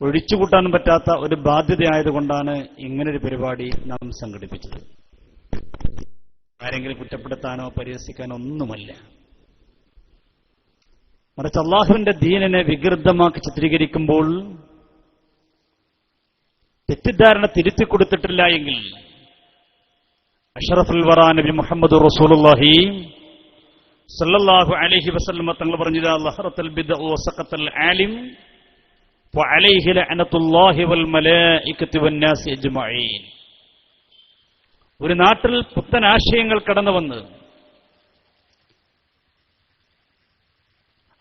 ഒഴിച്ചുകൂട്ടാൻ പറ്റാത്ത ഒരു ബാധ്യതയായതുകൊണ്ടാണ് ഇങ്ങനൊരു പരിപാടി നാം സംഘടിപ്പിച്ചത്. ആരെങ്കിലും കുറ്റപ്പെടുത്താനോ പരിഹസിക്കാനോ ഒന്നുമല്ല. മറിച്ച് അള്ളാഹുവിന്റെ ദീനിനെ വികൃതമാക്കി ചിത്രീകരിക്കുമ്പോൾ തെറ്റിദ്ധാരണ തിരുത്തി കൊടുത്തിട്ടില്ല എങ്കിൽ അഷ്റഫുൽ വറാ നബി മുഹമ്മദ് റസൂലുള്ളാഹി സല്ലല്ലാഹു അലൈഹി വസല്ലം തങ്ങൾ പറഞ്ഞു, ലഹറത്തുൽ ബിദ്അ വസഖത്തുൽ ആലിം വഅലൈഹി ലഅനത്തുല്ലാഹി വൽ മലായികത്തി വന്നാസി അജ്മഈൻ. ഒരു നാട്ടിൽ പുത്തൻ ആശയങ്ങൾ കടന്നു വന്ന്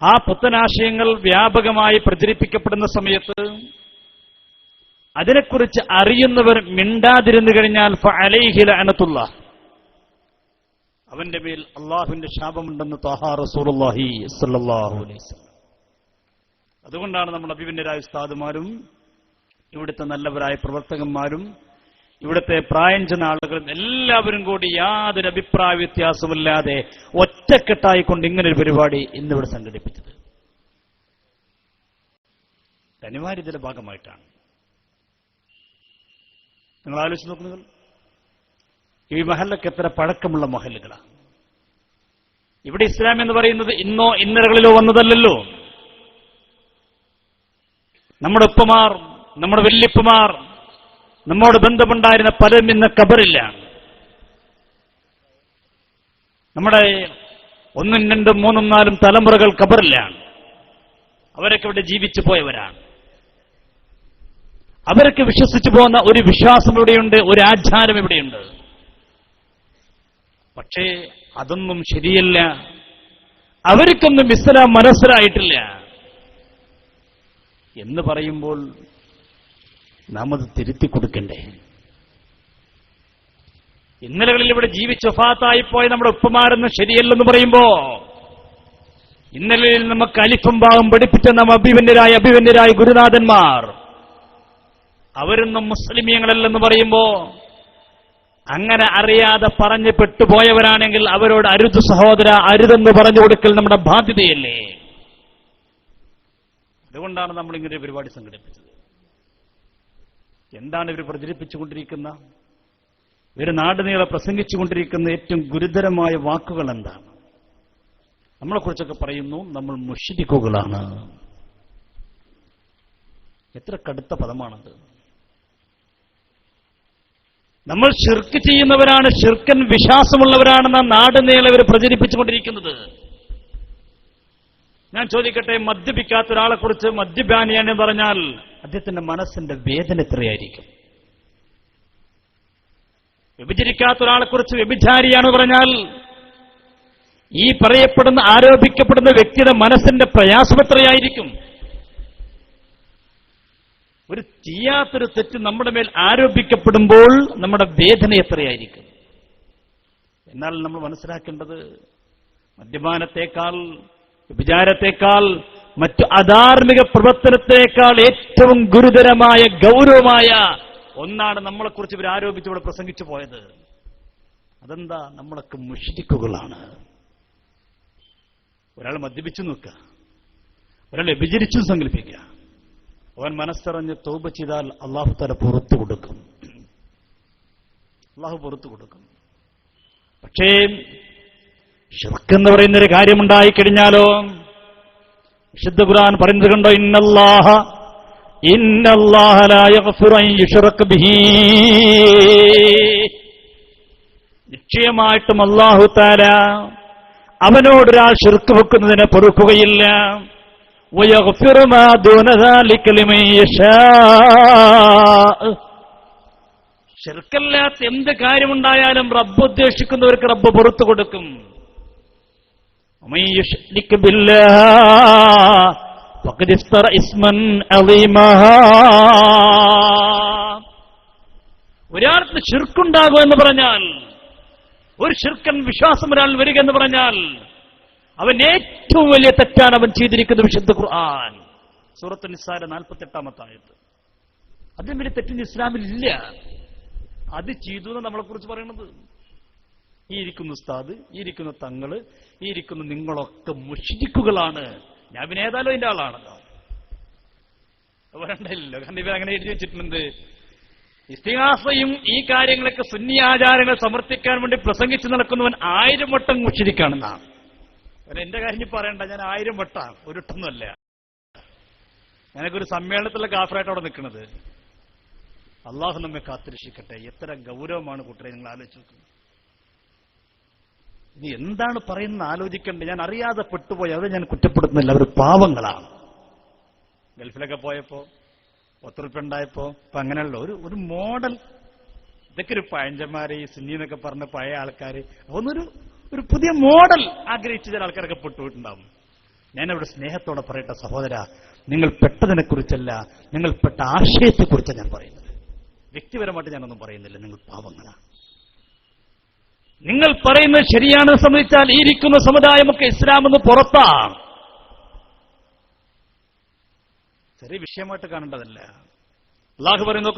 ആ പുത്തനാശയങ്ങൾ വ്യാപകമായി പ്രചരിപ്പിക്കപ്പെടുന്ന സമയത്ത് അതിനെക്കുറിച്ച് അറിയുന്നവർ മിണ്ടാതിരുന്നു കഴിഞ്ഞാൽ ഫഅലൈഹി ലഅനത്തുല്ലാഹ്, അവന്റെ മേൽ അള്ളാഹുവിന്റെ ശാപമുണ്ടെന്ന് ത്വാഹ റസൂലുള്ളാഹി സ്വല്ലല്ലാഹു അലൈഹി വസല്ലം. അതുകൊണ്ടാണ് നമ്മുടെ അഭിമന്യരായ ഉസ്താദുമാരും ഇവിടുത്തെ നല്ലവരായ പ്രവർത്തകന്മാരും ഇവിടുത്തെ പ്രായം ചെന്ന ആളുകളും എല്ലാവരും കൂടി യാതൊരു അഭിപ്രായ വ്യത്യാസമില്ലാതെ ഒറ്റക്കെട്ടായിക്കൊണ്ട് ഇങ്ങനൊരു പരിപാടി ഇന്നിവിടെ സംഘടിപ്പിച്ചത്. അനിവാര്യതയുടെ ഭാഗമായിട്ടാണ്. നിങ്ങൾ ആലോചിച്ച് നോക്കുന്നത്, ഈ മഹല്ലൊക്കെ എത്ര പഴക്കമുള്ള മഹല്ലുകളാണ്. ഇവിടെ ഇസ്ലാം എന്ന് പറയുന്നത് ഇന്നോ ഇന്നലകളിലോ വന്നതല്ലല്ലോ. നമ്മുടെ ഉപ്പമാർ, നമ്മുടെ വല്യപ്പമാർ, നമ്മോട് ബന്ധമുണ്ടായിരുന്ന പലരും ഇന്ന് ഖബറില്ല. നമ്മുടെ 1, 2, 3, 4 തലമുറകൾ ഖബറിലാണ്. അവരൊക്കെ ഇവിടെ ജീവിച്ചു പോയവരാണ്. അവരൊക്കെ വിശ്വസിച്ചു പോകുന്ന ഒരു വിശ്വാസം ഇവിടെയുണ്ട്, ഒരു ആചാരം ഇവിടെയുണ്ട്. പക്ഷേ അതൊന്നും ശരിയല്ല. അവർക്കൊന്നും ഇസ്ലാം മനസ്സിലായിട്ടില്ല എന്ന് പറയുമ്പോൾ നാം അത് തിരുത്തി കൊടുക്കണ്ടേ? ഇന്നലകളിൽ ഇവിടെ ജീവിച്ച് വഫാത്തായിപ്പോയ നമ്മുടെ ഉപ്പമാരൊന്നും ശരിയല്ലെന്ന് പറയുമ്പോ ഇന്നലകളിൽ നമുക്ക് അലിഫും ബാവും പഠിപ്പിച്ച നാം അഭിവന്യരായ ഗുരുനാഥന്മാർ അവരൊന്നും മുസ്ലിമീങ്ങളല്ലെന്ന് പറയുമ്പോ അങ്ങനെ അറിയാതെ പറഞ്ഞു പെട്ടുപോയവരാണെങ്കിൽ അവരോട് അരുത് സഹോദര, അരുതെന്ന് പറഞ്ഞു കൊടുക്കൽ നമ്മുടെ ബാധ്യതയല്ലേ? അതുകൊണ്ടാണ് നമ്മൾ ഇങ്ങനെ പരിപാടി സംഘടിപ്പിച്ചത്. എന്താണ് ഇവർ പ്രചരിപ്പിച്ചുകൊണ്ടിരിക്കുന്ന, ഇവർ നാടുനീളെ പ്രസംഗിച്ചുകൊണ്ടിരിക്കുന്ന ഏറ്റവും ഗുരുതരമായ വാക്കുകൾ എന്താണ്? നമ്മളെക്കുറിച്ചൊക്കെ പറയുന്നു നമ്മൾ മുശ്രിക്കുകളാണ്. എത്ര കടുത്ത പദമാണത്! നമ്മൾ ശിർക്ക് ചെയ്യുന്നവരാണ്, ശിർക്കൻ വിശ്വാസമുള്ളവരാണെന്ന നാടുനീളെ ഇവർ പ്രചരിപ്പിച്ചുകൊണ്ടിരിക്കുന്നത്. ഞാൻ ചോദിക്കട്ടെ, മദ്യപിക്കാത്ത ഒരാളെ കുറിച്ച് മദ്യപാനിയാണെന്ന് പറഞ്ഞാൽ അദ്ദേഹത്തിന്റെ മനസ്സിന്റെ വേദന എത്രയായിരിക്കും? വ്യഭിചരിക്കാത്ത ഒരാളെ കുറിച്ച് വ്യഭിചാരിയാണെന്ന് പറഞ്ഞാൽ ഈ പറയപ്പെടുന്ന ആരോപിക്കപ്പെടുന്ന വ്യക്തിയുടെ മനസ്സിന്റെ പ്രയാസം എത്രയായിരിക്കും? ഒരു ചെയ്യാത്തൊരു തെറ്റ് നമ്മുടെ മേൽ ആരോപിക്കപ്പെടുമ്പോൾ നമ്മുടെ വേദന എത്രയായിരിക്കും? എന്നാൽ നമ്മൾ മനസ്സിലാക്കേണ്ടത്, മദ്യപാനത്തെക്കാൾ, വ്യഭിചാരത്തെക്കാൾ, മറ്റു അധാർമിക പ്രവർത്തനത്തെക്കാൾ ഏറ്റവും ഗുരുതരമായ ഗൗരവമായ ഒന്നാണ് നമ്മളെക്കുറിച്ച് ഇവർ ആരോപിച്ച് ഇവിടെ പ്രസംഗിച്ചു പോയത്. അതെന്താ? നമ്മളൊക്കെ മുശ്രിക്കുകളാണ്. ഒരാൾ മദ്യപിച്ചു നോക്കുക, ഒരാൾ വ്യഭിചരിച്ചു സങ്കല്പിക്കുക, അവൻ മനസ്സറിഞ്ഞ് തൗബ ചെയ്താൽ അള്ളാഹു തആല പുറത്തു കൊടുക്കും. അള്ളാഹു പുറത്തു കൊടുക്കും. പക്ഷേ ശിർക്ക് എന്ന് പറയുന്നൊരു കാര്യമുണ്ടായിക്കഴിഞ്ഞാലോ, വിശുദ്ധ ഖുർആൻ പറയുന്നത് കണ്ടോ, ഇന്നല്ലാഹ ലാ യഗ്ഫിറു അൻ യുശ്റക ബിഹി, നിശ്ചയമായിട്ടും അല്ലാഹു തആല അവനോടൊരാൾ ശിർക്ക് വെക്കുന്നതിനെ പൊറുക്കുകയില്ല. വയഗ്ഫിറു മാ ദൂന ദാലിക ലിമൻ യശാ, ശിർക്കല്ലാത്ത എന്ത് കാര്യമുണ്ടായാലും റബ്ബ് ഉദ്ദേശിക്കുന്നവർക്ക് റബ്ബ് പുറത്തു കൊടുക്കും. ഒരാൾക്ക് ശിർക്കുണ്ടാകും എന്ന് പറഞ്ഞാൽ, ഒരു ശിർക്കൻ വിശ്വാസം ഒരാൾ വരിക എന്ന് പറഞ്ഞാൽ അവൻ ഏറ്റവും വലിയ തെറ്റാണ് അവൻ ചെയ്തിരിക്കുന്നത്. വിശുദ്ധ ഖുർആൻ സൂറത്തുൽ നിസായിലെ 48-ാമത്തെ ആയത്ത്. അതിന് വലിയ തെറ്റിന് ഇസ്ലാമിൽ ഇല്ല. അത് ചെയ്തു എന്ന് നമ്മളെ കുറിച്ച് പറയുന്നത്. ഈ ഇരിക്കുന്ന ഉസ്താദ്, ഈ ഇരിക്കുന്ന തങ്ങള്, ഈ ഇരിക്കുന്ന നിങ്ങളൊക്കെ മുശ്രിക്കുകളാണ്. ഞാൻ പിന്നെ ഏതായാലും അതിന്റെ ആളാണല്ലോ. പറയണ്ടല്ലോ. കാരണം ഇവർ അങ്ങനെ എഴുതി വെച്ചിട്ടുണ്ട്. ഇസ്തിഹാസയും ഈ കാര്യങ്ങളൊക്കെ സുന്നി ആചാരങ്ങൾ സമർത്ഥിക്കാൻ വേണ്ടി പ്രസംഗിച്ചു നടക്കുന്നവൻ 1000 വട്ടം മുശ്രിക്കാണെന്നാണ്. എന്റെ കാര്യം പറയണ്ട, ഞാൻ 1000 വട്ടാണ്, ഒരിട്ടൊന്നുമല്ല. ഞാനൊക്കെ ഒരു സമ്മേളനത്തിലുള്ള കാഫറായിട്ട് അവിടെ നിൽക്കുന്നത്. അള്ളാഹു നമ്മെ കാത്തുരക്ഷിക്കട്ടെ. എത്ര ഗൗരവമാണ് കൂട്ടരെ, നിങ്ങൾ ആലോചിച്ച് നോക്കുന്നത്. ഇത് എന്താണ് പറയുന്നത് ആലോചിക്കണ്ടേ. ഞാൻ അറിയാതെ പെട്ടുപോയി, അവരെ ഞാൻ കുറ്റപ്പെടുത്തുന്നില്ല, അവർ പാവങ്ങളാണ്. ഗൾഫിലൊക്കെ പോയപ്പോ 10 ഉറുപ്പിക ഉണ്ടായപ്പോ ഇപ്പൊ അങ്ങനെയുള്ള ഒരു മോഡൽ, ഇതൊക്കെ ഒരു പഴഞ്ചന്മാര് ഈ സുന്നി എന്നൊക്കെ പറഞ്ഞ പഴയ ആൾക്കാർ ഒരു പുതിയ മോഡൽ ആഗ്രഹിച്ച ചില ആൾക്കാരൊക്കെ പെട്ടുപോയിട്ടുണ്ടാവും. ഞാനവിടെ സ്നേഹത്തോടെ പറയട്ടെ സഹോദര, നിങ്ങൾ പെട്ടതിനെ കുറിച്ചല്ല, നിങ്ങൾ പെട്ട ആശയത്തെക്കുറിച്ചാണ് ഞാൻ പറയുന്നത്. വ്യക്തിപരമായിട്ട് ഞാനൊന്നും പറയുന്നില്ല. നിങ്ങൾ പാവങ്ങളാണ്. നിങ്ങൾ പറയുന്നത് ശരിയാണെന്ന് സംബന്ധിച്ചാൽ ഈ ഇരിക്കുന്ന സമുദായമൊക്കെ ഇസ്ലാമെന്ന് പുറത്താണ്. ചെറിയ വിഷയമായിട്ട് കാണേണ്ടതല്ല. അല്ലാഹു പറയുന്നു,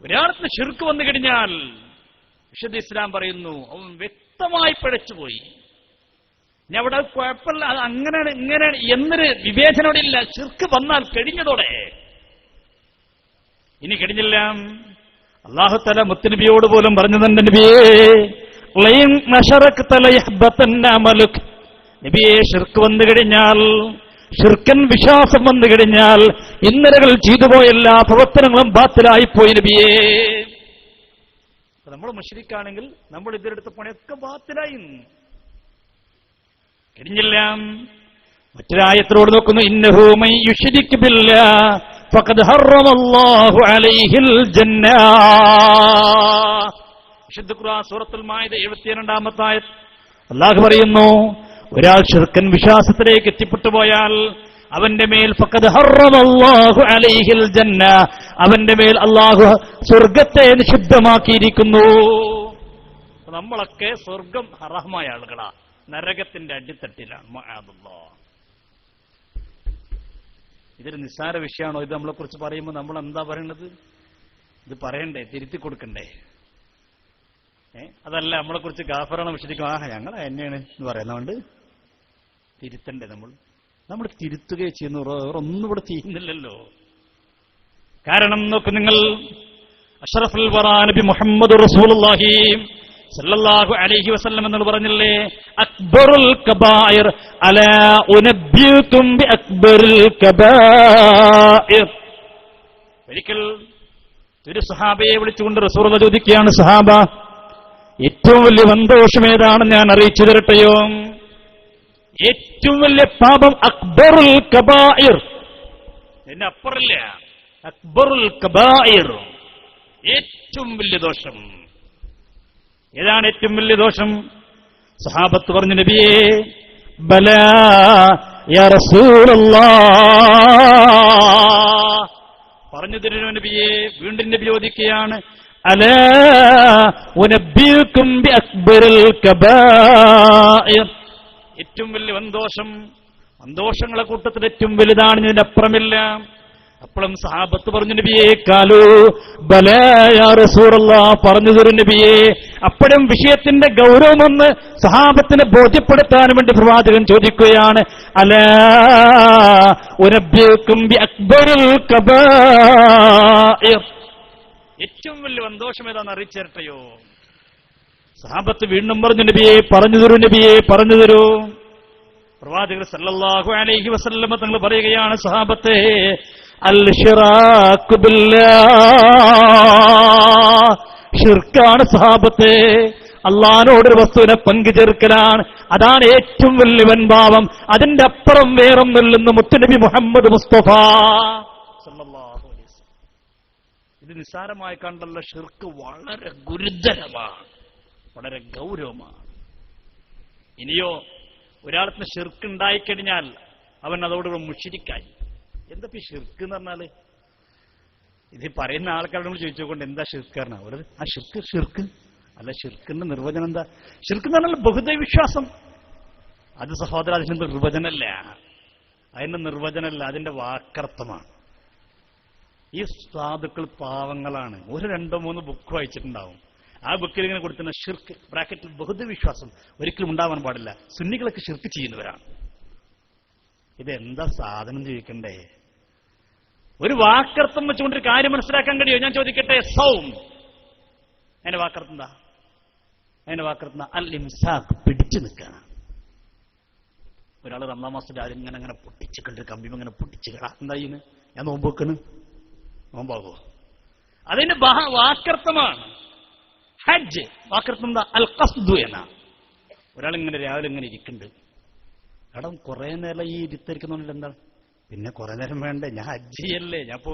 ഒരാൾക്ക് ശിർക്ക് വന്നു കഴിഞ്ഞാൽ വിശുദ്ധ ഇസ്ലാം പറയുന്നു അവൻ വ്യക്തമായി പിഴച്ചുപോയി. ഇനി അവിടെ കുഴപ്പമില്ല, അത് അങ്ങനെയാണ് ഇങ്ങനെയാണ് എന്നൊരു വിവേചനമില്ല. ശിർക്ക് വന്നാൽ കഴിഞ്ഞതോടെ. ഇനി കഴിഞ്ഞില്ല. അല്ലാഹു തആല മുത്തുനബിയോട് പോലും പറഞ്ഞു തന്നെ, നബിയെ ശിർക്ക് വന്നു കഴിഞ്ഞാൽ, ശിർക്കൻ വിശ്വാസം വന്നു കഴിഞ്ഞാൽ ഇന്നലകൾ ചെയ്തുപോയ എല്ലാ പ്രവർത്തനങ്ങളും ബാത്തിലായിപ്പോയി നബിയേ. നമ്മൾ മുശ്രിക്കാണെങ്കിൽ നമ്മൾ ഇതിലെടുത്ത പണിയൊക്കെ ബാത്തിലായി. കഴിഞ്ഞില്ല. മറ്റൊരായത്തിനോട് നോക്കുന്നു, ഇന്നഹു മൻ യുശ്രിക് ബില്ലാഹ് ഫഖദ് ഹറമല്ലാഹു അലൈഹിൽ ജന്ന. വിശുദ്ധ ഖുർആൻ സൂറത്തുൽ മാഇദ 72-ാമത്തെ ആയത്ത് അല്ലാഹു പറയുന്നു, ഒരാൾ ശിർക്കൻ വിശ്വാസത്തിലേക്ക് എത്തിപ്പെട്ടു പോയാൽ അവന്റെ മേൽ ഫഖദ് ഹറമല്ലാഹു അലൈഹിൽ ജന്ന, അവന്റെ മേൽ അല്ലാഹു സ്വർഗ്ഗത്തെ നിഷിദ്ധമാക്കിയിരിക്കുന്നു. നമ്മളൊക്കെ സ്വർഗം ഹറാമായ ആളുകളാ, നരകത്തിന്റെ അടിത്തട്ടിലാണ്. മഅദല്ലാഹ്. ഇതൊരു നിസ്സാര വിഷയമാണോ? ഇത് നമ്മളെ കുറിച്ച് പറയുമ്പോൾ നമ്മൾ എന്താ പറയണത്? ഇത് പറയണ്ടേ, തിരുത്തി കൊടുക്കണ്ടേ? അതല്ല നമ്മളെ കുറിച്ച് ഗാഫറാണ് വിശ്വസിക്കും, ഞങ്ങൾ തന്നെയാണ് എന്ന് പറയുന്നതുകൊണ്ട് തിരുത്തണ്ടേ? നമ്മൾ തിരുത്തുകയോ ചെയ്യുന്നു, ഒന്നും ഇവിടെ ചെയ്യുന്നില്ലല്ലോ. കാരണം നോക്ക് നിങ്ങൾ, അഷ്റഫുൽ വറാ നബി മുഹമ്മദ് റസൂലുള്ളാഹി സല്ലല്ലാഹു അലൈഹി വസല്ലം എന്ന് പറഞ്ഞില്ലേ, അക്ബറുൽ കബായിർ അലാ ഉനബ്ബിയുകും ബി അക്ബറുൽ കബായിർ. ഒരിക്കൽ ഒരു സഹാബയെ വിളിച്ചുകൊണ്ട് റസൂലുള്ളാഹി ചോദിക്കുകയാണ്, സഹാബ, ഏറ്റവും വലിയ സന്തോഷം ഏതാണെന്ന് ഞാൻ അറിയിച്ചു തരട്ടെയോ? ഏറ്റവും വലിയ പാപം അക്ബറുൽ കബായിർ, എന്നെ അപ്പുറല്ല, അക്ബറുൽ കബായിർ, ഏറ്റവും വലിയ ദോഷം. ഏതാണ് ഏറ്റവും വലിയ ദോഷം? സഹാബത്ത് പറഞ്ഞു, നബിയേ, ബലാ യാ റസൂലല്ലാഹ്, പറഞ്ഞു തരുന്നു നബിയേ. വീണ്ടും നബി ചോദിക്കുകയാണ്, അലാ ഉനബ്ബിയുകും ബി അക്ബറിൽ കബായിർ, ഏറ്റവും വലിയ സന്തോഷം, സന്തോഷങ്ങളെ കൂട്ടത്തിൽ ഏറ്റവും വലുതാണ്, ഇതിനപ്പുറമില്ല. അപ്പോഴും സഹാബത്ത് പറഞ്ഞു, നബിയേ, കാലു ബലാ യാ റസൂലല്ലാഹ്, പറഞ്ഞു തരും നബിയേ. അപ്പോഴും വിഷയത്തിന്റെ ഗൗരവമൊന്ന് സഹാബത്തിനെ ബോധ്യപ്പെടുത്താൻ വേണ്ടി പ്രവാചകൻ ചോദിക്കുകയാണ്, അലാ ഉനബ്ബിയുകും ബി അക്ബറിൽ കബായിർ, ഏറ്റവും വലിയ സന്തോഷം ഏതാണെന്ന് അറിയിച്ചേരട്ടെയോ? സഹാബത്ത് വീണ്ടും പറഞ്ഞു, നബിയെ പറഞ്ഞു തരൂ, നബിയെ പറഞ്ഞു തരൂ. പ്രവാചകർ സല്ലല്ലാഹു അലൈഹി വസല്ലം തങ്ങൾ പറയുകയാണ്, സഹാബത്തെ, അൽ ശിറാകു ബില്ലാഹ്, ഷിർക്കാണ് സഹാബത്തെ, അള്ളാഹിനോടൊരു വസ്തുവിനെ പങ്കുചേർക്കലാണ്. അതാണ് ഏറ്റവും വലിയ വൻപാവം. അതിന്റെ അപ്പുറം വേറൊന്നില്ലെന്ന് മുത്തുനബി മുഹമ്മദ് മുസ്തഫ സല്ലല്ലാഹു അലൈഹി വസല്ലം. ഇത് നിസ്സാരമായി കണ്ടുള്ള ഷിർക്ക് വളരെ ഗുരുതരമാണ്, വളരെ ഗൗരവമാണ്. ഇനിയോ ഒരാൾക്ക് ഷിർക്ക് ഉണ്ടായിക്കഴിഞ്ഞാൽ അവൻ അതോടുകൂടെ മുശ്രിക്കായി. എന്താ ഈ ഷിർക്ക് എന്ന് പറഞ്ഞാല്? ഇത് പറയുന്ന ആൾക്കാരോട് ചോദിച്ചുകൊണ്ട് എന്താ ഷിർക്ക് പറഞ്ഞാൽ ആ ഷിർക്ക് അല്ല, ഷിർക്കിന്റെ നിർവചനം എന്താ? ഷിർക്ക് എന്ന് പറഞ്ഞാൽ ബഹുദൈവ വിശ്വാസം. അത് സഹോദര, അതിന്റെ നിർവചനമല്ല, അതിന്റെ വാക്കർത്ഥമാണ്. ഈ സാധുക്കൾ പാവങ്ങളാണ്, 1, 2, 3 ബുക്ക് വായിച്ചിട്ടുണ്ടാവും. ആ ബുക്കിൽ ഇങ്ങനെ കൊടുക്കുന്ന ഷിർക്ക് ബ്രാക്കറ്റിൽ ബഹുദ വിശ്വാസം ഒരിക്കലും ഉണ്ടാവാൻ പാടില്ല. സുന്നികളൊക്കെ ഷിർക്ക് ചെയ്യുന്നവരാണ്. ഇതെന്താ സാധനം ചോദിക്കണ്ടേ? ഒരു വാക്കർത്ഥം വെച്ചുകൊണ്ടൊരു കാര്യം മനസ്സിലാക്കാൻ കഴിയോ? ഞാൻ ചോദിക്കട്ടെ, സൗം അതിന്റെ വാക്കർത്ഥം എന്താ? അതിന്റെ വാക്കർത്ഥം അൽ ഇംസാഖ്, പിടിച്ചു നിൽക്കുകയാണ്. ഒരാൾ റമദാൻ മാസത്തിൽ ആരും ഇങ്ങനെ അങ്ങനെ പൊട്ടിച്ച് കണ്ട് കമ്പിയും അങ്ങനെ പൊട്ടിച്ച് എന്താ ചെയ്യുന്നു? ഞാൻ നോമ്പ് വെക്കണ്, നോമ്പാകോ? അതിന്റെ വാക്കർത്ഥമാണ് ഹജ്ജ്. വാക്കർത്ഥം എന്താ? അൽ ഖസ്ദു എന്ന. ഒരാളിങ്ങനെ രാവിലെ ഇങ്ങനെ ഇരിക്കുന്നുണ്ട്, കടം കുറെ നേരം ഈ ഇരുത്തിരിക്കുന്നുണ്ട്. എന്താണ് പിന്നെ കുറെ നേരം വേണ്ടേ? ഞാൻ ഹജ്ജ് ചെയ്യല്ലേ, ഞാൻ ഇപ്പോ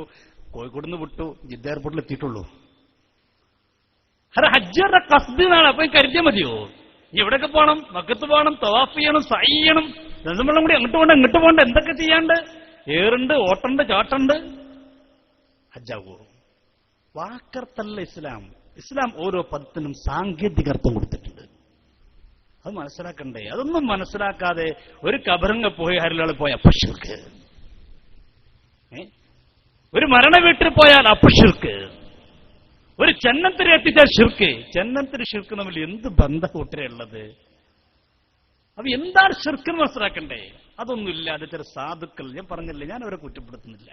കോഴിക്കോട് നിന്ന് വിട്ടു, ജിദ്ദ എയർപോർട്ടിൽ എത്തിയിട്ടുള്ളൂ. അതെ, ഹജ്ജ് പറഞ്ഞ ഖസ്ദ് എന്നാണ്. അപ്പൊ കരുതിയാൽ മതിയോ? എവിടെയൊക്കെ പോകണം? മക്കത്ത് പോകണം, തവാഫ് ചെയ്യണം, സഅയ് ചെയ്യണം, വെള്ളം കൂടി അങ്ങോട്ട് പോകണ്ട ഇങ്ങോട്ട് പോകണ്ട, എന്തൊക്കെ ചെയ്യാണ്ട്, ഏറുണ്ട്, ഓട്ടണ്ട്, ചാട്ടുണ്ട്. ഹജ്ജാകൂ? വാക്കർത്തല്ല ഇസ്ലാം. ഇസ്ലാം ഓരോ പദത്തിനും സാങ്കേതികർത്ഥം കൊടുത്തിട്ടുണ്ട്. അത് മനസ്സിലാക്കണ്ടേ? അതൊന്നും മനസ്സിലാക്കാതെ ഒരു കബറങ്ങ പോയി ഹരിലാൾ പോയ അപ്പഷിർക്ക്, ഒരു മരണ വീട്ടിൽ പോയാൽ അപ്പഷിർക്ക്, ഒരു ചെന്നത്തിരി എത്തിച്ചാൽ ഷിർക്ക്. ചെന്നത്തിരി ഷിർക്ക് തമ്മിൽ എന്ത് ബന്ധം കൂട്ടരുള്ളത്? അപ്പൊ എന്താണ് ഷിർക്ക് എന്ന് മനസ്സിലാക്കണ്ടേ? അതൊന്നുമില്ലാതെ ചില സാധുക്കൾ, ഞാൻ പറഞ്ഞില്ലേ, ഞാൻ അവരെ കുറ്റപ്പെടുത്തുന്നില്ല.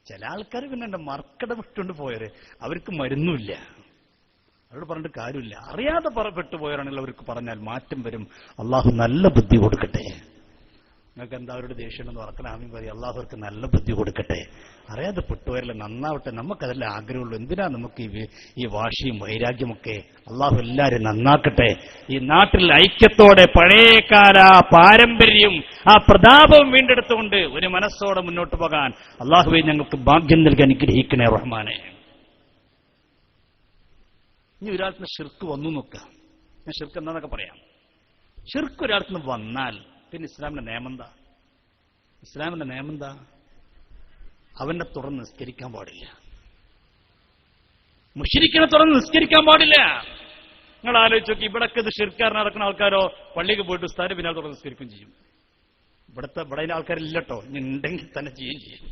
ചില ആൾക്കാർ പിന്നെ എന്റെ മർക്കട വിട്ടുകൊണ്ട് പോയവര്, അവർക്ക് മരുന്നുമില്ല, അവരോട് പറഞ്ഞിട്ട് കാര്യമില്ല. അറിയാതെ പെട്ടുപോയവരാണെങ്കിൽ അവർക്ക് പറഞ്ഞാൽ മാറ്റം വരും. അള്ളാഹു നല്ല ബുദ്ധി കൊടുക്കട്ടെ. നിങ്ങൾക്ക് എന്താ അവരുടെ ദേഷ്യം എന്ന് ഉറക്കലാമീൻ പറയും. അള്ളാഹു അവർക്ക് നല്ല ബുദ്ധി കൊടുക്കട്ടെ. അറിയാതെ പെട്ടുപോയല്ലേ, നന്നാവട്ടെ. നമുക്കതല്ലേ ആഗ്രഹമുള്ളൂ. എന്തിനാ നമുക്ക് ഈ വാശിയും വൈരാഗ്യമൊക്കെ? അള്ളാഹു എല്ലാവരും നന്നാക്കട്ടെ. ഈ നാട്ടിൽ ഐക്യത്തോടെ പഴയകാല പാരമ്പര്യം, ആ പ്രതാപവും വീണ്ടെടുത്തുകൊണ്ട് ഒരു മനസ്സോടെ മുന്നോട്ട് പോകാൻ അള്ളാഹുവെ ഞങ്ങൾക്ക് ഭാഗ്യം നൽകി അനുഗ്രഹിക്കണേ റഹ്മാനെ. ഇനി ഒരാൾക്ക് ഷിർക്ക് വന്നു നോക്കുക. ഞാൻ ഷിർക്ക് എന്താന്നൊക്കെ പറയാം. ഷിർക്ക് ഒരാൾക്ക് വന്നാൽ പിന്നെ ഇസ്ലാമിന്റെ നിയമം എന്താ? ഇസ്ലാമിന്റെ നിയമം എന്താ? അവനെ തുറന്ന് നിസ്കരിക്കാൻ പാടില്ല. മുശ്രിക്കിനെ തുറന്ന് നിസ്കരിക്കാൻ പാടില്ല. നിങ്ങൾ ആലോചിച്ച് നോക്കി, ഇവിടൊക്കെ ഇത് ഷിർക്കാരൻ നടക്കുന്ന ആൾക്കാരോ പള്ളിക്ക് പോയിട്ട് ഉസ്താദിനെ പിന്നെ തുറന്ന് നിസ്കരിക്കുകയും ചെയ്യും. ഇവിടെ ആൾക്കാരില്ലട്ടോ, ഇനി ഉണ്ടെങ്കിൽ തന്നെ ചെയ്യുകയും ചെയ്യും.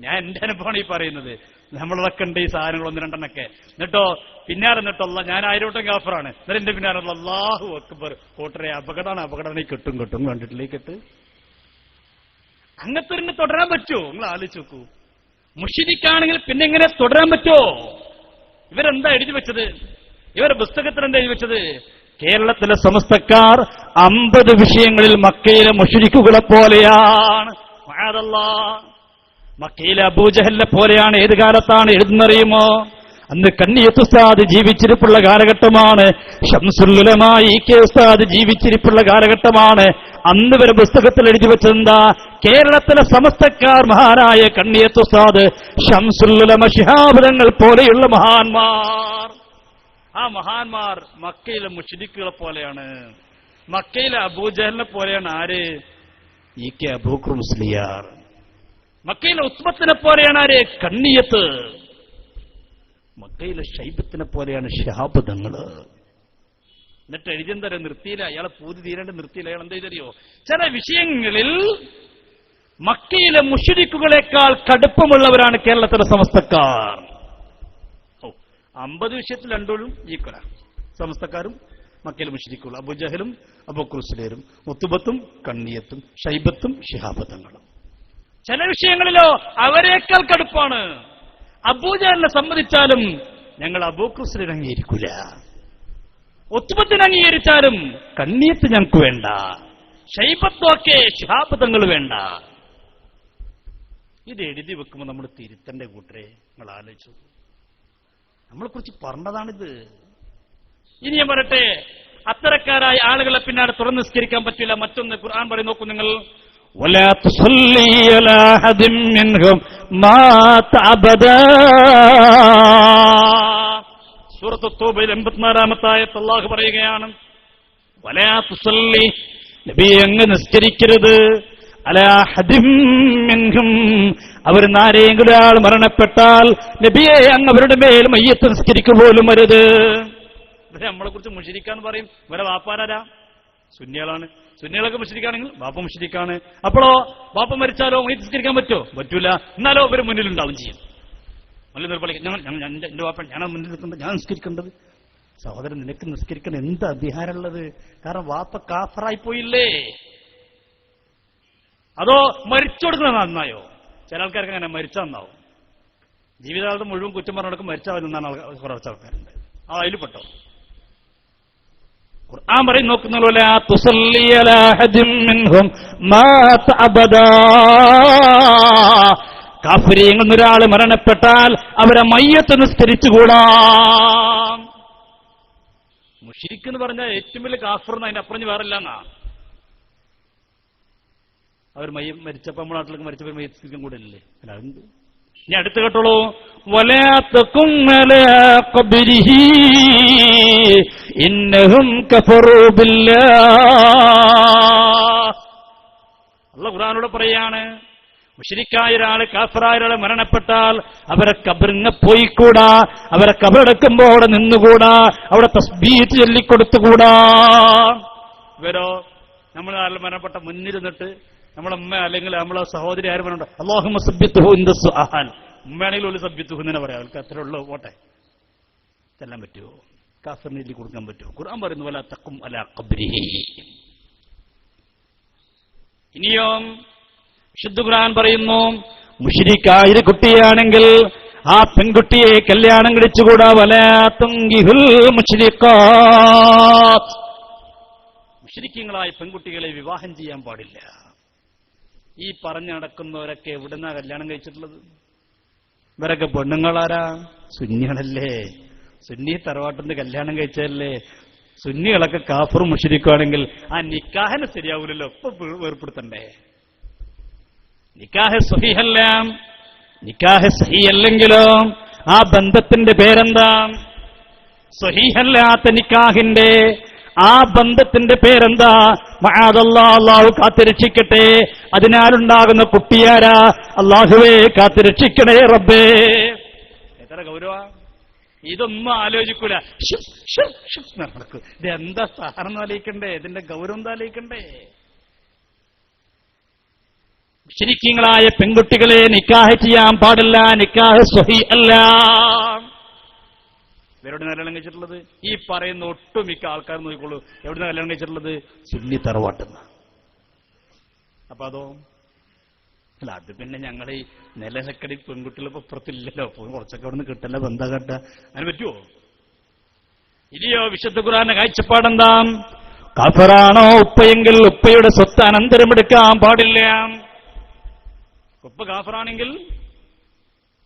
ഞാൻ എന്റെ അനുഭവമാണ് ഈ പറയുന്നത്. നമ്മളതൊക്കെ ഉണ്ട് ഈ സാധനങ്ങൾ ഒന്ന് രണ്ടെണ്ണൊക്കെ. എന്നിട്ടോ പിന്നാരെ എന്നിട്ടല്ല, ഞാൻ ആയിരോട്ടം കാഫറാണ്, എന്നിട്ട് എന്റെ പിന്നാരെ അല്ലാഹു അക്ബർ, കൂട്ടരെ അപകടമാണ്, ഈ കെട്ടും കണ്ടിട്ടില്ലേ കെട്ട്. അങ്ങനത്തെ ഒരു തുടരാൻ പറ്റുമോ? നിങ്ങൾ ആലോചിച്ച് നോക്കൂ. മുശ്രിക്കാണെങ്കിൽ പിന്നെ എങ്ങനെ തുടരാൻ പറ്റുമോ? ഇവരെന്താ എഴുതി വെച്ചത്? ഇവരുടെ പുസ്തകത്തിൽ എന്താ എഴുതി വെച്ചത്? കേരളത്തിലെ സമസ്തക്കാർ 50 വിഷയങ്ങളിൽ മക്കയിലെ മുശ്രിക്കുകളെ പോലെയാണ്. മക്കയിലെ അബൂജഹലിനെ പോലെയാണ്. ഏത് കാലത്താണ് എഴുതുന്നറിയുമോ? അന്ന് കണ്ണിയത്ത് ഉസ്താദ് ജീവിച്ചിരിപ്പുള്ള കാലഘട്ടമാണ്. ശംസുൽ ഉലമാ ഇ.കെ. ഉസ്താദ് ജീവിച്ചിരിപ്പുള്ള കാലഘട്ടമാണ്. അന്ന് വരെ പുസ്തകത്തിൽ എഴുതി വെച്ചെന്താ? കേരളത്തിലെ സമസ്തക്കാർ മഹാനായ കണ്ണിയത്ത് ഉസ്താദ്, ശംസുൽ ഉലമ ശിഹാബ് തങ്ങൾ പോലെയുള്ള മഹാന്മാർ. ആ മഹാന്മാർ മക്കയിലെ മുശ്രിക്കുകളെ പോലെയാണ്. മക്കയിലെ അബൂജഹലിനെ പോലെയാണ് ആര്? ഇ.കെ. അബൂബക്കർ മുസ്ലിയാർ. മക്കയിലെ ഉസ്മത്തിനെ പോലെയാണ് ആര്? കണ്ണിയത്ത്. മക്കയിലെ ഷൈബത്തിനെ പോലെയാണ് ശിഹാബ് തങ്ങള്. എന്നിട്ട് എഴുതിയെന്തരം നിർത്തിയില്ല. അയാളെ പൂതി തീരേണ്ട നിർത്തിയില്ല. അയാൾ എന്താ ചെയ്തറിയോ? ചില വിഷയങ്ങളിൽ മക്കയിലെ മുശ്രിക്കുകളെക്കാൾ കടുപ്പമുള്ളവരാണ് കേരളത്തിലെ സമസ്തക്കാർ. 50 വിഷയത്തിൽ രണ്ടോളും ഈക്വല. സമസ്തക്കാരും മക്കയിലെ മുശ്രിക്കുകൾ, അബൂജഹലും അബൂബക്കർ മുസ്ലിയാരും, ഉത്ബത്തും കണ്ണിയത്തും ഷൈബത്തും ശിഹാബ് തങ്ങളും. ചില വിഷയങ്ങളിലോ അവരെക്കാൾ കടുപ്പാണ്. അബൂജഹലിനെ സംബന്ധിച്ചാലും ഞങ്ങൾ അബൂബക്കർ മുസ്ലിം അംഗീകരിക്കൂല. ഉത്ബത്തിനെ അംഗീകരിച്ചാലും കണ്ണിയത്ത് ഞങ്ങൾക്ക് വേണ്ട. ഷൈബത്തൊക്കെ ശിഹാബ് തങ്ങൾ വേണ്ട. ഇത് എഴുതി വെക്കുമ്പോൾ നമ്മൾ തിരുത്തന്റെ കൂട്ടരെ നിങ്ങൾ ആലോചിച്ചു. നമ്മളെ കുറിച്ച് പറഞ്ഞതാണിത്. ഇനി ഞാൻ പറയട്ടെ, അത്തരക്കാരായ ആളുകളെ പിന്നാലെ തുറന്ന് നിസ്കരിക്കാൻ പറ്റില്ല. മറ്റൊന്ന് ഖുർആൻ പറയും, നോക്കൂ നിങ്ങൾ. ولا تصلي على أحد منهم مات أبدا. സൂറത്ത് തൗബയിൽ 84-ാമത്തെ ആയത്ത് അല്ലാഹു പറയുകയാണ്, വലാ തുസല്ലി, നബിയെ അങ്ങ് നിസ്കരിക്കരുത്, അലാ അഹദിൻ മിൻഹും, അവർ ആരെങ്കിലും ഒരാൾ മരണപ്പെട്ടാൽ നബിയെ അങ്ങ് അവരുടെ മേൽ മയ്യത്ത് നിസ്കരിക്കുക പോലും അരുത്. നമ്മളെ കുറിച്ച് മുശ്രിക്കാന്ന് പറയും. ഇവരെ വാപ്പാരാ? സുന്നികളാണ്. സുന്നികളൊക്കെ മുശ്രിക്കാണെങ്കിൽ ബാപ്പ മുശ്രിക്കാണ്. അപ്പോഴോ ബാപ്പ മരിച്ചാലോ മയ്യത്ത് നിസ്കരിക്കാൻ പറ്റുമോ? പറ്റൂല. എന്നാലോ ഇവര് മുന്നിലുണ്ടാവും ചെയ്യും. മല്ലി പള്ളി എന്റെ വാപ്പ ഞാനാ മുന്നിൽ നിൽക്കേണ്ടത്, ഞാൻ നിസ്കരിക്കേണ്ടത്. സഹോദരൻ, നിനക്ക് നിസ്കരിക്കാൻ എന്താ അധികാരമുള്ളത്? കാരണം വാപ്പ കാഫറായി പോയില്ലേ. അതോ മരിച്ചു കൊടുക്കുന്നത് നന്നായോ? ചില ആൾക്കാർക്ക് അങ്ങനെ മരിച്ചാൽ നന്നാവും. ജീവിതകാലത്ത് മുഴുവൻ കുറ്റം പറഞ്ഞെടുക്കും മരിച്ചാൽ നിന്നാണ് കുറച്ച് ആൾക്കാരുണ്ട്. അതിൽ പെട്ടോ. ഖുർആൻ പറയും, നോക്കുന്നുള്ളൂ കാഫിരീങ്ങളിൽ ഒരാൾ മരണപ്പെട്ടാൽ അവരെ മയ്യത്ത് നിസ്കരിച്ചുകൂടാ. മുശ്രിക്ക് എന്ന് പറഞ്ഞാൽ ഏറ്റവും വലിയ കാഫിർ എന്ന് അതിന്റെ അപ്പുറം വേറില്ല എന്നാ. അവർ മരിച്ചപ്പോ നമ്മുടെ നാട്ടിലേക്ക് മരിച്ചപ്പോൾ മയ്യത്ത് കൂടെ ഇല്ലേ? അതുണ്ട്. ഇനി അടുത്ത് കേട്ടോളൂ, അല്ലാഹു ഖുർആനോട് പറയാണ്, മുശ്രിക്കായ ഒരാള് കാഫിറായ ഒരാളെ മരണപ്പെട്ടാൽ അവരെ ഖബറിന് പോയിക്കൂടാ, അവരെ ഖബറടക്കുമ്പോ അവിടെ നിന്നുകൂടാ, അവിടെ തസ്ബീഹ് ചൊല്ലിക്കൊടുത്തുകൂടാ. ഇവരോ നമ്മൾ ആരും മരണപ്പെട്ട മുന്നിരുന്നിട്ട് നമ്മളമ്മ അല്ലെങ്കിൽ നമ്മളെ സഹോദരി ആരും പറഞ്ഞോ അല്ലാഹുമ്മ സബ്ബിത്ഹു ഇൻദ സുആൽ, ഉമ്മയാണെങ്കിൽ ഒരു സബ്ബിത്ഹു എന്ന് പറയാം. അവർക്ക് അത്രേ ഉള്ളൂ, പോട്ടെ. ഇതെല്ലാം പറ്റുമോ? കാഫിറിന് എഴുതി കൊടുക്കാൻ പറ്റുമോ? ഖുർആൻ പറയുന്നു വലാ തഖും അലാ ഖബ്രിഹി. ഇനിയോ വിശുദ്ധ ഖുർആൻ പറയുന്നു, മുശ്രിക്കായ ഒരു കുട്ടിയാണെങ്കിൽ ആ പെൺകുട്ടിയെ കല്യാണം കഴിച്ചുകൂടാ. വലാ തുൻകിഹുൽ മുശ്രിക്കാത്ത്, മുശ്രിക്കീങ്ങളായ പെൺകുട്ടികളെ വിവാഹം ചെയ്യാൻ പാടില്ല. ഈ പറഞ്ഞു നടക്കുന്നവരൊക്കെ എവിടുന്നാ കല്യാണം കഴിച്ചിട്ടുള്ളത്? ഇവരൊക്കെ പെണ്ണുങ്ങളാരാ? സുന്നികളല്ലേ? സുന്നി തറവാട്ടിന്റെ കല്യാണം കഴിച്ചതല്ലേ? സുന്നികളൊക്കെ കാഫറും മുശ്രിക്കുവാണെങ്കിൽ ആ നിക്കാഹിന് ശരിയാവൂലല്ലോ. ഇപ്പൊ വേർപ്പെടുത്തണ്ടേ? നിക്കാഹ് സ്വഹീഹല്ല. നിക്കാഹ് സഹീഹല്ലെങ്കിലോ ആ ബന്ധത്തിന്റെ പേരെന്താ? സ്വഹീഹല്ലാത്ത നിക്കാഹിന്റെ ആ ബന്ധത്തിന്റെ പേരെന്താ? മഅദല്ലാഹ്, അല്ലാഹു കാത്തുരക്ഷിക്കട്ടെ. അതിനാലുണ്ടാകുന്ന കുട്ടിയാരാ? അല്ലാഹുവേ കാത്തുരക്ഷിക്കണേ റബ്ബേ. എത്ര ഗൗരവ! ഇതൊന്നും ആലോചിക്കൂല. നടക്കും. ഇതെന്താ സാധനം ആലോചിക്കണ്ടേ? ഇതിന്റെ ഗൗരവം എന്താ ആലോചിക്കണ്ടേ? മുശ്രിക്കീങ്ങളായ പെൺകുട്ടികളെ നിക്കാഹ് ചെയ്യാൻ പാടില്ല. നിക്കാഹ് സ്വഹീഹ് അല്ല. ഇവരോട് കല്യാണം കഴിച്ചിട്ടുള്ളത് ഈ പറയുന്ന ഒട്ടുമിക്ക ആൾക്കാർ നോക്കിക്കോളൂ. എവിടുന്ന കല്യാണം കഴിച്ചിട്ടുള്ളത്? സുന്നി തറവാട്ടെന്ന്. അപ്പൊ അതോ അല്ല, അത് പിന്നെ ഞങ്ങൾ ഈ നിലനിക്കടി പെൺകുട്ടികളിപ്പോ പുറത്തില്ലല്ലോ. കുറച്ചൊക്കെ അവിടെ നിന്ന് കിട്ടല്ല. ബന്ധ കേട്ട അതിന് പറ്റുമോ? ഇനിയോ വിശുദ്ധ ഖുർആന്റെ കാഴ്ചപ്പാടെന്താ? കാഫിറാണോ ഉപ്പയെങ്കിൽ ഉപ്പയുടെ സ്വത്ത് അനന്തരമെടുക്കാൻ പാടില്ല. ഉപ്പ കാഫിറാണെങ്കിൽ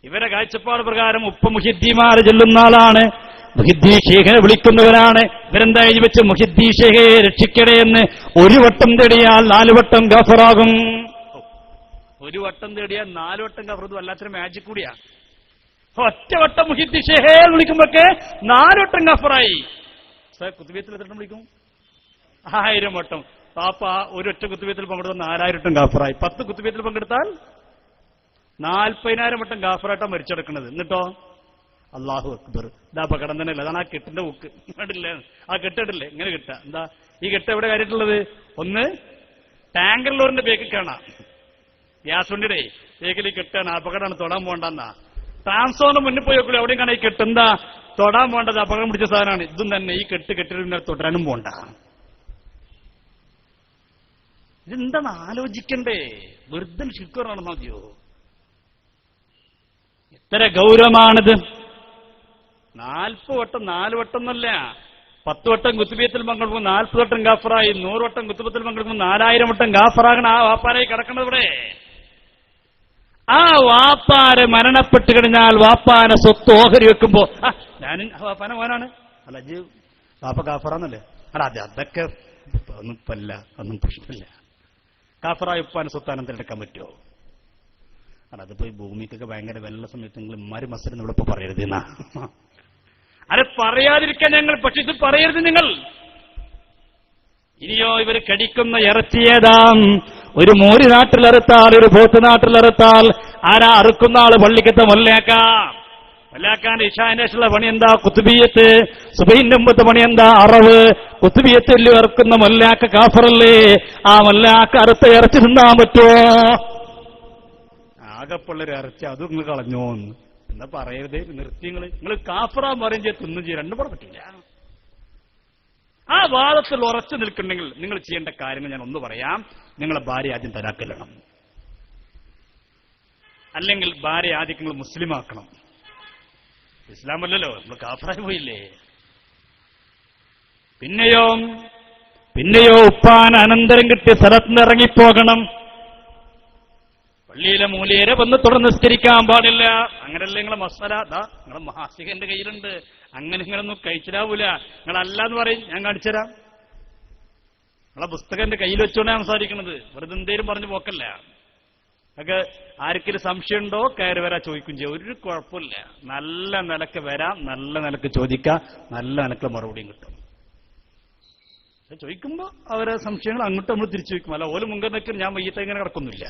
ഇവരെ കാഴ്ചപ്പാട് പ്രകാരം ഉപ്പ മുഹിദ്ദീമാര് ചെല്ലുന്ന ആളാണ്, മുഹിദ്ദീ ഷേഖിനെ വിളിക്കുന്നവരാണ്. ഇവരെന്താ എഴുതി വെച്ച് മുഹിദ്ദീ ഷേഖെ രക്ഷിക്കണേ എന്ന് ഒരു വട്ടം തേടിയാൽ 4 വട്ടം കാഫിറാകും. ഒരു വട്ടം തേടിയാൽ 4 വട്ടം കാഫിർ. വല്ലാത്തൊരു മാജിക് കൂടിയാ. ഒറ്റ വട്ടം മുഹിദ്ദീ ഷേഖെ വിളിക്കുമ്പോഴൊക്കെ 4 വട്ടം കാഫിറായി. കുത്തുബിയത്തിൽ എത്ര വട്ടം വിളിക്കും? 1000 വട്ടം. പാപ്പ ഒരൊറ്റ കുത്തുബിയത്തിൽ പങ്കെടുത്താൽ 4000 വട്ടം കാഫിറായി. 10 കുത്തുബിയത്തിൽ പങ്കെടുത്താൽ 40,000 വട്ടം കാഫിറായിട്ടാ മരിച്ചെടുക്കുന്നത്. എന്നിട്ടോ അല്ലാഹു അക്ബർ. ഇതാ അപകടം തന്നെയല്ല. അതാണ് ആ കെട്ടിന്റെ ഉക്ക്. കണ്ടില്ലേ? ആ കെട്ടിട്ടില്ലേ? ഇങ്ങനെ കെട്ട. എന്താ ഈ കെട്ട് എവിടെ കാര്യമായിട്ടുള്ളത്? ഒന്ന് ടാങ്കർ ലോറിന്റെ ബേക്കിൽ കാണാം, ഗ്യാസ് വണ്ടിയുടെ ബേക്കിൽ കെട്ടാണ്. അപകടമാണ്, തൊടാൻ പോകണ്ടെന്നാ. ട്രാൻസ്ഫോറിന് മുന്നിൽ പോയി നോക്കില്ല, എവിടെയും കാണാം ഈ കെട്ട്. എന്താ തൊടാൻ പോകേണ്ടത്? അപകടം പിടിച്ച സാധനമാണ്. ഇതും തന്നെ ഈ കെട്ടിട്ട് തുടരാനും പോണ്ട. ഇതെന്താണ് ആലോചിക്കണ്ടേ? വെറുതെ ശിക്കറാണെന്ന് മതിയോ? എത്ര ഗൗരവമാണിത്! 40 വട്ടം 4 വട്ടം എന്നല്ല, 10 വട്ടം കുത്തുബിയത്തിൽ പങ്കെടുക്കുമ്പോൾ 40 വട്ടം ഗാഫറായി. 100 വട്ടം കുത്തുബത്തിൽ പങ്കെടുക്കുമ്പോൾ 4000 വട്ടം ഗാഫറാകണ ആ വാപ്പാരായി കിടക്കുന്നത് ഇവിടെ. ആ വാപ്പാരെ മരണപ്പെട്ട് കഴിഞ്ഞാൽ വാപ്പാനെ സ്വത്ത് ഓഹരി വെക്കുമ്പോ ഞാനും വാപ്പാനെ മോനാണ് അല്ല ജി വാപ്പ ഗാഫറാന്നല്ലേ? അല്ല അതൊക്കെ ഒന്നും ഇപ്പല്ല, ഒന്നും പ്രശ്നമില്ല. കാഫറായ ഉപ്പാനെ സ്വത്ത് അനന്തരം പറ്റുമോ? അതിപ്പോ ഈ ഭൂമിക്കൊക്കെ ഭയങ്കര വെള്ള സമയത്ത് നിങ്ങൾ ഇമ്മാര് മസരം ഇവിടെ ഇപ്പൊ പറയരുത് എന്നാ. അത് പറയാതിരിക്കാൻ ഞങ്ങൾ, പക്ഷെ ഇത് പറയരുത് നിങ്ങൾ. ഇനിയോ ഇവർ കടിക്കുന്ന ഇറച്ചിയേതാ? ഒരു മോരി നാട്ടിലിറത്താൽ, ഒരു പോത്ത് നാട്ടിലിറത്താൽ ആരാ അറുക്കുന്ന ആള്? പള്ളിക്കത്തെ മൊല്ലാക്കാം. മൊല്ലാക്കാന്റെ ഇഷാന്റെ ശേഷമുള്ള പണി എന്താ? കുത്തുബിയത്ത്. സുബഹിന്റെ മുമ്പത്തെ പണി എന്താ? അറവ്. കുത്തുബിയത്തിൽ ഇറക്കുന്ന മൊല്ലാക്ക കാഫറല്ലേ? ആ മൊല്ലാക്ക അറുത്ത ഇറച്ചി തിന്നാൻ പറ്റുമോ? ആകെപ്പുള്ളൊരു ഇറച്ചി അതും നിങ്ങൾ കളഞ്ഞോന്ന്. എന്നാ പറയരുതേ, നിർത്തി. നിങ്ങൾ കാഫറാൻ പറയും ചെയ്ത് തിന്നും ചെയ്യും, രണ്ടും കൂടെ പറ്റില്ല. ആ വാദത്തിൽ ഉറച്ചു നിൽക്കുന്നുണ്ടെങ്കിൽ നിങ്ങൾ ചെയ്യേണ്ട കാര്യങ്ങൾ ഞാൻ ഒന്ന് പറയാം. നിങ്ങളെ ഭാര്യ ആദ്യം തലാക്കില്ലണം, അല്ലെങ്കിൽ ഭാര്യ ആദ്യം നിങ്ങൾ മുസ്ലിമാക്കണം. ഇസ്ലാമല്ലല്ലോ, നമ്മൾ കാഫറായി പോയില്ലേ. പിന്നെയോ ഉപ്പാൻ അനന്തരം കിട്ടിയ സ്ഥലത്ത് നിന്ന് ഇറങ്ങിപ്പോകണം. പള്ളിയിലെ മൂലയേരെ വന്ന് തുടർന്ന് നിസ്കരിക്കാൻ പാടില്ല. അങ്ങനെയല്ല നിങ്ങളെ മസാല. നിങ്ങളെ മാസിക എന്റെ കയ്യിലുണ്ട്. അങ്ങനെ നിങ്ങളൊന്നും കഴിച്ചിടാവൂല. നിങ്ങളല്ലാന്ന് പറയും, ഞാൻ കാണിച്ചുതരാം. നിങ്ങളെ പുസ്തകം എന്റെ കയ്യിൽ വെച്ചുകൊണ്ടാണ് സംസാരിക്കുന്നത്. വെറുതെ എന്തേലും പറഞ്ഞു പോക്കല്ല. ഒക്കെ ആർക്കൊരു സംശയമുണ്ടോ കയറി വരാ ചോദിക്കും ചെയ്യും, ഒരു കുഴപ്പമില്ല. നല്ല നിലക്ക് വരാം, നല്ല നിലക്ക് ചോദിക്കാം, നല്ല നിലക്ക് മറുപടിയും കിട്ടും. ചോദിക്കുമ്പോ അവരെ സംശയങ്ങൾ അങ്ങോട്ട് നമ്മൾ തിരിച്ചു വയ്ക്കും. അല്ല ഓല് മുൻകറിനൊക്കെ ഞാൻ വയ്യത്തെ ഇങ്ങനെ കിടക്കൊന്നുമില്ല.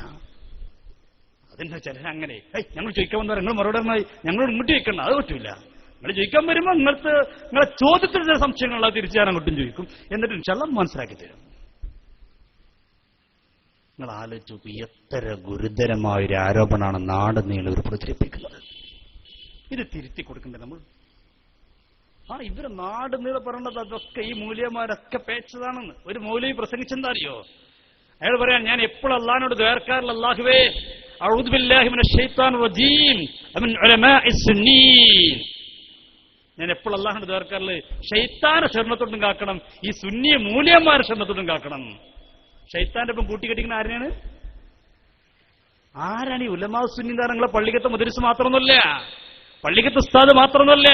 അതിന്റെ ചിലരങ്ങനെ ഞങ്ങൾ ചോദിക്കാൻ വന്നാൽ നിങ്ങൾ മറുപടി പറഞ്ഞാൽ ഞങ്ങളോട് ഇങ്ങോട്ട് ചോദിക്കണം, അത് പറ്റില്ല. നിങ്ങൾ ചോദിക്കാൻ വരുമ്പോൾ നിങ്ങളെ ചോദ്യത്തിന് സംശയങ്ങൾ തിരിച്ചു ഞാൻ അങ്ങോട്ടും ചോദിക്കും. എന്നിട്ട് ഇൻഷാല്ലാ മനസ്സിലാക്കി തരും. നിങ്ങൾ ആലോചിച്ചു നോക്കൂ, എത്ര ഗുരുതരമായൊരു ആരോപണമാണ് നാട് നീളെ പ്രചരിപ്പിക്കുന്നത്. ഇത് തിരുത്തി കൊടുക്കണ്ടേ നമ്മൾ? ഇവര് നാട് നീളെ പറയണത് അതൊക്കെ ഈ മൂല്യന്മാരൊക്കെ പേച്ചതാണെന്ന്. ഒരു മൗലവി പ്രസംഗിച്ചെന്താ അറിയോ? അയാൾ പറയാൻ, ഞാൻ എപ്പോഴും അള്ളാഹിനോട് ദ്വാരക്കാറില്ല, അല്ലാഹുവേ അഊദു ബില്ലാഹി മിനശ് ശൈത്താനിർ റജീം വമിൻ ഉലമാഇസ് സുന്നീൻ. ഞാൻ എപ്പോഴും അള്ളാഹിനോട് ദ്വാരക്കാറില്ല, ശൈത്താനെ ശരണത്തോട്ടും കാക്കണം, ഈ സുന്നിയെ മൂല്യന്മാരെ ശരണത്തോട്ടും കാക്കണം. ശൈത്താന്റെ ഒപ്പം കൂട്ടിക്കെട്ടിക്കുന്ന ആരാണ് ഈ ഉലമാ സുന്നി? നിങ്ങളെ പള്ളിക്കത്തെ മുദരിസ് മാത്രമൊന്നുമല്ല, പള്ളിക്കത്തെ ഉസ്താദ് മാത്രമൊന്നുമല്ല.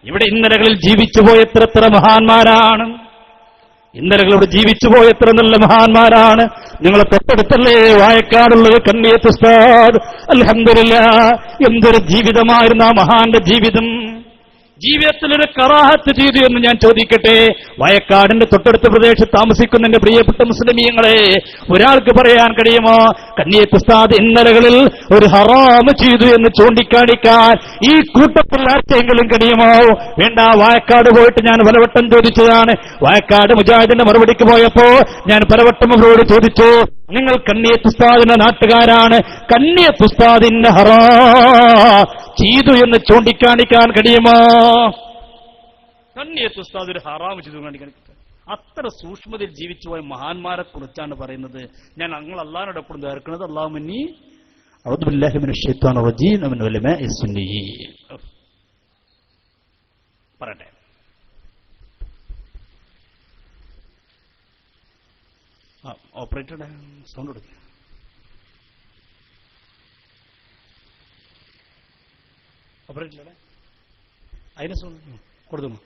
ഇവിടെ ഇന്നലകളിൽ ജീവിച്ചുപോയ എത്ര മഹാന്മാരാണ്. ഇന്നലകളിവിടെ ജീവിച്ചുപോയ എത്ര നല്ല മഹാന്മാരാണ്. നിങ്ങളെ തൊട്ടടുത്തല്ലേ വായക്കാടുള്ളത് കണ്ണിയത്ത് ഉസ്താദ്. അൽഹംദുലില്ലാഹ്, എന്തൊരു ജീവിതമായിരുന്നു ആ മഹാന്റെ ജീവിതം. ജീവിതത്തിലൊരു കറാഹത്ത് ചെയ്തു എന്ന് ഞാൻ ചോദിക്കട്ടെ? വയക്കാടിന്റെ തൊട്ടടുത്ത പ്രദേശത്ത് താമസിക്കുന്ന എന്റെ പ്രിയപ്പെട്ട മുസ്ലിമീങ്ങളെ, ഒരാൾക്ക് പറയാൻ കഴിയുമോ കണ്ണിയത്ത് ഉസ്താദ് ഇന്നലകളിൽ ഒരു ഹറാമ് ചെയ്തു എന്ന് ചൂണ്ടിക്കാണിക്കാൻ ഈ കൂട്ടത്തിൽ ആർക്കെങ്കിലും കഴിയുമോ? വേണ്ട. വയക്കാട് പോയിട്ട് ഞാൻ പലവട്ടം ചോദിച്ചതാണ്. വയക്കാട് മുജാഹിദിന്റെ മറുപടിക്ക് പോയപ്പോ ഞാൻ പലവട്ടം അവരോട് ചോദിച്ചു, നിങ്ങൾ കണ്ണിയത്ത് ഉസ്താദിന്റെ നാട്ടുകാരാണ്, കണ്ണിയത്ത് ഉസ്താദിന്റെ ഹറാം ചെയ്തു എന്ന് ചൂണ്ടിക്കാണിക്കാൻ കഴിയുമോ? കണ്ണിയത്ത് ഉസ്താദ് ഒരു ഹറാം ചെയ്തു കാണിക്കാൻ. അത്ര സൂക്ഷ്മതയിൽ ജീവിച്ചുപോയ മഹാന്മാരെ കുറിച്ചാണ് പറയുന്നത്. ഞാൻ നിങ്ങൾ അള്ളാഹിനോട് എപ്പോഴും ചേർക്കുന്നത്, അല്ലാഹുമ്മ അഊദു ബില്ലാഹി മിനശ് ശൈത്വാനിർ റജീം വമിൻ ഉലമാഇസ് സുന്നീൻ. പറയട്ടെ. ഓപ്പറേറ്ററുടെ സൗണ്ട് കൊടുക്കുക. ഓപ്പറേറ്ററുടെ അതിനെ സൗണ്ട് കൊടുക്കുന്നു.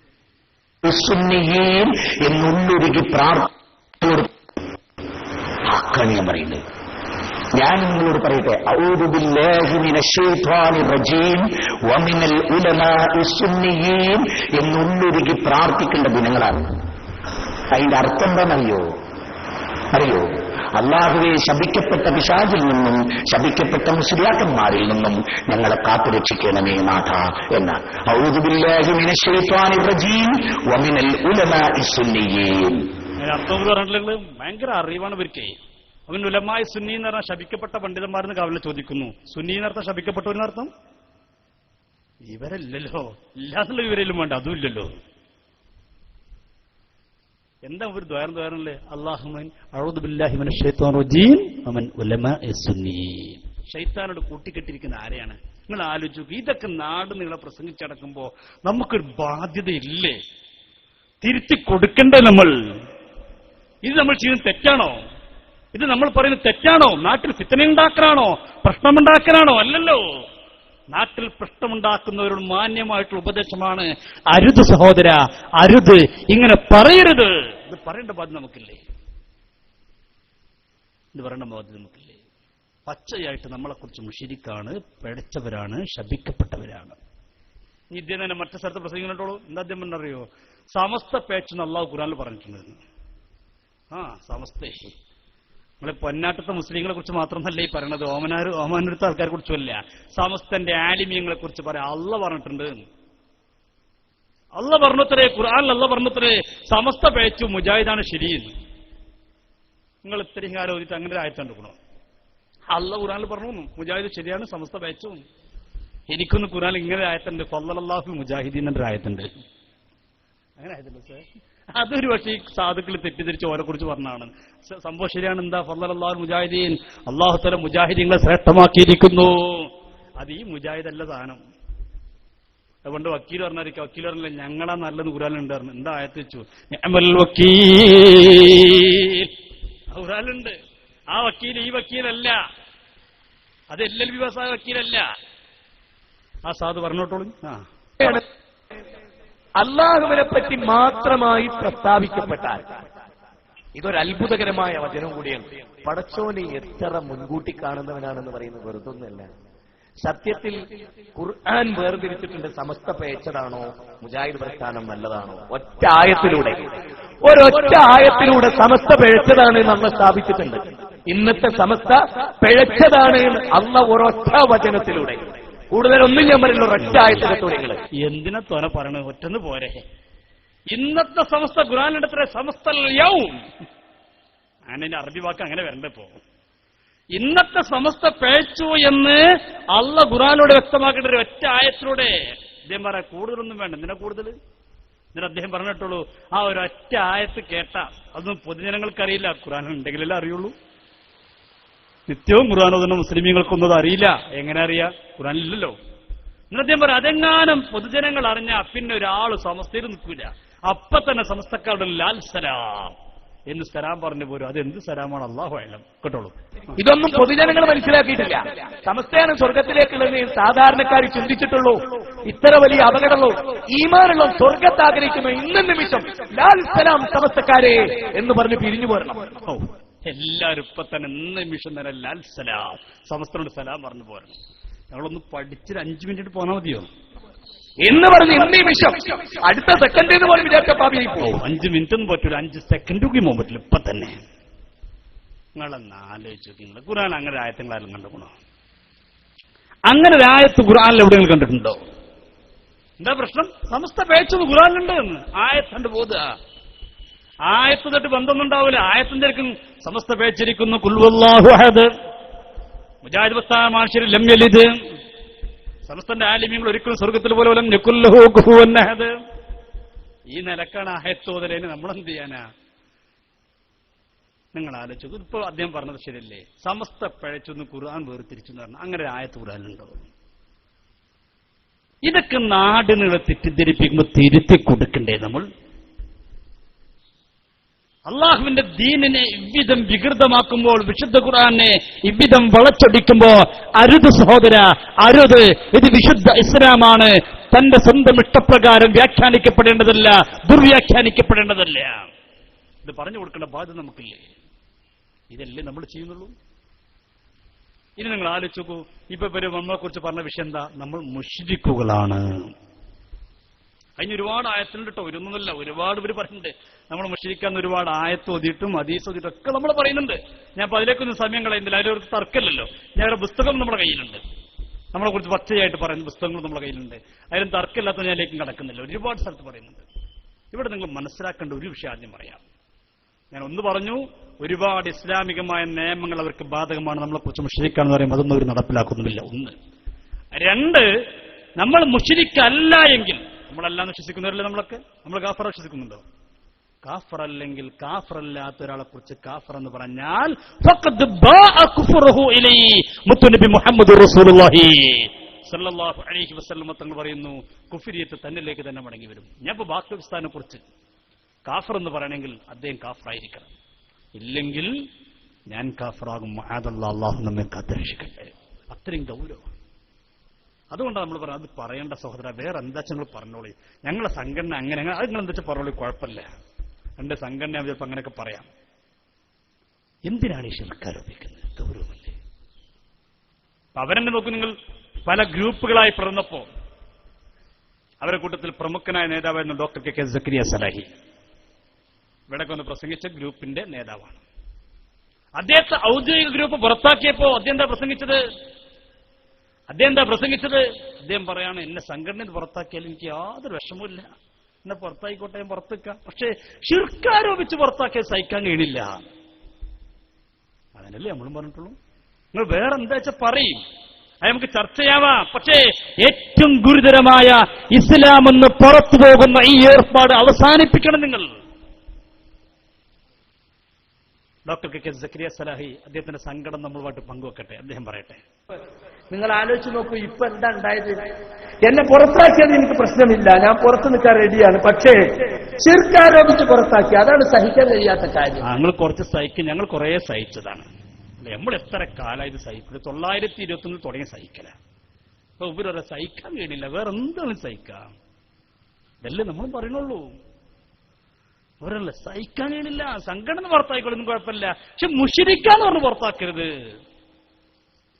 എന്നുള്ളൊരുക്കി പ്രാർത്ഥന പറയുന്നത്. ഞാൻ നിങ്ങളോട് പറയട്ടെ, അഊദു ബില്ലാഹി മിനശ് ശൈത്വാനിർ റജീം വമിനൽ ഉലമാഇസ് സുന്നിയീൻ എന്നുള്ളൊരുക്കി പ്രാർത്ഥിക്കേണ്ട ദിനങ്ങളാണ്. അതിന്റെ അർത്ഥം എന്താണെന്നറിയോ? അല്ലാഹുവേ, ശപിക്കപ്പെട്ട പിശാചിൽ നിന്നും ശപിക്കപ്പെട്ട മുസ്ലിയാക്കന്മാരിൽ നിന്നും ഞങ്ങളെ കാത്തുരക്ഷിക്കണമേ നാഥ എന്നാണ്. അഊദു ബില്ലാഹി മിനശ് ശൈത്വാനിർ റജീം വമിനൽ ഉലമാഇസ് സുന്നിയീൻ. അർത്ഥം പറഞ്ഞിട്ടുള്ളത് ഭയങ്കര അറിവാണ് ഇവർക്ക്. അവൻ ഉലമായ സുന്നി എന്ന് പറഞ്ഞാൽ ശപിക്കപ്പെട്ട പണ്ഡിതന്മാരെന്ന് കാവലിൽ ചോദിക്കുന്നു. സുന്നി എന്നർത്ഥം ശപിക്കപ്പെട്ടവരെന്നർത്ഥം ഇവരല്ലല്ലോ, ഇല്ലാന്നുള്ള വിവരയിലും വേണ്ട, അതും ഇല്ലല്ലോ. എന്താ ഒരു ദ്വാരല്ലേ? അല്ലാഹുമ്മ അഊദു ബില്ലാഹി മിനശ് ശൈത്വാനിർ റജീം വമിൻ ഉലമാഇസ് സുന്നീൻ. ശൈത്താനോട് കൂട്ടിക്കെട്ടിരിക്കുന്ന ആരെയാണ്? നിങ്ങൾ ആലോചിച്ചു. ഇതൊക്കെ നാട് നിങ്ങളെ പ്രസംഗിച്ചടക്കുമ്പോ നമുക്കൊരു ബാധ്യതയില്ലേ? തിരുത്തി കൊടുക്കണ്ടേ നമ്മൾ? ഇത് നമ്മൾ ചെയ്യുന്നത് തെറ്റാണോ? ഇത് നമ്മൾ പറയുന്നത് തെറ്റാണോ? നാട്ടിൽ ഫിത്നയുണ്ടാക്കലാണോ? പ്രശ്നമുണ്ടാക്കലാണോ? അല്ലല്ലോ. നാട്ടിൽ പ്രശ്നമുണ്ടാക്കുന്നവരോട് മാന്യമായിട്ടുള്ള ഉപദേശമാണ്. അരുത് സഹോദര, അരുത്, ഇങ്ങനെ പറയരുത്. ഇത് പറയേണ്ട ബാധ്യത നമുക്കില്ലേ? ഇത് പറയേണ്ട ബാധ്യത നമുക്കില്ലേ? പച്ചയായിട്ട് നമ്മളെക്കുറിച്ച് മുശ്രിക്കാണ്, പിഴച്ചവരാണ്, ശപിക്കപ്പെട്ടവരാണ്. ഇദ്ദേഹം തന്നെ മറ്റു സ്ഥലത്ത് പ്രസംഗിക്കുന്നുണ്ടോളൂ. എന്താ അദ്ദേഹം എന്നറിയോ? സമസ്ത പേച്ചെന്ന് അള്ളാഹു ഖുർആനിൽ പറഞ്ഞിട്ടുണ്ട്. സമസ്തേ. നമ്മളെ പൊന്നാട്ടത്തെ മുസ്ലിങ്ങളെ കുറിച്ച് മാത്രമല്ല ഈ പറയണത്, ഓമാനൂരത്തെ ആൾക്കാരെ കുറിച്ചുമല്ല, സമസ്തന്റെ ആലിമീങ്ങളെ കുറിച്ച് പറയാം. അള്ള പറഞ്ഞിട്ടുണ്ട്. അള്ള പറഞ്ഞത്രേ, ഖുർആനിൽ അള്ള പറഞ്ഞത്രേ, സമസ്ത പേച്ചു മുജാഹിദാണ് ശരിയെന്ന്. നിങ്ങൾ ഇത്രയും കാലം ഓതിട്ട് അങ്ങനെ ഒരു ആയത്തുണ്ട് ഗുണം. അള്ള ഖുർആനിൽ പറഞ്ഞു മുജാഹിദ് ശരിയാണ്, സമസ്ത പേച്ചു. എനിക്കൊന്ന് ഖുർആനിൽ ഇങ്ങനെ ആയത്തുണ്ട്, ഫളലല്ലാഹു മുജാഹിദീൻ എന്നൊരു ആയത്തുണ്ട്. അങ്ങനെ ആയതല്ലോ സാർ. അതൊരു പക്ഷേ ഈ സാധുക്കൾ തെറ്റിദ്ധരിച്ച് ഓരെ കുറിച്ച് പറഞ്ഞാണ്. സംഭവം ശരിയാണ്. എന്താ ഫളലല്ലാഹു മുജാഹിദീൻ, അല്ലാഹു തആല മുജാഹിദീങ്ങളെ ശ്രേഷ്ഠമാക്കിയിരിക്കുന്നു. അത് ഈ മുജാഹിദല്ല സാധനം. അതുകൊണ്ട് വക്കീൽ പറഞ്ഞായിരിക്കും, വക്കീൽ പറഞ്ഞില്ല ഞങ്ങളാ നല്ലത് ഖുർആനിലുണ്ട് പറഞ്ഞു. എന്താ ആയത്ത് വെച്ചു, നിഅമൽ വക്കീൽ ഖുർആനിലുണ്ട്. ആ വക്കീൽ ഈ വക്കീലല്ല, അത് LLB പാസ്സായ വക്കീലല്ല. ആ സാധു പറഞ്ഞോട്ടോളൂ. അള്ളാഹുവിനെ പറ്റി മാത്രമായി പ്രസ്താവിക്കപ്പെട്ടാൽ ഇതൊരു അത്ഭുതകരമായ വചനം കൂടിയാണ്. പടച്ചോനെ എത്ര മുൻകൂട്ടി കാണുന്നവനാണെന്ന് പറയുന്നത് വെറുതൊന്നല്ല. സത്യത്തിൽ ഖുർആൻ വേർതിരിച്ചിട്ടുണ്ട് സമസ്ത പേച്ചതാണോ മുജാഹിദ് പ്രസ്ഥാനം നല്ലതാണോ. ഒറ്റ ആയത്തിലൂടെ, ഒരൊറ്റ ആയത്തിലൂടെ സമസ്ത പിഴച്ചതാണ് നമ്മൾ സ്ഥാപിച്ചിട്ടുണ്ട്. ഇന്നത്തെ സമസ്ത പിഴച്ചതാണ് അള്ള ഒരൊറ്റ വചനത്തിലൂടെ. കൂടുതലൊന്നും ഞാൻ പറയുന്ന ഒരൊറ്റ ആയത്തിലെത്തൂടെ. നിങ്ങൾ എന്തിനാ തോനെ പറയണത്? ഒറ്റന്ന് പോരെ. ഇന്നത്തെ സമസ്ത ഖുർആനിന്റെ സമസ്ത അങ്ങനെ അറബി വാക്ക് അങ്ങനെ വരണ്ടപ്പോ. ഇന്നത്തെ സമസ്ത പേച്ചു എന്ന് അള്ള ഖുർആനിലൂടെ വ്യക്തമാക്കേണ്ട ഒരു ഒറ്റ ആയത്തിലൂടെ. അദ്ദേഹം പറയാം കൂടുതലൊന്നും വേണ്ട. എന്തിനാ കൂടുതൽ? എന്നിട്ട് അദ്ദേഹം പറഞ്ഞിട്ടുള്ളൂ ആ ഒരൊറ്റ ആയത്ത് കേട്ട അതൊന്നും പൊതുജനങ്ങൾക്കറിയില്ല, ഖുർആൻ ഉണ്ടെങ്കിലല്ലേ അറിയുള്ളൂ. നിത്യവും ഖുർആൻ ഓതുന്ന മുസ്ലിമീങ്ങൾക്കൊന്നും അത് അറിയില്ല. എങ്ങനെ അറിയാ? ഖുർആനില്ലല്ലോ. എന്നിട്ട് അദ്ദേഹം പറയാം അതെങ്ങാനും പൊതുജനങ്ങൾ അറിഞ്ഞാ പിന്നെ ഒരാൾ സമസ്തയിൽ നിൽക്കില്ല. അപ്പൊ തന്നെ സമസ്തക്കാരുടെ ലാൽ സലാം എന്ന് സലാം പറഞ്ഞു പോരും. അതെന്ത് സലാമാണ് അല്ലാഹു അഅലം. കേട്ടോളൂ. ഇതൊന്നും പൊതുജനങ്ങൾ മനസ്സിലാക്കിയിട്ടില്ല. സമസ്തയാണ് സ്വർഗത്തിലേക്കുള്ളതെന്ന് സാധാരണക്കാർ ചിന്തിച്ചിട്ടുള്ളൂ. ഇത്ര വലിയ അപകടമോ ഈമാനുള്ള സ്വർഗത്ത് ആഗ്രഹിക്കുന്ന ഇന്ന നിമിഷം ലാൽ സലാം സമസ്തക്കാരെ എന്ന് പറഞ്ഞ് പിരിഞ്ഞു പോരണം. എല്ലാവരും ഇപ്പൊ തന്നെ ഇന്ന നിമിഷം തന്നെ ലാൽ സലാം സമസ്തനോട് സലാം പറഞ്ഞു പോരണം. ഞങ്ങളൊന്ന് പഠിച്ചിട്ട് 5 മിനിറ്റ് പോന്നാ മതിയോ എന്ന് പറഞ്ഞ് ഇന്ന നിമിഷം അടുത്ത സെക്കൻഡ് എന്ന് പോലും വിചാരിച്ച പാപിയായി പോകും. 5 മിനിറ്റ് ഒന്നും പറ്റൂല, 5 സെക്കൻഡ് പോകാൻ പറ്റില്ല. ഇപ്പൊ തന്നെ നിങ്ങളെന്ന് ആലോചിച്ചു നിങ്ങൾ ഖുർആൻ അങ്ങനെ ആയത്തുകളായാലും കണ്ടുപോണോ? അങ്ങനെ ഒരു ആയത്ത് ഖുർആനിൽ എവിടെയെങ്കിലും കണ്ടിട്ടുണ്ടോ? എന്താ പ്രശ്നം? സമസ്ത പേച്ചത് ഖുർആനിലുണ്ട് എന്ന് ആയത്തുണ്ട് പോതുക. ആയത്ത് തൊട്ട് ബന്ധമൊന്നും ഉണ്ടാവില്ല. ആയത്തിന്റെ സമസ്ത പേച്ചിരിക്കുന്നു ഖുൽ ഹുവല്ലാഹു അഹദ്, മുജാഹിദ് പ്രസ്ഥാനം ആശിർ ലം യലിദ്, സമസ്തന്റെ ആലിമീങ്ങൾ ഒരിക്കലും സ്വർഗത്തിൽ പോലെ ലം യകുൽ ലഹു കുഫുവൻ അഹദ്. ഈ നിലക്കാണ് ആയത്ത് ഓതലേന് നമ്മളെന്ത് ചെയ്യാനാ? നിങ്ങൾ ആലോചിച്ചു. ഇപ്പൊ അദ്ദേഹം പറഞ്ഞത് ശരിയല്ലേ? സമസ്ത പഴച്ചൊന്ന് ഖുർആൻ വേർതിരിച്ചു എന്ന് പറഞ്ഞാൽ അങ്ങനെ ഒരു ആയത്ത് ഖുർആനിലുണ്ടോ? ഇതൊക്കെ നാടിനെ തെറ്റിദ്ധരിപ്പിക്കുമ്പോൾ തിരുത്തി കൊടുക്കണ്ടേ നമ്മൾ? അള്ളാഹുവിന്റെ ദീനിനെ ഇவ்விധം വികൃതമാക്കുമ്പോൾ, വിശുദ്ധ ഖുർആനെ ഇவ்விധം വളച്ചൊടിക്കുമ്പോ അരുത് സഹോദര, അരുത്. ഇത് വിശുദ്ധ ഇസ്ലാമാണ്. തന്റെ സ്വന്തം ഇഷ്ടപ്രകാരം വ്യാഖ്യാനിക്കപ്പെടേണ്ടതല്ല, ദുർവ്യാഖ്യാനിക്കപ്പെടേണ്ടതല്ല. ഇത് പറഞ്ഞു കൊടുക്കേണ്ട ബാധ്യത നമുക്കില്ലേ? ഇതല്ലേ നമ്മൾ ചെയ്യുന്നുള്ളൂ. ഇനി നിങ്ങൾ ആലോചിച്ച് നോക്കൂ. ഇപ്പൊ നമ്മളെ കുറിച്ച് പറഞ്ഞ വിഷയം എന്താ? നമ്മൾ മുശ്രിക്കുകളാണ്. അതിന് ഒരുപാട് ആയത്തുണ്ട് കേട്ടോ. ഒരൊന്നുമല്ല, ഒരുപാട് പേര് പറയുന്നുണ്ട്. നമ്മൾ മുശ്രിക്കാന്ന് ഒരുപാട് ആയത്ത് ഓതിയിട്ടും ഹദീസ് ഓതിയിട്ടും ഒക്കെ നമ്മൾ പറയുന്നുണ്ട്. ഞാൻ അപ്പൊ അതിലേക്കൊന്നും സമയം കളയുന്നില്ല. അതിലൊരു തർക്കമല്ലല്ലോ. ഞാൻ ഒരു പുസ്തകം നമ്മുടെ കയ്യിലുണ്ട്. നമ്മളെ കുറിച്ച് പച്ചയായിട്ട് പറയുന്ന പുസ്തകങ്ങൾ നമ്മുടെ കയ്യിലുണ്ട്. അതിലും തർക്കമില്ലാത്ത ഞാൻ അതിലേക്കും കടക്കുന്നില്ല. ഒരുപാട് സ്ഥലത്ത് പറയുന്നുണ്ട്. ഇവിടെ നിങ്ങൾ മനസ്സിലാക്കേണ്ട ഒരു വിഷയം ആദ്യം പറയാം. ഞാൻ ഒന്ന് പറഞ്ഞു, ഒരുപാട് ഇസ്ലാമികമായ നിയമങ്ങൾ അവർക്ക് ബാധകമാണ്. നമ്മളെക്കുറിച്ച് മുശ്രിക്കാന്ന് പറയുമ്പോൾ അതൊന്നും അവർ നടപ്പിലാക്കുന്നുമില്ല. 1. 2, നമ്മൾ മുശ്രിക്കല്ല എങ്കിൽ, നമ്മളല്ലാന്ന് വിശ്വസിക്കുന്നവരല്ലേ നമ്മളൊക്കെ? നമ്മൾ കാഫറ വിശ്വസിക്കുന്നുണ്ടോ? കാഫർ അല്ലെങ്കിൽ കാഫറല്ലാത്ത ഒരാളെ കുറിച്ച് കാഫർ എന്ന് പറഞ്ഞാൽ ഫഖദ് ബാഅ കുഫ്റുഹു ഇലൈഹി മുത്തുനബി മുഹമ്മദ് റസൂലുള്ളാഹി സല്ലല്ലാഹു അലൈഹി വസല്ലം തങ്ങൾ പറയുന്നു, കുഫ്രിയത്ത് തന്നിലേക്ക് തന്നെ മടങ്ങി വരും. ഞാൻ ഇപ്പൊ പാകിസ്ഥാനെ കുറിച്ച് കാഫർ എന്ന് പറയണമെങ്കിൽ അദ്ദേഹം കാഫറായിരിക്കണം, ഇല്ലെങ്കിൽ ഞാൻ കാഫറാകും. അല്ലാഹു നമ്മെ കാത്തുരക്ഷിക്കട്ടെ. അത്രയും ഗൗരവം. അതുകൊണ്ടാണ് നമ്മൾ പറയുന്നത് അത് പറയേണ്ട സഹോദര. വേറെ എന്താ നിങ്ങൾ പറഞ്ഞോളി. ഞങ്ങളെ സംഘടന അങ്ങനെ അത് നിങ്ങൾ എന്താ വെച്ചാൽ പറഞ്ഞോളി, കുഴപ്പമില്ല. എന്റെ സംഘടന ചിലപ്പോൾ അങ്ങനെയൊക്കെ പറയാം. എന്തിനാണ് ഈ ശിർക്ക് ആരോപിക്കുന്നത്? ഗൗരവമല്ലേ? അവരെന്നെ നോക്കൂ. നിങ്ങൾ പല ഗ്രൂപ്പുകളായി പിറന്നപ്പോ അവരുടെ കൂട്ടത്തിൽ പ്രമുഖനായ നേതാവായിരുന്നു ഡോക്ടർ കെ സക്കരിയ സലാഹി. ഇവിടെയൊക്കെ ഒന്ന് പ്രസംഗിച്ച ഗ്രൂപ്പിന്റെ നേതാവാണ്. അദ്ദേഹത്തെ ഔദ്യോഗിക ഗ്രൂപ്പ് പുറത്താക്കിയപ്പോ അദ്ദേഹം എന്താ പ്രസംഗിച്ചത്? അദ്ദേഹം പറയാണ്, എന്നെ സംഘടനയിൽ പുറത്താക്കിയാൽ എനിക്ക് യാതൊരു വിഷമമില്ല, എന്നെ പുറത്തായിക്കോട്ടെ, ഞാൻ പുറത്തേക്കാം. പക്ഷേ ശിർക്കാരോപിച്ച് പുറത്താക്കിയാൽ സഹിക്കാൻ കഴിയണില്ല. അതിനല്ലേ നമ്മളും പറഞ്ഞിട്ടുള്ളൂ. നിങ്ങൾ വേറെ എന്താ വെച്ചാൽ പറയും. അത് നമുക്ക് ചർച്ച ചെയ്യാവാം. പക്ഷേ ഏറ്റവും ഗുരുതരമായ ഇസ്ലാം എന്ന് പുറത്തു പോകുന്ന ഈ ഏർപ്പാട് അവസാനിപ്പിക്കണം നിങ്ങൾ. ഡോക്ടർ കെ സക്കരിയ സലാഹി അദ്ദേഹത്തിന്റെ സങ്കടം നമ്മളുമായിട്ട് പങ്കുവെക്കട്ടെ. അദ്ദേഹം പറയട്ടെ. നിങ്ങൾ ആലോചിച്ച് നോക്കൂ, ഇപ്പൊ എന്താ ഉണ്ടായത്? എന്നെ പുറത്താക്കിയത് എനിക്ക് പ്രശ്നമില്ല, ഞാൻ പുറത്തു നിൽക്കാൻ റെഡിയാണ്. പക്ഷേ ശിർക്ക് പുറത്താക്കി, അതാണ് സഹിക്കാൻ കഴിയാത്ത കാര്യം. ഞങ്ങൾ കുറച്ച് സഹിക്കും, ഞങ്ങൾ കുറെ സഹിച്ചതാണ്. നമ്മൾ എത്ര കാലം ഇത് സഹിക്കുന്നത്? 921 തുടങ്ങി സഹിക്കല. അപ്പൊ ഇവരൊക്കെ സഹിക്കാൻ കഴിയില്ല, വേറെ എന്താണ് സഹിക്കാം? ഇതല്ലേ നമ്മൾ പറയണുള്ളൂ. അവരല്ല സഹിക്കാൻ കഴിയില്ല, സങ്കടം പുറത്തായിക്കൊള്ളൊന്നും കുഴപ്പമില്ല, പക്ഷെ മുഷിരിക്കാന്ന് പറഞ്ഞ് പുറത്താക്കരുത്.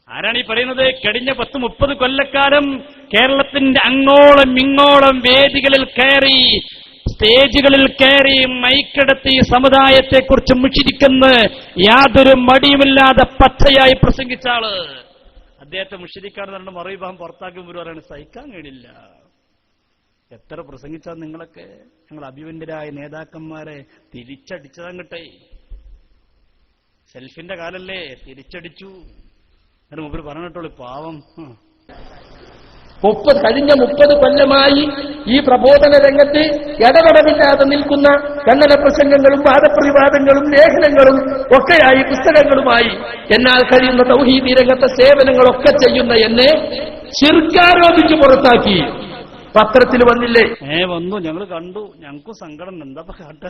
ആരാണ് ഈ പറയുന്നത്? കഴിഞ്ഞ 10-30 കൊല്ലക്കാലം കേരളത്തിന്റെ അങ്ങോളം ഇങ്ങോളം വേദികളിൽ കയറി, സ്റ്റേജുകളിൽ കയറി മൈക്കെടുത്തി സമുദായത്തെക്കുറിച്ച് മുഷിരിക്കുന്ന യാതൊരു മടിയുമില്ലാതെ പച്ചയായി പ്രസംഗിച്ച ആള് അദ്ദേഹത്തെ മുഷിരിക്കാന്ന് പറഞ്ഞ മറുവിഭാഗം പുറത്താക്കുമ്പോൾ പറയാണ് സഹിക്കാൻ കഴിയില്ല. എത്ര പ്രസംഗിച്ചാൽ നിങ്ങളൊക്കെ ഞങ്ങൾ അഭിമന്യരായ നേതാക്കന്മാരെ തിരിച്ചടിച്ചതങ്ങട്ടെ. സെൽഫിന്റെ കാലല്ലേ, തിരിച്ചടിച്ചു. എന്നിട്ട് മുമ്പിൽ പറഞ്ഞിട്ടുള്ളൂ പാവം. കഴിഞ്ഞ 30 കൊല്ലമായി ഈ പ്രബോധന രംഗത്ത് ഇടപെടലില്ലാതെ നിൽക്കുന്ന കണ്ണല പ്രസംഗങ്ങളും വാദപ്രതിവാദങ്ങളും ലേഖനങ്ങളും ഒക്കെയായി പുസ്തകങ്ങളുമായി എന്നാൽ കഴിയുന്ന തൗഹീദി രംഗത്തെ സേവനങ്ങളൊക്കെ ചെയ്യുന്ന എന്നെ ശിർക്കാരോപിച്ച് പുറത്താക്കി. പത്രത്തിൽ വന്നില്ലേ? വന്നു, ഞങ്ങൾ കണ്ടു, ഞങ്ങൾക്കും സങ്കടം. എന്താ കാട്ട?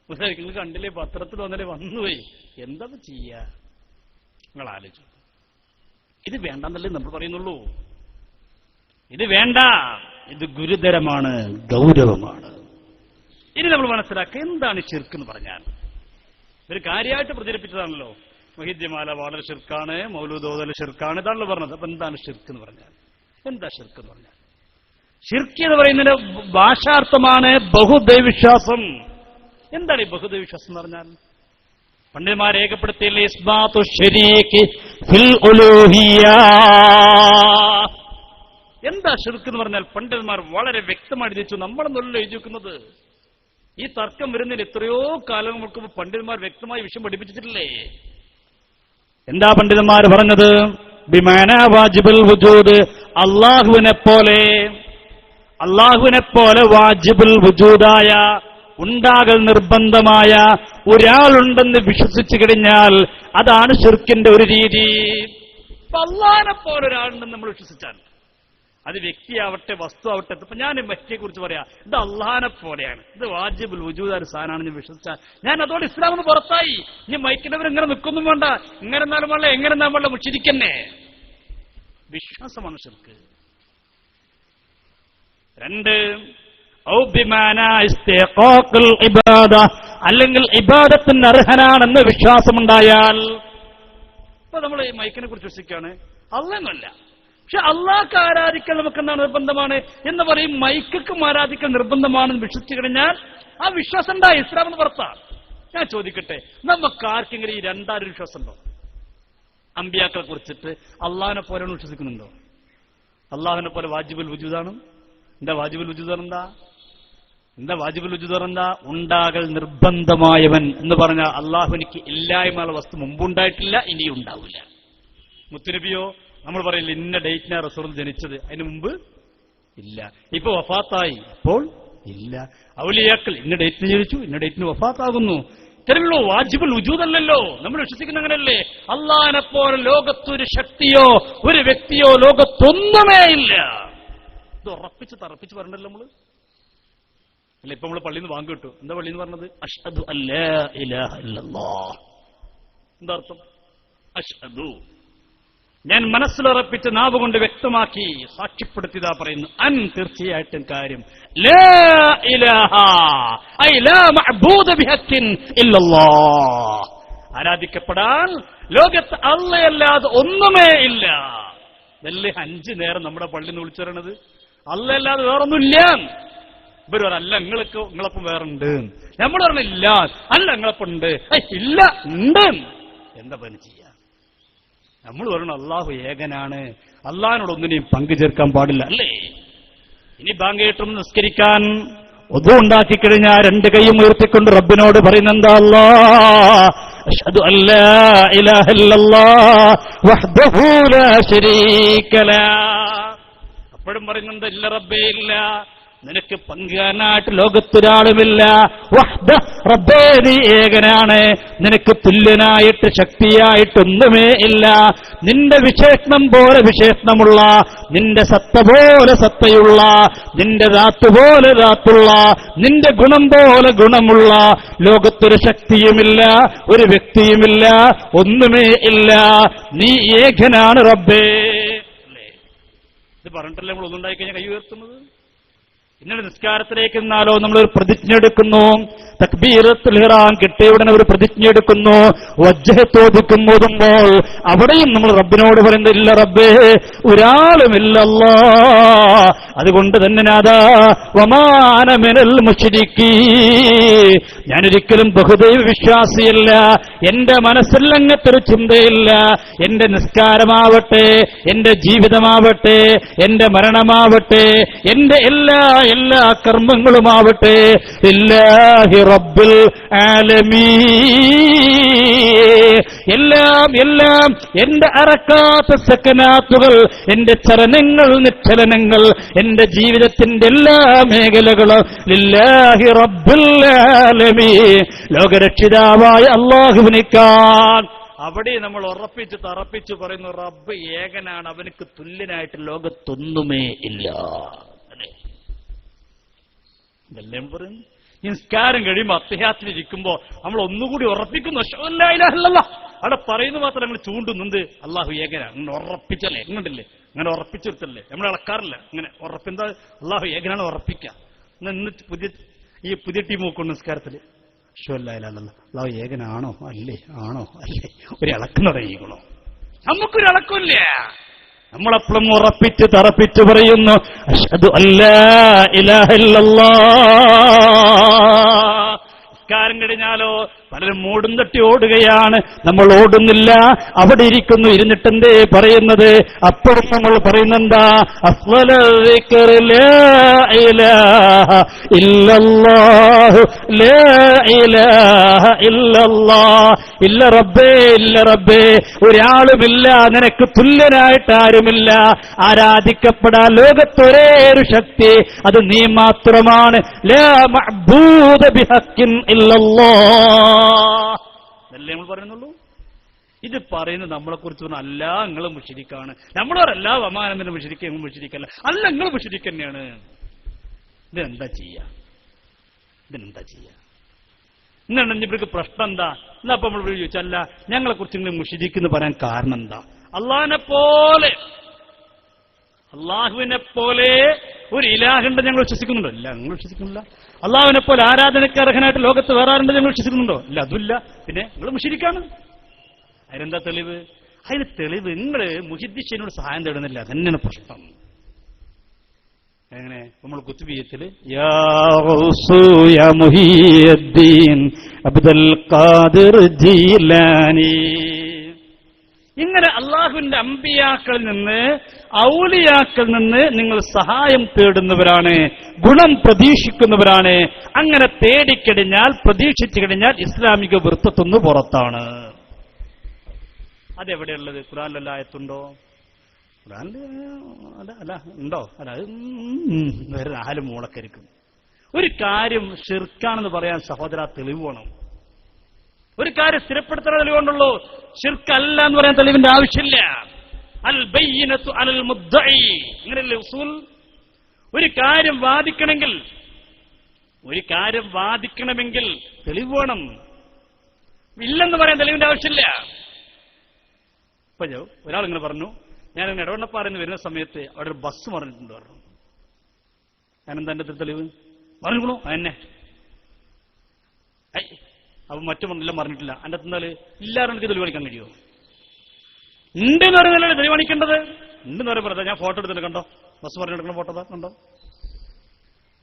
നിങ്ങൾ കണ്ടില്ലേ? പത്രത്തിൽ വന്നില്ലേ? വന്നുപോയി. എന്താ ചെയ്യാ? നിങ്ങൾ ആലോചിച്ചു. ഇത് വേണ്ടെന്നല്ലേ നമ്മൾ പറയുന്നുള്ളൂ. ഇത് വേണ്ട, ഇത് ഗുരുതരമാണ്, ഗൗരവമാണ്. ഇനി നമ്മൾ മനസ്സിലാക്കുക എന്താണ് ശിർക്ക് എന്ന് പറഞ്ഞാൽ. ഒരു കാര്യമായിട്ട് പ്രചരിപ്പിച്ചതാണല്ലോ, മൊഹീദ്യമാല വളരെ ശിർക്കാണ്, മൗലൂദ് ഓതൽ ശിർക്കാണ്, ഇതാണല്ലോ പറഞ്ഞത്. അപ്പൊ എന്താണ് ശിർക്ക് എന്ന് പറഞ്ഞാൽ? എന്താ ശിർക്ക് എന്ന് പറഞ്ഞാൽ? ശിർക്ക് എന്ന് പറയുന്നതിന്റെ ഭാഷാർത്ഥമാണ് ബഹുദൈവവിശ്വാസം. എന്താണ് ഈ ബഹുദൈവവിശ്വാസം എന്ന് പറഞ്ഞാൽ? പണ്ഡിതന്മാർ രേഖപ്പെടുത്തിയില്ലേ, ഇസ്ബാത്തു ശരീക്ക് ഫിൽ ഉലൂഹിയ്യ. എന്താ ശിർക്ക് എന്ന് പറഞ്ഞാൽ പണ്ഡിതന്മാർ വളരെ വ്യക്തമായി എഴുതിച്ചു. നമ്മളെന്നല്ലോ എഴുതിക്കുന്നത്. ഈ തർക്കം വരുന്നതിന് എത്രയോ കാലം മുമ്പ് പണ്ഡിതന്മാർ വ്യക്തമായി വിഷയം പഠിപ്പിച്ചിട്ടില്ലേ? എന്താ പണ്ഡിതന്മാർ പറഞ്ഞത്? ബിമാന വാജിബുൽ വുജൂദ്, അള്ളാഹുവിനെ പോലെ വാജിബുൽ വുജൂദായ, ഉണ്ടാകൽ നിർബന്ധമായ ഒരാളുണ്ടെന്ന് വിശ്വസിച്ചു കഴിഞ്ഞാൽ അതാണ് ശിർക്കിന്റെ ഒരു രീതി. അള്ളാഹിനെ പോലെ ഒരാളുണ്ടെന്ന് നമ്മൾ വിശ്വസിച്ചാൽ, അത് വ്യക്തിയാവട്ടെ വസ്തു ആവട്ടെ. ഇപ്പൊ ഞാൻ വ്യക്തിയെ കുറിച്ച് പറയാം, ഇത് അള്ളാഹിനെ പോലെയാണ്, ഇത് വാജിബുൽ വുജൂദ് ഒരു സാധനമാണെന്ന് വിശ്വസിച്ചാൽ ഞാൻ അതോടെ ഇസ്ലാമെന്ന് പുറത്തായി. ഇനി മൈക്കിനവർ ഇങ്ങനെ നിൽക്കൊന്നും വേണ്ട, ഇങ്ങനെ എന്നാലും വേണ്ട, എങ്ങനെ എന്നാലും വേണ്ട, മുഷിരിക്കന്നെ. വിശ്വാസമാണ് ശിർക്ക്. 2, അല്ലെങ്കിൽ ഇബാദത്തിന് അർഹനാണെന്ന് വിശ്വാസമുണ്ടായാൽ. ഇപ്പൊ നമ്മൾ ഈ മൈക്കിനെ കുറിച്ച് വിശ്വസിക്കുകയാണ്, അള്ളാഹൊന്നുമല്ല, പക്ഷെ അള്ളാഹ്ക്ക് ആരാധിക്കൽ നമുക്ക് എന്താണ് നിർബന്ധമാണ് എന്ന് പറയും. മൈക്കും ആരാധിക്കൽ നിർബന്ധമാണെന്ന് വിശ്വസിച്ചു കഴിഞ്ഞാൽ ആ വിശ്വാസം ഉണ്ടായി, ഇസ്ലാമെന്ന് പുറത്താണ്. ഞാൻ ചോദിക്കട്ടെ, നമുക്ക് ആർക്കെങ്കിലും ഈ രണ്ടാരും വിശ്വാസം ഉണ്ടോ? അമ്പിയാക്കളെ കുറിച്ചിട്ട് അള്ളാഹിനെ പോലെയാണ് വിശ്വസിക്കുന്നുണ്ടോ? അള്ളാഹിനെ പോലെ വാജിബുൽ വുജൂദാണ്. എന്താ വാജിബുൽ വുജൂദ് എന്താ വാജിബുൽ വുജൂദ് എന്താ? ഉണ്ടാകൽ നിർബന്ധമായവൻ എന്ന് പറഞ്ഞാൽ അള്ളാഹുവിനിക്ക് ഇല്ലായ്മയുള്ള വസ്തു മുമ്പുണ്ടായിട്ടില്ല, ഇനിയും ഉണ്ടാവില്ല. മുത്തുനബിയോ നമ്മൾ പറയില്ല ഇന്ന ഡേറ്റിനാ റസൂൽ ജനിച്ചത്, അതിന് മുമ്പ് ഇല്ല. ഇപ്പൊ വഫാത്തായി, അപ്പോൾ ഇല്ല. ഔലിയാക്കൾ ഇന്ന ഡേറ്റിന് ജനിച്ചു, ഇന്ന ഡേറ്റിന് വഫാത്താകുന്നു. ഇത്രയുള്ളൂ. വാജിബുൽ വുജൂദല്ലല്ലോ നമ്മൾ വിശ്വസിക്കുന്ന. അങ്ങനെയല്ലേ? അള്ളാഹിനെ പോലെ ലോകത്തൊരു ശക്തിയോ ഒരു വ്യക്തിയോ ലോകത്തൊന്നുമേ ഇല്ല. ഇത് ഉറപ്പിച്ച് തറപ്പിച്ച് പറഞ്ഞല്ലോ നമ്മള്. അല്ല, ഇപ്പൊ നമ്മള് പള്ളിയിൽ നിന്ന് വാങ്ങി കിട്ടു. എന്താ പള്ളിയിൽ നിന്ന് പറഞ്ഞത്? അഷ്ഹദു അല്ലാ ഇലാഹ ഇല്ലല്ലാഹ്. എന്താ അർത്ഥം? അഷ്ഹദു, ഞാൻ മനസ്സിലുറപ്പിച്ച് നാവ് കൊണ്ട് വ്യക്തമാക്കി സാക്ഷ്യപ്പെടുത്തിയതാ പറയുന്നു. അൻ, തീർച്ചയായിട്ടും കാര്യം, ലാ ഇലാഹ ഐ ലാ മഅബൂദ ബിഹഖിൻ ഇല്ലല്ലാഹ്, ആരാധിക്കപ്പെടാൻ ലോകത്ത് അല്ലാഹയല്ലാതെ ഒന്നുമേ ഇല്ല. ഇതല്ലേ 5 നേരം നമ്മുടെ പള്ളിയിൽ നിന്ന് വിളിച്ചു പറയണത്? അല്ലാഹയല്ലാതെ വേറൊന്നുമില്ല. ഇവര് പറ, അല്ല നിങ്ങളൊപ്പം വേറുണ്ട്. നമ്മൾ പറഞ്ഞില്ല, അല്ല നിങ്ങളൊപ്പം ഉണ്ട്. ഇല്ല, ഉണ്ട്. എന്താ പണി ചെയ്യാ? നമ്മൾ പറയണം അള്ളാഹു ഏകനാണ്, അള്ളാഹിനോട് ഒന്നിനെയും പങ്കു ചേർക്കാൻ പാടില്ല, അല്ലേ? ഇനി ബാങ്ക് കേട്ടും നിസ്കരിക്കാൻ ഒതു ഉണ്ടാക്കി കഴിഞ്ഞാൽ 2 കൈയും ഉയർത്തിക്കൊണ്ട് റബ്ബിനോട് പറയുന്നെന്താ? അല്ലാഹ് അശ്ഹദു അല്ലാ ഇലാഹ ഇല്ലല്ലാഹ് വഹ്ദഹു ലാ ശരീക ലഹ്. അപ്പോഴും പറയുന്നുണ്ട് ഇല്ല റബ്ബേ ഇല്ല, നിനക്ക് പങ്കുകാരനായിട്ട് ലോകത്തൊരാളുമില്ല. വഹ്ദ, റബ്ബേ നീ ഏകനാണ്, നിനക്ക് തുല്യനായിട്ട് ശക്തിയായിട്ടൊന്നുമേ ഇല്ല. നിന്റെ വിശേഷണം പോലെ വിശേഷണമുള്ള, നിന്റെ സത്ത പോലെ സത്തയുള്ള, നിന്റെ ദാത്ത് പോലെ ദാത്തുള്ള, നിന്റെ ഗുണം പോലെ ഗുണമുള്ള ലോകത്തൊരു ശക്തിയുമില്ല, ഒരു വ്യക്തിയുമില്ല, ഒന്നുമേ ഇല്ല. നീ ഏകനാണ് റബ്ബേ. ഇത് പറഞ്ഞിട്ടല്ലേ നമ്മൾ ഒന്നുണ്ടായി കഴിഞ്ഞാൽ കൈ ഉയർത്തുന്നത്? പിന്നീട് നിസ്കാരത്തിലേക്ക് നിന്നാലോ നമ്മളൊരു പ്രതിജ്ഞ എടുക്കുന്നു. തക്ബീറത്തുൽ ഇഹ്റാം കിട്ടിയ ഉടനെ ഒരു പ്രതിജ്ഞ എടുക്കുന്നു. വജ്ഹത്ത് ഓതുമ്പോൾ അവിടെയും നമ്മൾ റബ്ബിനോട് പറയുന്നത് ഇല്ല റബ്ബേ, ഒരാളുമില്ലല്ലാ. അതുകൊണ്ട് തന്നെ നാദാ വമാന മിനൽ മുശ്രിക്കീൻ, ഞാനൊരിക്കലും ബഹുദൈവ വിശ്വാസിയല്ല. എന്റെ മനസ്സിൽ അങ്ങനത്തൊരു ചിന്തയില്ല. എന്റെ നിസ്കാരമാവട്ടെ, എന്റെ ജീവിതമാവട്ടെ, എന്റെ മരണമാവട്ടെ, എന്റെ എല്ലാ കർമ്മങ്ങളുമാവട്ടെ ലില്ലാഹി റബ്ബിൽ ആലമീൻ. എല്ലാം എന്റെ അറക്കാത്ത സക്കനാത്തുകൾ, എന്റെ ചലനങ്ങൾ, നിശ്ചലനങ്ങൾ, എന്റെ ജീവിതത്തിന്റെ എല്ലാ മേഖലകളും ലില്ലാഹി റബ്ബിൽ ആലമീൻ, ലോകരക്ഷിതാവായ അല്ലാഹുവിനേക്കാൾ. അവിടെ നമ്മൾ ഉറപ്പിച്ച് തറപ്പിച്ച് പറയുന്നു റബ്ബ് ഏകനാണ്, അവനക്ക് തുല്യനായിട്ട് ലോകത്തൊന്നുമേ ഇല്ല. ഇതെല്ലാം പറയും. നിസ്കാരം കഴിയുമ്പോൾ അത്തഹിയ്യാത്തിലിരിക്കുമ്പോ നമ്മൾ ഒന്നുകൂടി ഉറപ്പിക്കുന്നു അശ്ഹദു ഇലാഹ ഇല്ലല്ലാഹ്. അവിടെ പറയുന്നു മാത്രം നമ്മൾ ചൂണ്ടുന്നുണ്ട് അല്ലാഹു ഏകനാണ്. അങ്ങനെ ഉറപ്പിച്ചല്ലേ, എങ്ങോട്ടില്ലേ, അങ്ങനെ ഉറപ്പിച്ചിരുത്തല്ലേ, നമ്മൾ ഇളക്കാറില്ല. അങ്ങനെ ഉറപ്പെന്താ, അല്ലാഹു ഏകനാണ് ഉറപ്പിക്കാം. ഇന്ന് പുതിയ ടീം നോക്കുന്നു നിസ്കാരത്തില് അശ്ഹദു ഇലാഹ ഇല്ലല്ലാഹ്, അല്ലാഹു ഏകനാണോ അല്ലേ, ആണോ അല്ലേ, ഒരു ഇളക്കം തുടങ്ങിക്കണോ? നമുക്കൊരു ഇളക്കമില്ല. നമ്മളെപ്പോഴും ഉറപ്പിച്ച് തറപ്പിച്ച് പറയുന്നു അശ്ഹദു അല്ലാ ഇലാഹ ഇല്ലല്ലാഹ്. നിസ്കാരം കഴിഞ്ഞാലോ പലരും മൂടും തട്ടി ഓടുകയാണ്. നമ്മൾ ഓടുന്നില്ല, അവിടെ ഇരിക്കുന്നു. ഇരുന്നിട്ടെന്തേ പറയുന്നത്? അപ്പോഴും നമ്മൾ പറയുന്നെന്താ? അഫ്ളൽ ദിക്ർ ലാ ഇലാഹ ഇല്ലല്ലാഹ്, ലാ ഇലാഹ ഇല്ലല്ലാഹ്. ഇല്ല റബ്ബേ, ഇല്ല റബ്ബേ, ഒരാളുമില്ല, നിനക്ക് തുല്യനായിട്ട് ആരുമില്ല. ആരാധിക്കപ്പെടാൻ ലോകത്തൊരേ ഒരു ശക്തി, അത് നീ മാത്രമാണ്. ലാ മഅബൂദ ബിഹഖിൻ ഇല്ലല്ലാഹ്. അതല്ലേ നമ്മൾ പറയുന്നുള്ളൂ. ഇത് പറയുന്നത് നമ്മളെ കുറിച്ച് അല്ല, നിങ്ങൾ മുശ്രിക്കാണ്. നമ്മളോരല്ല വമാനത്തിന് മുശ്രിക്ക്, മുശ്രിക്കല്ല, അല്ല നിങ്ങൾ മുശ്രിക്ക് തന്നെയാണ്. ഇതെന്താ ചെയ്യാ? എന്നാണ് ഇവർക്ക് പ്രശ്നം എന്താ? എന്നാ അപ്പൊ നമ്മൾ ചോദിച്ചല്ല ഞങ്ങളെ കുറിച്ച് നിങ്ങൾ മുശ്രിക്ക് പറയാൻ കാരണം എന്താ? അള്ളാഹുവിനെ പോലെ ഒരു ഇലാഹുണ്ട് ഞങ്ങൾ വിശ്വസിക്കുന്നുണ്ടോ? ഇല്ല, നിങ്ങൾ വിശ്വസിക്കുന്നില്ല. അള്ളാഹുവിനെ പോലെ ആരാധനയ്ക്ക് അർഹനായിട്ട് ലോകത്ത് വേറെ ആരുണ്ട് ഞങ്ങൾ വിശ്വസിക്കുന്നുണ്ടോ? ഇല്ല, അതുമില്ല. പിന്നെ നിങ്ങൾ മുശ്രിക്കാണ്. അതിനെന്താ തെളിവ്? അതിന് തെളിവ് നിങ്ങൾ മുഹിദ്ദീനോട് സഹായം തേടുന്നില്ല. അതന്നെയാണ് പ്രശ്നം. എങ്ങനെ? നമ്മൾ കുത്തുബിയത്തില് യാ ഗൗസു യാ മുഹിയുദ്ദീൻ അബ്ദുൽ ഖാദിർ ജീലാനി, ഇങ്ങനെ അള്ളാഹുവിന്റെ അമ്പിയാക്കളിൽ നിന്ന്, ഔലിയാക്കളിൽ നിന്ന് നിങ്ങൾ സഹായം തേടുന്നവരാണ്, ഗുണം പ്രതീക്ഷിക്കുന്നവരാണ്. അങ്ങനെ തേടിക്കഴിഞ്ഞാൽ, പ്രതീക്ഷിച്ചു കഴിഞ്ഞാൽ ഇസ്ലാമിക വൃത്തത്തൊന്ന് പുറത്താണ്. അതെവിടെയുള്ളത്? ഖുർആനിൽ ആയത്തുണ്ടോ? ഖുർആനിൽ അല്ല ഉണ്ടോ? അല്ല, വേറെ 4 മൂളക്കരിക്കും. ഒരു കാര്യം ഷിർക്കാണെന്ന് പറയാൻ സഹോദര തെളിവ് വേണം. ഒരു കാര്യം സ്ഥിരപ്പെടുത്തുന്ന തെളിവുകൊണ്ടുള്ളൂ. ഷിർക്കല്ല എന്ന് പറയാൻ തെളിവിന്റെ ആവശ്യമില്ല. അൽ ബയ്യിനതു അലൽ മുദ്ദഇ, അങ്ങനെയല്ലേ ഉസൂൽ? ഒരു കാര്യം വാദിക്കണമെങ്കിൽ തെളിവ് വേണം. ഇല്ലെന്ന് പറയാൻ തെളിവിന്റെ ആവശ്യമില്ല. ഇപ്പൊ ഒരാൾ ഇങ്ങനെ പറഞ്ഞു, ഞാൻ ഇടവണ്ണപ്പാറന്ന് വരുന്ന സമയത്ത് അവിടെ ഒരു ബസ് മറിഞ്ഞിട്ടുണ്ട് പറഞ്ഞു. ഞാനെന്താ എന്റെ തെളിവ്? മറിഞ്ഞു എന്നെ. അപ്പൊ മറ്റു എല്ലാം പറഞ്ഞിട്ടില്ല. എന്റെ തിന്നാല് ഇല്ലാതെ എനിക്ക് തെളിവ് കാണിക്കാൻ കഴിയുമോ? ഉണ്ടെന്ന് പറയുന്നല്ലേ തെളിവ് കാണിക്കേണ്ടത്. ഉണ്ടെന്ന് പറയുമ്പോൾ ഞാൻ ഫോട്ടോ എടുത്തിട്ട് കണ്ടോ, ബസ് പറഞ്ഞെടുക്കുന്ന ഫോട്ടോ കണ്ടോ?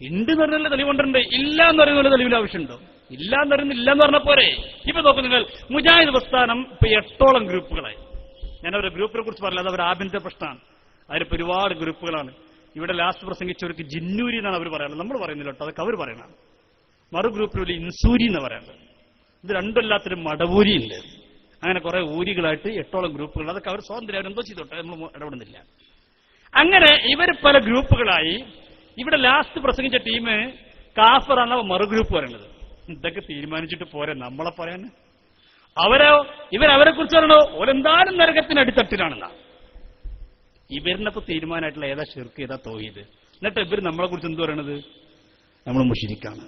ഉണ്ടെന്ന് പറഞ്ഞാലേ തെളിവുണ്ടുണ്ട്. ഇല്ല എന്ന് പറയുന്ന തെളിവിന്റെ ആവശ്യമുണ്ടോ? ഇല്ല എന്ന് പറയുന്നത് ഇല്ല എന്ന് പറഞ്ഞ പോരെ. ഇപ്പൊ നോക്കും നിങ്ങൾ, മുജാഹിദ് പ്രസ്ഥാനം ഇപ്പൊ 8ഓളം ഗ്രൂപ്പുകളായി. ഞാനവരുടെ ഗ്രൂപ്പിനെ കുറിച്ച് പറഞ്ഞത് അവർ ആഭ്യന്തര പ്രശ്നമാണ്. അതിലിപ്പോ ഒരുപാട് ഗ്രൂപ്പുകളാണ്. ഇവിടെ ലാസ്റ്റ് പ്രസംഗിച്ചവർക്ക് ജിന്നൂരി എന്നാണ് അവർ പറയാനുള്ളത്. നമ്മൾ പറയുന്നില്ല കേട്ടോ, അതൊക്കെ അവർ പറയണം. മറു ഗ്രൂപ്പിൽ ഇൻസൂരി എന്ന് പറയാനുള്ളത്. ഇത് രണ്ടുമല്ലാത്തൊരു മടവൂരിയുണ്ട്. അങ്ങനെ കുറെ ഊരികളായിട്ട് 8ഓളം ഗ്രൂപ്പുകൾ. അതൊക്കെ അവർ സ്വാതന്ത്ര്യം അവരെന്തോ ചെയ്തോട്ടെ, നമ്മൾ ഇടപെടുന്നില്ല. അങ്ങനെ ഇവർ പല ഗ്രൂപ്പുകളായി. ഇവിടെ ലാസ്റ്റ് പ്രസംഗിച്ച ടീം കാഫറാണ് മറു ഗ്രൂപ്പ് പറയുന്നത്. ഇതൊക്കെ തീരുമാനിച്ചിട്ട് പോരെ നമ്മളെ പറയാൻ. ഇവരവരെ കുറിച്ച് പറയണോ ഓരെന്തായാലും നരകത്തിന് അടിത്തട്ടിലാണെന്ന. ഇവരിനപ്പോ തീരുമാനമായിട്ടുള്ള ഏതാ ഷിർക്ക് ഏതാ തൗഹീദ്. എന്നിട്ട് ഇവർ നമ്മളെ കുറിച്ച് എന്ത് പറയണത്? നമ്മൾ മുശ്രിക്കാണ്.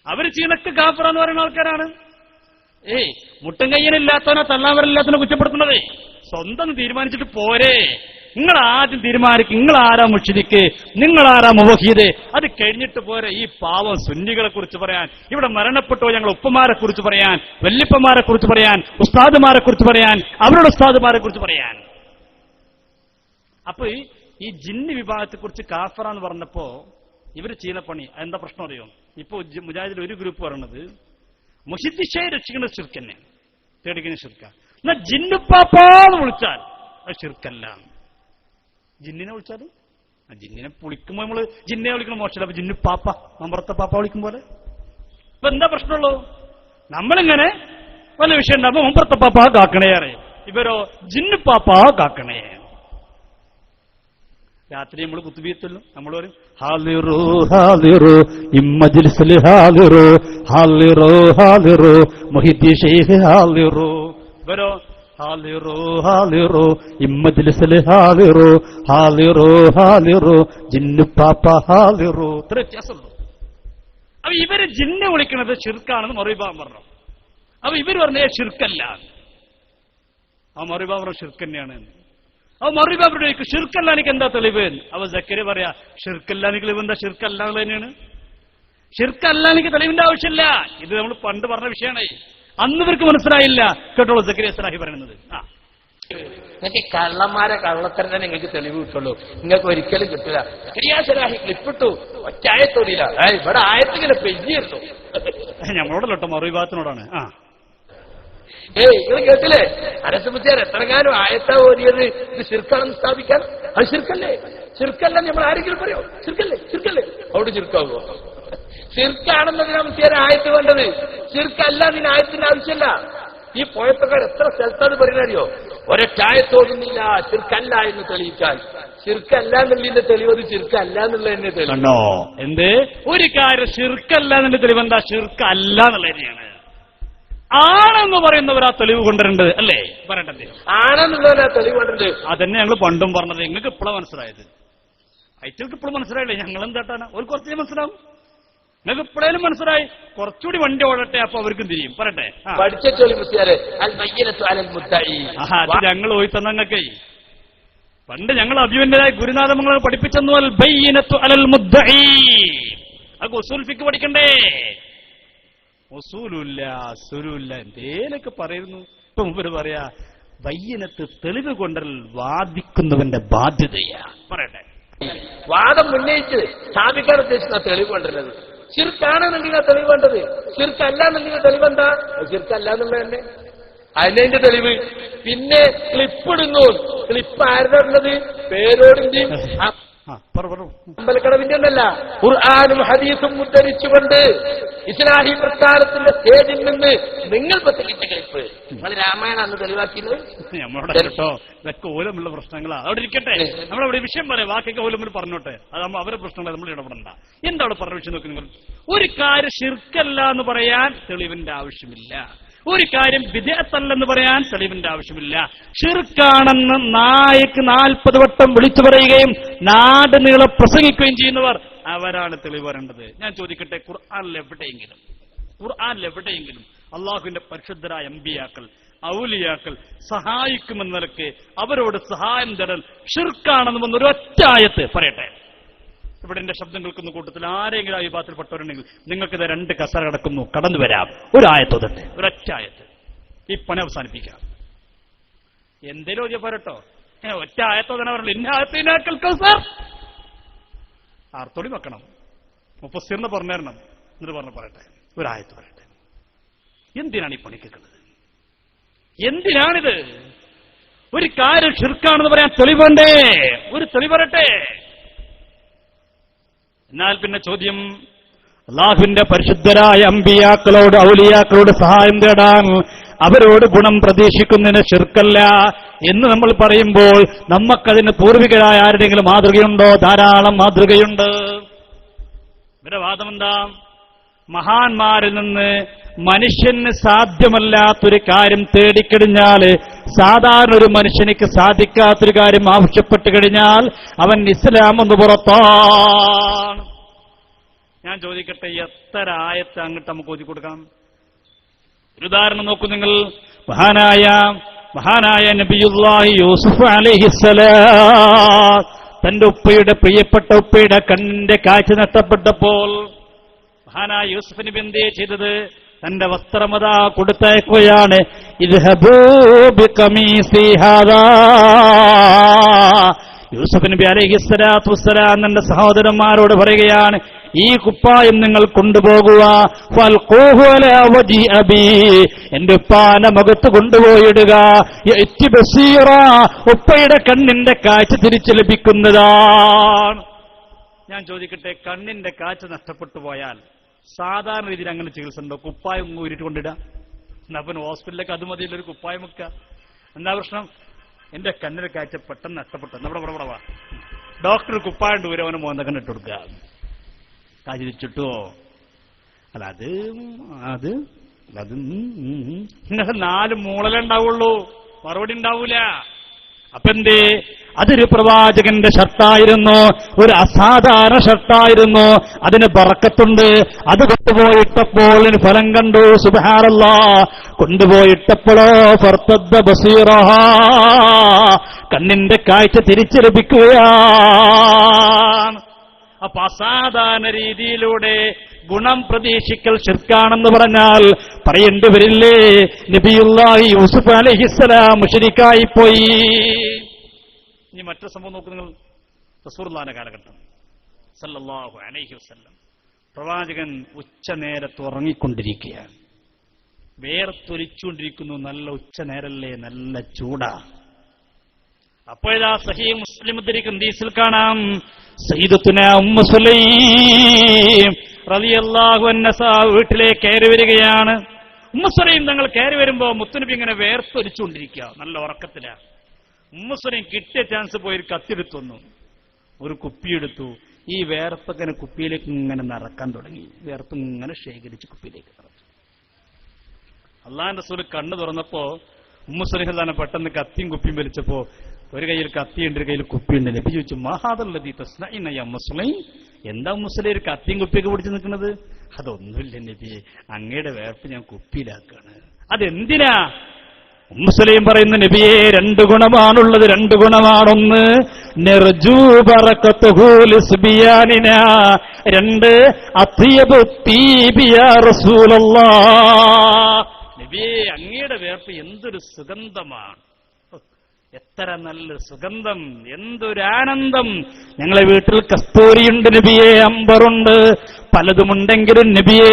അവര് ചീനക്ക് കാഫറാന്ന് പറയുന്ന ആൾക്കാരാണ്. മുട്ടും കയ്യനില്ലാത്തവനോ തള്ളാവരില്ലാത്തവനോ കുറ്റപ്പെടുത്തുന്നതേ. സ്വന്തം തീരുമാനിച്ചിട്ട് പോരെ. നിങ്ങൾ ആദ്യം തീരുമാനിക്കും നിങ്ങളാരാ മുശ്രിക്ക്, നിങ്ങളാരാ മുവഹീദ്. അത് കഴിഞ്ഞിട്ട് പോരെ ഈ പാവം സുന്നികളെ കുറിച്ച് പറയാൻ, ഇവിടെ മരണപ്പെട്ടോ ഞങ്ങൾ ഉപ്പമാരെ കുറിച്ച് പറയാൻ, വല്യപ്പന്മാരെ കുറിച്ച് പറയാൻ, ഉസ്താദുമാരെ കുറിച്ച് പറയാൻ, അവരുടെ ഉസ്താദുമാരെ കുറിച്ച് പറയാൻ. അപ്പൊ ഈ ജിന്ന് വിഭാഗത്തെക്കുറിച്ച് കാഫറാന്ന് പറഞ്ഞപ്പോ ഇവര് ചെയ്യുന്ന പണി എന്താ പ്രശ്നം അറിയോ? ഇപ്പൊ മുജാഹിദിൽ ഒരു ഗ്രൂപ്പ് പറയണത് മുഹിദ്ദിഷയെ രക്ഷിക്കുന്ന ഷിർക്ക് തന്നെ, തേടിക്കുന്ന ഷിർക്ക. എന്നാ ജിന്നുപ്പാപ്പാന്ന് വിളിച്ചാൽ അത് ഷിർക്കല്ല. ജിന്നിനെ വിളിച്ചാൽ ജിന്നിനെ വിളിക്കുമ്പോ നമ്മള് ജിന്നെ വിളിക്കണം മോശമല്ല. അപ്പൊ ജിന്നു പാപ്പ മമ്പറത്തെ പാപ്പ വിളിക്കും പോലെ. ഇപ്പൊ എന്താ പ്രശ്നമുള്ളൂ? നമ്മളിങ്ങനെ വല്ല വിഷയം ഉണ്ടാകുമ്പോ മമ്പറത്തെ പാപ്പ കാക്കണേ അറിയാം, ഇവരോ ജിന്നു പാപ്പ കാക്കണേ. രാത്രി നമ്മൾ കുത്തുബിയത്തല്ലോ, നമ്മൾ പറയും ഹാലിറു ഹാലിറു ഇമ്മജ്ലിസിൽ ഹാലിറു ഹാലിറു ഹാലിറു മുഹിദ്ദീൻ ശൈഖ് ഹാലിറു. ഇവരോ ഹാലിറു ഹാലിറു ഇമ്മജ്ലിസിൽ ഹാലിറു ഹാലിറു ഹാലിറു ജിന്നു പാപ്പ ഹാലിറു. ഇത്ര വ്യത്യാസമുള്ളൂ. അപ്പൊ ഇവര് ജിന്നെ വിളിക്കുന്നത് ഷിർക്കാണെന്ന് മറുവിഭാഗം പറഞ്ഞു. അപ്പൊ ഇവര് പറഞ്ഞേ ഷിർക്കല്ല. ആ മറുവിഭാഗം പറഞ്ഞു ഷിർക്ക് തന്നെയാണ്. അപ്പൊ മറുവിഭാഗം ഷിർക്കല്ല എനിക്ക് എന്താ തെളിവ്? അപ്പൊ സക്കരി പറയാ ഷിർക്കല്ല എനിക്ക് തെളിവ് എന്താ? ഷിർക്കല്ല എന്നുള്ളത് തന്നെയാണ്. ഷിർക്കല്ല എനിക്ക് തെളിവിന്റെ ആവശ്യമില്ല. ഇത് നമ്മൾ പണ്ട് പറഞ്ഞ വിഷയമാണ്. അന്ന് ഇവർക്ക് മനസ്സിലായില്ല. കേട്ടോളൂ സക്കരി സലാഹി പറയുന്നത്. നിങ്ങൾക്ക് കള്ളന്മാരെ കള്ളത്തരം തന്നെ നിങ്ങൾക്ക് തെളിവ് കിട്ടുള്ളൂ, നിങ്ങൾക്ക് ഒരിക്കലും കിട്ടില്ല. സലാഹി ക്ലിപ്പിട്ടു ഒറ്റായത്തോടിയില്ല. ഇവിടെ ആയത്തിങ്ങനെ പെയ്യുന്നു. ഞങ്ങളോടല്ലോ കേട്ടോ, മറുവിഭാഗത്തിനോടാണ്. നിങ്ങൾ കേട്ടില്ലേ അനസമുച്ചാർ എത്രങ്ങാനും ആയത്താ ഓതിയത് ഇത് ശിർക്കാണെന്ന് സ്ഥാപിക്കാൻ? അത് ശിർക്കല്ലേ? ശിർക്കല്ല നമ്മൾ ആരെങ്കിലും പറയോ ശിർക്കല്ലേ ശിർക്കല്ലേ? അവിടെ ശിർക്കാവോ? ശിർക്കാണെന്നതിനാ മുച്ചാർ ആയത്ത് വേണ്ടത്. ശിർക്കല്ല അതിന് ആയത്തിന്റെ ആവശ്യമില്ല. ഈ പോയത്തക്കാർ എത്ര സ്ഥലത്താണ് പറയുന്നറിയോ? ഒരൊറ്റായത്തോടുന്നില്ല ശിർക്കല്ല എന്ന് തെളിയിക്കാൻ. ശിർക്കല്ല എന്നുള്ളതിന്റെ തെളിവ് അത് ശിർക്കല്ല എന്നുള്ളതിന്റെ തെളിവോ? എന്ത് ഒരു കാര്യം ശിർക്കല്ല എന്നതിന്റെ തെളിവ് എന്താ? ശിർക്കല്ല എന്നുള്ളത് തന്നെയാണ്. ആണെന്ന് പറയുന്നവരാ തെളിവ് കൊണ്ടുവരേണ്ടത് അല്ലേ? പറയണ്ടേ ആണെന്നുള്ളവരാ തെളിവ് കൊണ്ടുവരേണ്ടത്. അതന്നെ ഞങ്ങൾ പണ്ടും പറഞ്ഞത്. നിങ്ങൾക്ക് ഇപ്പോഴാണ് മനസ്സിലായത്. ഐറ്റൾക്ക് ഇപ്പോഴും മനസ്സിലായില്ലേ? ഞങ്ങൾ എന്താട്ടാണ് ഒരു കുറച്ചേ മനസ്സിലാവും. നിങ്ങൾക്ക് ഇപ്പോഴേലും മനസ്സിലായി. കുറച്ചുകൂടി വണ്ടി ഓടട്ടെ, അപ്പൊ അവർക്കും തിരിയും. പറയട്ടെ ഞങ്ങൾ പോയി തന്നങ്ങൾക്കേ പണ്ട് ഞങ്ങൾ അഭിമന്യരായ ഗുരുനാഥമംഗളം പഠിപ്പിച്ചെന്നു അൽ ബയ്യിനത്തു അലൽ മുദ്ദഈ. അത് ഉസൂൽ ഫിഖ് പഠിക്കണ്ടേ? ഉസൂലുല്ല അസുലുല്ല എന്തേലൊക്കെ പറയുന്നു. ഇപ്പൊ മുമ്പ് പറയാ ബയ്യിനത്ത് തെളിവ് കൊണ്ടൽ വാദിക്കുന്നവന്റെ ബാധ്യതയാ. പറയട്ടെ വാദം ഉന്നയിച്ച് സ്ഥാപിക്കാൻ ഉദ്ദേശിക്കുന്ന തെളിവ് കൊണ്ടുവരുന്നത്. ശിർക്കാണെന്നുണ്ടെങ്കിൽ തെളിവ് വേണ്ടത്. ശിർക്കല്ല എന്നുണ്ടെങ്കിൽ തെളിവെന്താ? ശിർക്കല്ല എന്നുള്ളത് തന്നെ അതിന്റെ തെളിവ്. പിന്നെ ക്ലിപ്പിടുന്നു. ക്ലിപ്പ് ആരുടെ ഉള്ളത്? പേരോടിന്റെയും അമ്പലക്കടവിന്റെ ഒന്നല്ല, ഖുർആനും ഹദീസും ഉദ്ധരിച്ചുകൊണ്ട് ഇസ്ലാഹി പ്രസ്ഥാനത്തിന്റെ സ്റ്റേജിൽ നിന്ന് നിങ്ങൾ പ്രസംഗിച്ച ക്ലിപ്പ് നിങ്ങൾ രാമായണം അന്ന് തെളിവാക്കിയത് നമ്മളോട് കേട്ടോ. ഇതൊക്കെ ഓലമുള്ള പ്രശ്നങ്ങളാ. അവിടെ ഇരിക്കട്ടെ, നമ്മളവിടെ വിഷയം പറയാം. ബാക്കിയൊക്കെ ഓലമ്മിൽ പറഞ്ഞോട്ടെ. അത് അവരുടെ പ്രശ്നങ്ങളെ നമ്മൾ ഇടപെടണ്ട. എന്താണ് പറഞ്ഞ വിഷയം നോക്കി നിങ്ങൾ. ഒരു കാര്യം ശിർക്കല്ല എന്ന് പറയാൻ തെളിവിന്റെ ആവശ്യമില്ല. ഒരു കാര്യം ബിദ്അത്തല്ലെന്ന് പറയാൻ തെളിവിന്റെ ആവശ്യമില്ല. ഷിർക്കാണെന്ന് നായക്ക് 40 വട്ടം വിളിച്ചു പറയുകയും നാട് നീളെ പ്രസംഗിക്കുകയും ചെയ്യുന്നവർ അവരാണ് തെളിവ് വരേണ്ടത്. ഞാൻ ചോദിക്കട്ടെ, ഖുർആനിൽ എവിടെയെങ്കിലും അള്ളാഹുവിന്റെ പരിശുദ്ധരായ അമ്പിയാക്കൾ ഔലിയാക്കൾ സഹായിക്കുമെന്ന നിലക്ക് അവരോട് സഹായം തരൽ ഷിർക്കാണെന്ന് വന്നൊരൊറ്റ ആയത്ത് പറയട്ടെ. ഇവിടെ എന്റെ ശബ്ദം കേൾക്കുന്ന കൂട്ടത്തിൽ ആരെങ്കിലും ആ വിഭാഗത്തിൽപ്പെട്ടവരുണ്ടെങ്കിൽ നിങ്ങൾക്കിത് 2 കസര കിടക്കുന്നു, കടന്നു വരാം. ഒരായത്തോതട്ടെ, ഒരൊറ്റ ആയത്ത്. ഈ പണി അവസാനിപ്പിക്കാം. എന്തേലും ഓതിയ പോരട്ടോ. ഒറ്റ ആയത്തോതന്നെ പറഞ്ഞു. ഇന്ന ആയത്തിനാക്കൽ കൗസർ ആർത്തോടി വെക്കണം. മുഫസ്സിറിന് പറഞ്ഞു തരണം. എന്നിട്ട് പറഞ്ഞു പറയട്ടെ, ഒരായത്ത് പറയട്ടെ. എന്തിനാണ് ഈ പണിക്കുന്നത്? എന്തിനാണിത്? ഒരു കാര്യം ഷിർക്കാണെന്ന് പറയാൻ തെളിവുണ്ടേ. ഒരു തെളിവ് പറയട്ടെ. എന്നാൽ പിന്നെ ചോദ്യം, അള്ളാഹുവിന്റെ പരിശുദ്ധരായ അമ്പിയാക്കളോട് ഔലിയാക്കളോട് സഹായം തേടാൻ അവരോട് ഗുണം പ്രതീക്ഷിക്കുന്നതിന് ശിർക്കല്ല എന്ന് നമ്മൾ പറയുമ്പോൾ നമുക്കതിന് പൂർവികരായ ആരുടെയെങ്കിലും മാതൃകയുണ്ടോ? ധാരാളം മാതൃകയുണ്ട്. ഇവരുടെ വാദം എന്താ? മഹാന്മാരിൽ നിന്ന് മനുഷ്യന് സാധ്യമല്ലാത്തൊരു കാര്യം തേടിക്കഴിഞ്ഞാൽ, സാധാരണ ഒരു മനുഷ്യനിക്ക് സാധിക്കാത്തൊരു കാര്യം ആവശ്യപ്പെട്ട് കഴിഞ്ഞാൽ അവൻ ഇസ്ലാം ഒന്ന് പുറത്താണ്. ഞാൻ ചോദിക്കട്ടെ, എത്ര ആയത്ത് അങ്ങോട്ട് നമുക്ക് ഓതി കൊടുക്കാം? ഒരു ഉദാഹരണം നോക്കൂ നിങ്ങൾ. മഹാനായ നബിയുല്ലാഹി യൂസുഫ് അലൈഹിസ്സലാം തന്റെ ഉപ്പയുടെ, പ്രിയപ്പെട്ട ഉപ്പയുടെ കണ്ണിന്റെ കാഴ്ച നഷ്ടപ്പെട്ടപ്പോൾ മഹാനായ യൂസുഫ് നബി എന്തേ ചെയ്തത്? തന്റെ വസ്ത്രമതാ കൊടുത്തയക്കുകയാണ്. ഇദ്ഹബൂ ബിഖമീസി ഹാദാ. യൂസുഫ് നബി അലൈഹിസ്സലാത്തു വസ്സലാം തന്റെ സഹോദരന്മാരോട് പറയുകയാണ്, ഈ കുപ്പായം നിങ്ങൾ കൊണ്ടുപോകുക. ഫൽഖൂഹു അലാ വജ്ഹി അബീ. എന്റെ ഉപ്പാന്റെ മുഖത്ത് കൊണ്ടുപോയിടുക. യഅതി ബസീറ. ഉപ്പയുടെ കണ്ണിന്റെ കാഴ്ച തിരിച്ചു ലഭിക്കുന്നതാണ്. ഞാൻ ചോദിക്കട്ടെ, കണ്ണിന്റെ കാഴ്ച നഷ്ടപ്പെട്ടു പോയാൽ സാധാരണ രീതിയിൽ അങ്ങനെ ചികിത്സ ഉണ്ടോ? കുപ്പായം ഊരിട്ട് കൊണ്ടിടുക. എന്നാ പിന്നെ ഹോസ്പിറ്റലിലേക്ക് അത് മതിയില്ല, ഒരു കുപ്പായം വെക്കുക. എന്താ പ്രശ്നം? എന്റെ കണ്ണിന്റെ കാഴ്ച പെട്ടെന്ന് നഷ്ടപ്പെട്ടു, നമ്മുടെ പുറപുറവാ. ഡോക്ടർ കുപ്പായം ഊരി അവന് മോന്ത കണ്ണിട്ട് കൊടുക്കുക. കാഴ്ച തിരിച്ചിട്ടോ? അല്ല അത് നിങ്ങൾക്ക് 4 മൂളലേ ഉണ്ടാവുള്ളൂ, മറുപടി ഉണ്ടാവൂല. അപ്പൊ എന്തേ? അതൊരു പ്രവാചകന്റെ ഷർട്ടായിരുന്നു, ഒരു അസാധാരണ ഷർട്ടായിരുന്നു. അതിന് ബറക്കത്തുണ്ട്. അത് കൊണ്ടുപോയിട്ടപ്പോൾ ഫലം കണ്ടു. സുബ്ഹാനല്ലാഹ്. കൊണ്ടുപോയിട്ടപ്പോഴോ ഫർത്തദ്ദ ബസീറഹ. കണ്ണിന്റെ കാഴ്ച തിരിച്ചു ലഭിക്കുകയാണ്. അപ്പൊ അസാധാരണ രീതിയിലൂടെ ഗുണം പ്രതീക്ഷിക്കൽ ശിർക്കാണെന്ന് പറഞ്ഞാൽ പറയേണ്ടി വരില്ലേ? നബിയുല്ലാഹി യൂസുഫ് അലൈഹിസ്സലാം മുശ്രിക്കായി പോയി. ഇനി മറ്റൊരു സംഭവം നോക്കൂ നിങ്ങൾ. റസൂലുള്ളാഹിന്റെ കാലഘട്ടം സല്ലല്ലാഹു അലൈഹി വസല്ലം, പ്രവാചകൻ ഉച്ചനേരത്ത് ഉറങ്ങിക്കൊണ്ടിരിക്കുകയാണ്. വേർത്തൊലിച്ചുകൊണ്ടിരിക്കുന്നു. നല്ല ഉച്ചനേരല്ലേ, നല്ല ചൂടാ. അപ്പോഴാ സഹീഹ് മുസ്ലിം ഉദ്ധരിക്കുന്ന ഹദീസിൽ കാണാം, സയ്യിദത്തുനാ ഉമ്മു സുലൈം റളിയല്ലാഹു അൻഹാ വീട്ടിലേക്ക് കയറി വരികയാണ്. ഉമ്മു സുലൈം തങ്ങൾ കയറി വരുമ്പോ മുത്തുനബി ഇങ്ങനെ വേർത്തൊലിച്ചുകൊണ്ടിരിക്കുക, നല്ല ഉറക്കത്തിലാണ്. ഉമ്മു സുലൈം കിട്ടിയ ചാൻസ് പോയി ഒരു കത്തിയെടുത്തു വന്നു, ഒരു കുപ്പിയെടുത്തു. ഈ വേർപ്പങ്ങനെ കുപ്പിയിലേക്ക് ഇങ്ങനെ നിറക്കാൻ തുടങ്ങി. വേർപ്പ് ഇങ്ങനെ ശേഖരിച്ച് കുപ്പിയിലേക്ക് നിറച്ചു. അള്ളാന്റെ റസൂൽ കണ്ണു തുറന്നപ്പോ ഉമ്മു സുലൈം തന്നെ പെട്ടെന്ന് കത്തിയും കുപ്പിയും വലിച്ചപ്പോ ഒരു കയ്യിൽ കത്തിയുണ്ട്, ഒരു കയ്യിൽ കുപ്പിയുണ്ട്. നബി ചോദിച്ചു, മഹാദല്ലദീ തസ്നഈന യാ ഉമ്മു സുലൈം. എന്താ ഉമ്മു സുലൈം ഒരു കത്തിയും കുപ്പിയൊക്കെ പിടിച്ചു നിൽക്കുന്നത്? അതൊന്നുമില്ല നബിയെ, അങ്ങയുടെ വേർപ്പ് ഞാൻ കുപ്പിയിലാക്കാണ്. അതെന്തിനാ? ഉമ്മു സുലൈം പറയുന്ന, നബിയെ 2 ഗുണമാണുള്ളത്, 2 ഗുണമാണൊന്ന് നിർജൂ ബറകതുഹു ലിസ്ബിയാനിനാ, 2 അത്യബു തീബി യാ റസൂലല്ലാഹ്. നബിയെ അങ്ങയുടെ വേർപ്പ് എന്തൊരു സുഗന്ധമാണ്, എത്ര നല്ല സുഗന്ധം, എന്തൊരു ആനന്ദം. ഞങ്ങളെ വീട്ടിൽ കസ്തൂരിയുണ്ട് നബിയെ, അമ്പറുണ്ട്, പലതുമുണ്ടെങ്കിലും നബിയെ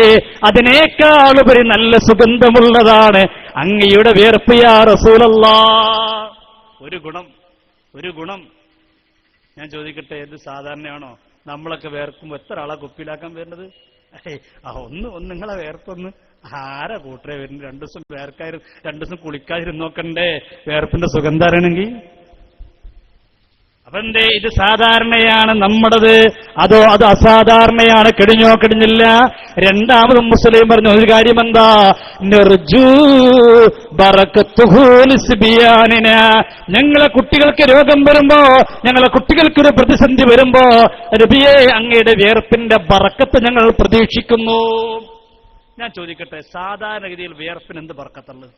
അതിനേക്കാളുപരി നല്ല സുഗന്ധമുള്ളതാണ് അങ്ങയുടെ വിയർപ്പ് യാ റസൂലല്ലാഹ്. ഒരു ഗുണം ഞാൻ ചോദിക്കട്ടെ, ഇത് സാധാരണയാണോ? നമ്മളൊക്കെ വേർക്കുമ്പോ എത്ര ആളാ കുപ്പിയിലാക്കാൻ വരുന്നത്? ഒന്ന് നിങ്ങളെ വേർപ്പൊന്ന് ആരാ കൂട്ടരെ വരുന്നത്? 2 ദിവസം വേർക്കാരും 2 ദിവസം കുളിക്കാതിരുന്നോക്കണ്ടേ വേർപ്പിന്റെ സുഗന്ധം അറിയണമെങ്കിൽ? അപ്പൊ എന്തേ ഇത് സാധാരണയാണ് നമ്മുടേത്, അതോ അത് അസാധാരണയാണ്? കിടിഞ്ഞോ കിടിഞ്ഞില്ല. രണ്ടാമതും മുസ്ലിം പറഞ്ഞു ഒരു കാര്യം എന്താ? നിർജൂ ബറകതുഹു ലിസ്ബിയാനിന. ഞങ്ങളെ കുട്ടികൾക്ക് രോഗം വരുമ്പോ, ഞങ്ങളെ കുട്ടികൾക്കൊരു പ്രതിസന്ധി വരുമ്പോ നബിയെ അങ്ങയുടെ വിയർപ്പിന്റെ ബറക്കത്ത് ഞങ്ങൾ പ്രതീക്ഷിക്കുന്നു. ഞാൻ ചോദിക്കട്ടെ, സാധാരണഗതിയിൽ വിയർപ്പിന് എന്ത് ബർക്കത്തുള്ളത്?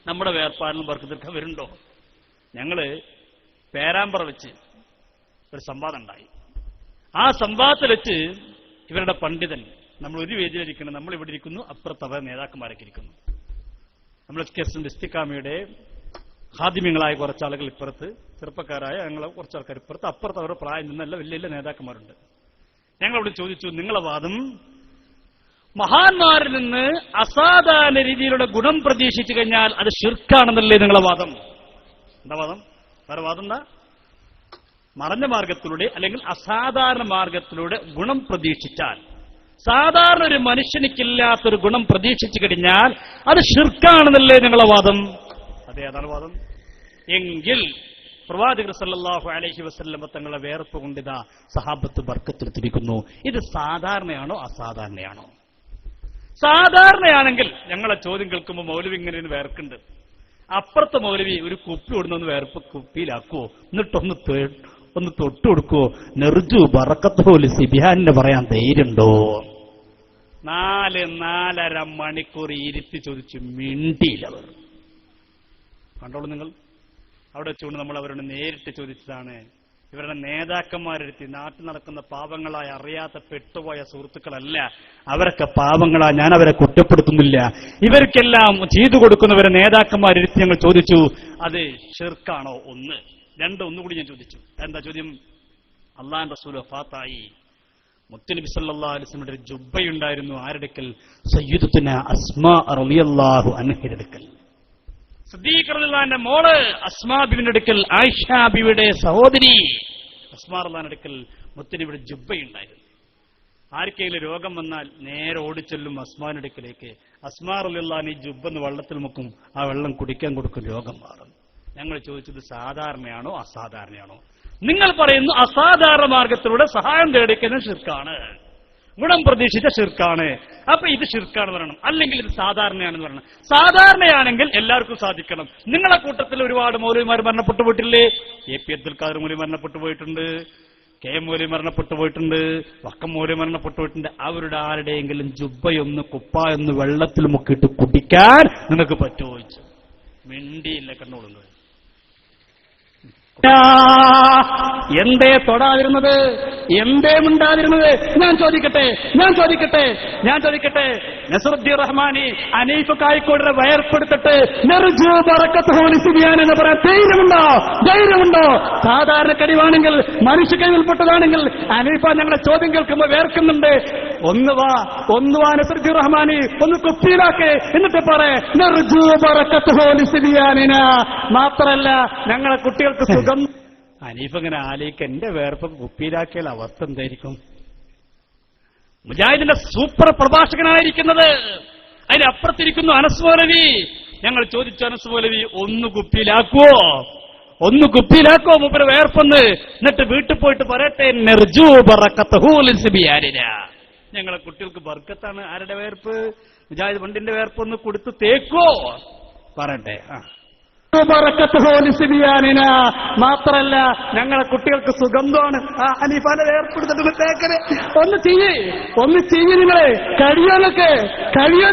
നമ്മുടെ വേർപ്പാടിനും ബർക്കത്തെടുക്കാൻ വരുന്നുണ്ടോ? ഞങ്ങള് പേരാമ്പ്ര വെച്ച് ഒരു സംവാദം ഉണ്ടായി. ആ സംവാദത്തിൽ വെച്ച് ഇവരുടെ പണ്ഡിതൻ, നമ്മൾ ഒരു വേദിയിലിരിക്കണം, നമ്മളിവിടെ ഇരിക്കുന്നു, അപ്പുറത്ത് അവർ നേതാക്കന്മാരൊക്കെ ഇരിക്കുന്നു. നമ്മൾ ഇസ്തിഖാമയുടെ ഹാദിമ്യങ്ങളായ കുറച്ചാളുകൾ ഇപ്പുറത്ത്, ചെറുപ്പക്കാരായ ഞങ്ങൾ കുറച്ചാൾക്കാർ ഇപ്പുറത്ത്, അപ്പുറത്ത് അവരുടെ പ്രായം നിന്നല്ല വലിയ വലിയ നേതാക്കന്മാരുണ്ട്. ഞങ്ങളവിടെ ചോദിച്ചു, നിങ്ങളെ വാദം മഹാന്മാരിൽ നിന്ന് അസാധാരണ രീതിയിലുള്ള ഗുണം പ്രതീക്ഷിച്ചു കഴിഞ്ഞാൽ അത് ശിർക്കാണെന്നല്ലേ നിങ്ങളെ വാദം? എന്താ വാദം? വേറെ വാദം എന്താ? മറഞ്ഞ മാർഗത്തിലൂടെ അല്ലെങ്കിൽ അസാധാരണ മാർഗത്തിലൂടെ ഗുണം പ്രതീക്ഷിച്ചാൽ സാധാരണ ഒരു മനുഷ്യനിക്കില്ലാത്തൊരു ഗുണം പ്രതീക്ഷിച്ചു കഴിഞ്ഞാൽ അത് ശിർക്കാണെന്നല്ലേ ഞങ്ങളെ വാദം? അതെ, അതാണ് വാദം. എങ്കിൽ പ്രവാചകർ സല്ലല്ലാഹു അലൈഹി വസല്ലം തങ്ങളെ വേർപ്പ് കൊണ്ടിതാ സഹാബത്ത് ബർക്കത്തെടുത്തിരിക്കുന്നു. ഇത് സാധാരണയാണോ അസാധാരണയാണോ? സാധാരണയാണെങ്കിൽ ഞങ്ങളെ ചോദ്യം കേൾക്കുമ്പോൾ മൗലവി ഇങ്ങനെ വേർക്കുണ്ട്, അപ്പുറത്തെ മൗലവി ഒരു കുപ്പി കൊടുന്നൊന്ന് വേർപ്പ് കുപ്പിയിലാക്കുവോ, എന്നിട്ടൊന്ന് തൊട്ടു കൊടുക്കുവോ? നെർജു ബറക്കത്തോല് സിബിയാനിന് പറയാൻ ധൈര്യമുണ്ടോ? 4-4.5 മണിക്കൂർ ഇരുത്തി ചോദിച്ചു, മിണ്ടിയില്ല അവർ. കണ്ടോളൂ നിങ്ങൾ, അവിടെ വെച്ചുകൊണ്ട് നമ്മൾ അവരോട് നേരിട്ട് ചോദിച്ചതാണ്. ഇവരുടെ നേതാക്കന്മാരെടുത്തി നാട്ടിൽ നടക്കുന്ന പാവങ്ങളായ അറിയാത്ത പെട്ടുപോയ സുഹൃത്തുക്കളല്ല, അവരൊക്കെ പാവങ്ങളാ, ഞാൻ അവരെ കുറ്റപ്പെടുത്തുന്നില്ല. ഇവർക്കെല്ലാം ചെയ്തു കൊടുക്കുന്നവരെ നേതാക്കന്മാരെടുത്ത് ഞങ്ങൾ ചോദിച്ചു, അത് ഷിർക്കാണോ? 1. 2, ഒന്നുകൂടി ഞാൻ ചോദിച്ചു. എന്താ ചോദ്യം? അല്ലാഹുവിന്റെ റസൂൽ വഫാത്തായി. മുത്തുനബി സല്ലല്ലാഹു അലൈഹി വസല്ലം ഒരു ജുബ്ബയുണ്ടായിരുന്നു. ആരുടെക്കൽ? സയ്യിദത്തുനാ അസ്മാ റളിയല്ലാഹു അൻഹയുടെ അടുക്കൽ. സിദ്ദീഖ് റളിയല്ലാഹുവിന്റെ മോള് അസ്മാ ബിവിയുടെ അടുക്കൽ, ആയിഷ ബിവിയുടെ സഹോദരി അസ്മാ റളിയല്ലാഹുവിന്റെ അടുക്കൽ മുത്തുനബിയുടെ ജുബ്ബയുണ്ടായിരുന്നു. ആർക്കെങ്കിലും രോഗം വന്നാൽ നേരെ ഓടിച്ചെല്ലും അസ്മാന്റെ അടുക്കലേക്ക്. അസ്മാ റളിയല്ലാഹു ഈ ജുബ്ബന്ന് വെള്ളത്തിൽ മുക്കും, ആ വെള്ളം കുടിക്കാൻ കൊടുക്കും, രോഗം മാറും. ഞങ്ങൾ ചോദിച്ചത് സാധാരണയാണോ അസാധാരണയാണോ? നിങ്ങൾ പറയുന്നു അസാധാരണ മാർഗത്തിലൂടെ സഹായം തേടിക്കുന്ന ശിർക്കാണ്, ഗുണം പ്രതീക്ഷിച്ച ശിർക്കാണ്. അപ്പൊ ഇത് ശിർക്കാണെന്ന് പറയണം, അല്ലെങ്കിൽ ഇത് സാധാരണയാണെന്ന് പറയണം. സാധാരണയാണെങ്കിൽ എല്ലാവർക്കും സാധിക്കണം. നിങ്ങളെ കൂട്ടത്തിൽ ഒരുപാട് മൗലവിമാർ മരണപ്പെട്ടു പോയിട്ടില്ലേ? എ പി അബ്ദുൽ ഖാദർ മൗലവി മരണപ്പെട്ടു പോയിട്ടുണ്ട്, കെ എം മൗലവി മരണപ്പെട്ടു പോയിട്ടുണ്ട്, വക്കം മൗലവി മരണപ്പെട്ടു പോയിട്ടുണ്ട്. അവരുടെ ആരുടെയെങ്കിലും ജുബ്ബയൊന്ന് കുപ്പായൊന്ന് വെള്ളത്തിൽ മുക്കിയിട്ട് കുടിക്കാൻ നിങ്ങൾക്ക് പറ്റുമോ ചോദിച്ചു. മിണ്ടിയില്ല, കണ്ണോളുന്നത്. എന്തേ തൊടാതിരുന്നത്? എന്തേ മിണ്ടാതിരുന്നത്? ഞാൻ ചോദിക്കട്ടെ നസറുദ്ദീൻ റഹ്മാനി അനീഫ് കായിക്കോടിനെ വയർപ്പെടുത്തിട്ട് നെർജു ബറക്കത്തുഹു ലിസിബിയാൻ എന്ന് പറയാൻ ധൈര്യമുണ്ടോ? സാധാരണ കഴിവാണെങ്കിൽ, മനുഷ്യ കഴിവിൽപ്പെട്ടതാണെങ്കിൽ അനീഫ ഞങ്ങളെ ചോദ്യം കേൾക്കുമ്പോൾ വേർക്കുന്നുണ്ട്. ഒന്ന് വാ നസറുദ്ദീൻ റഹ്മാനി, ഒന്ന് കുപ്പിയിലാക്ക്, എന്നിട്ട് പറ നെർജു ബറക്കത്തുഹു ലിസിബിയാനിന. മാത്രല്ല ഞങ്ങളെ കുട്ടികൾക്ക് സുഖം. അനീഫ് ഇങ്ങനെ ആലേക്ക് എന്റെ വേർപ്പ് കുപ്പിയിലാക്കിയാൽ അവസ്ഥ എന്തായിരിക്കും? മുജാഹിദിന്റെ സൂപ്പർ പ്രഭാഷകനായിരിക്കുന്നത്. അതിനപ്പുറത്തിരിക്കുന്നു അനസ് മൗലവി. ഞങ്ങൾ ചോദിച്ചു, അനസ് മൗലവി ഒന്ന് കുപ്പിയിലാക്കോ മൂപ്പര് വേർപ്പെന്ന്, എന്നിട്ട് വീട്ടിൽ പോയിട്ട് പറയട്ടെ നെർജു ബറക്കത്തുഹു ലിസിബിയാനിന. ഞങ്ങളെ കുട്ടികൾക്ക് ബർക്കത്താണ്. ആരുടെ വേർപ്പ്? മുജാഹിദ് പണ്ടിന്റെ വേർപ്പ് ഒന്ന് കൊടുത്ത് തേക്കോ പറയട്ടെ. മാത്രല്ല ഞങ്ങളെ കുട്ടികൾക്ക് സുഗന്ധമാണ്. ഹനീഫാനെ ഏർപ്പെടുത്തിട്ട് തേക്കല്. ഒന്ന് ചെയ്യ് നിങ്ങളെ. കഴിയോ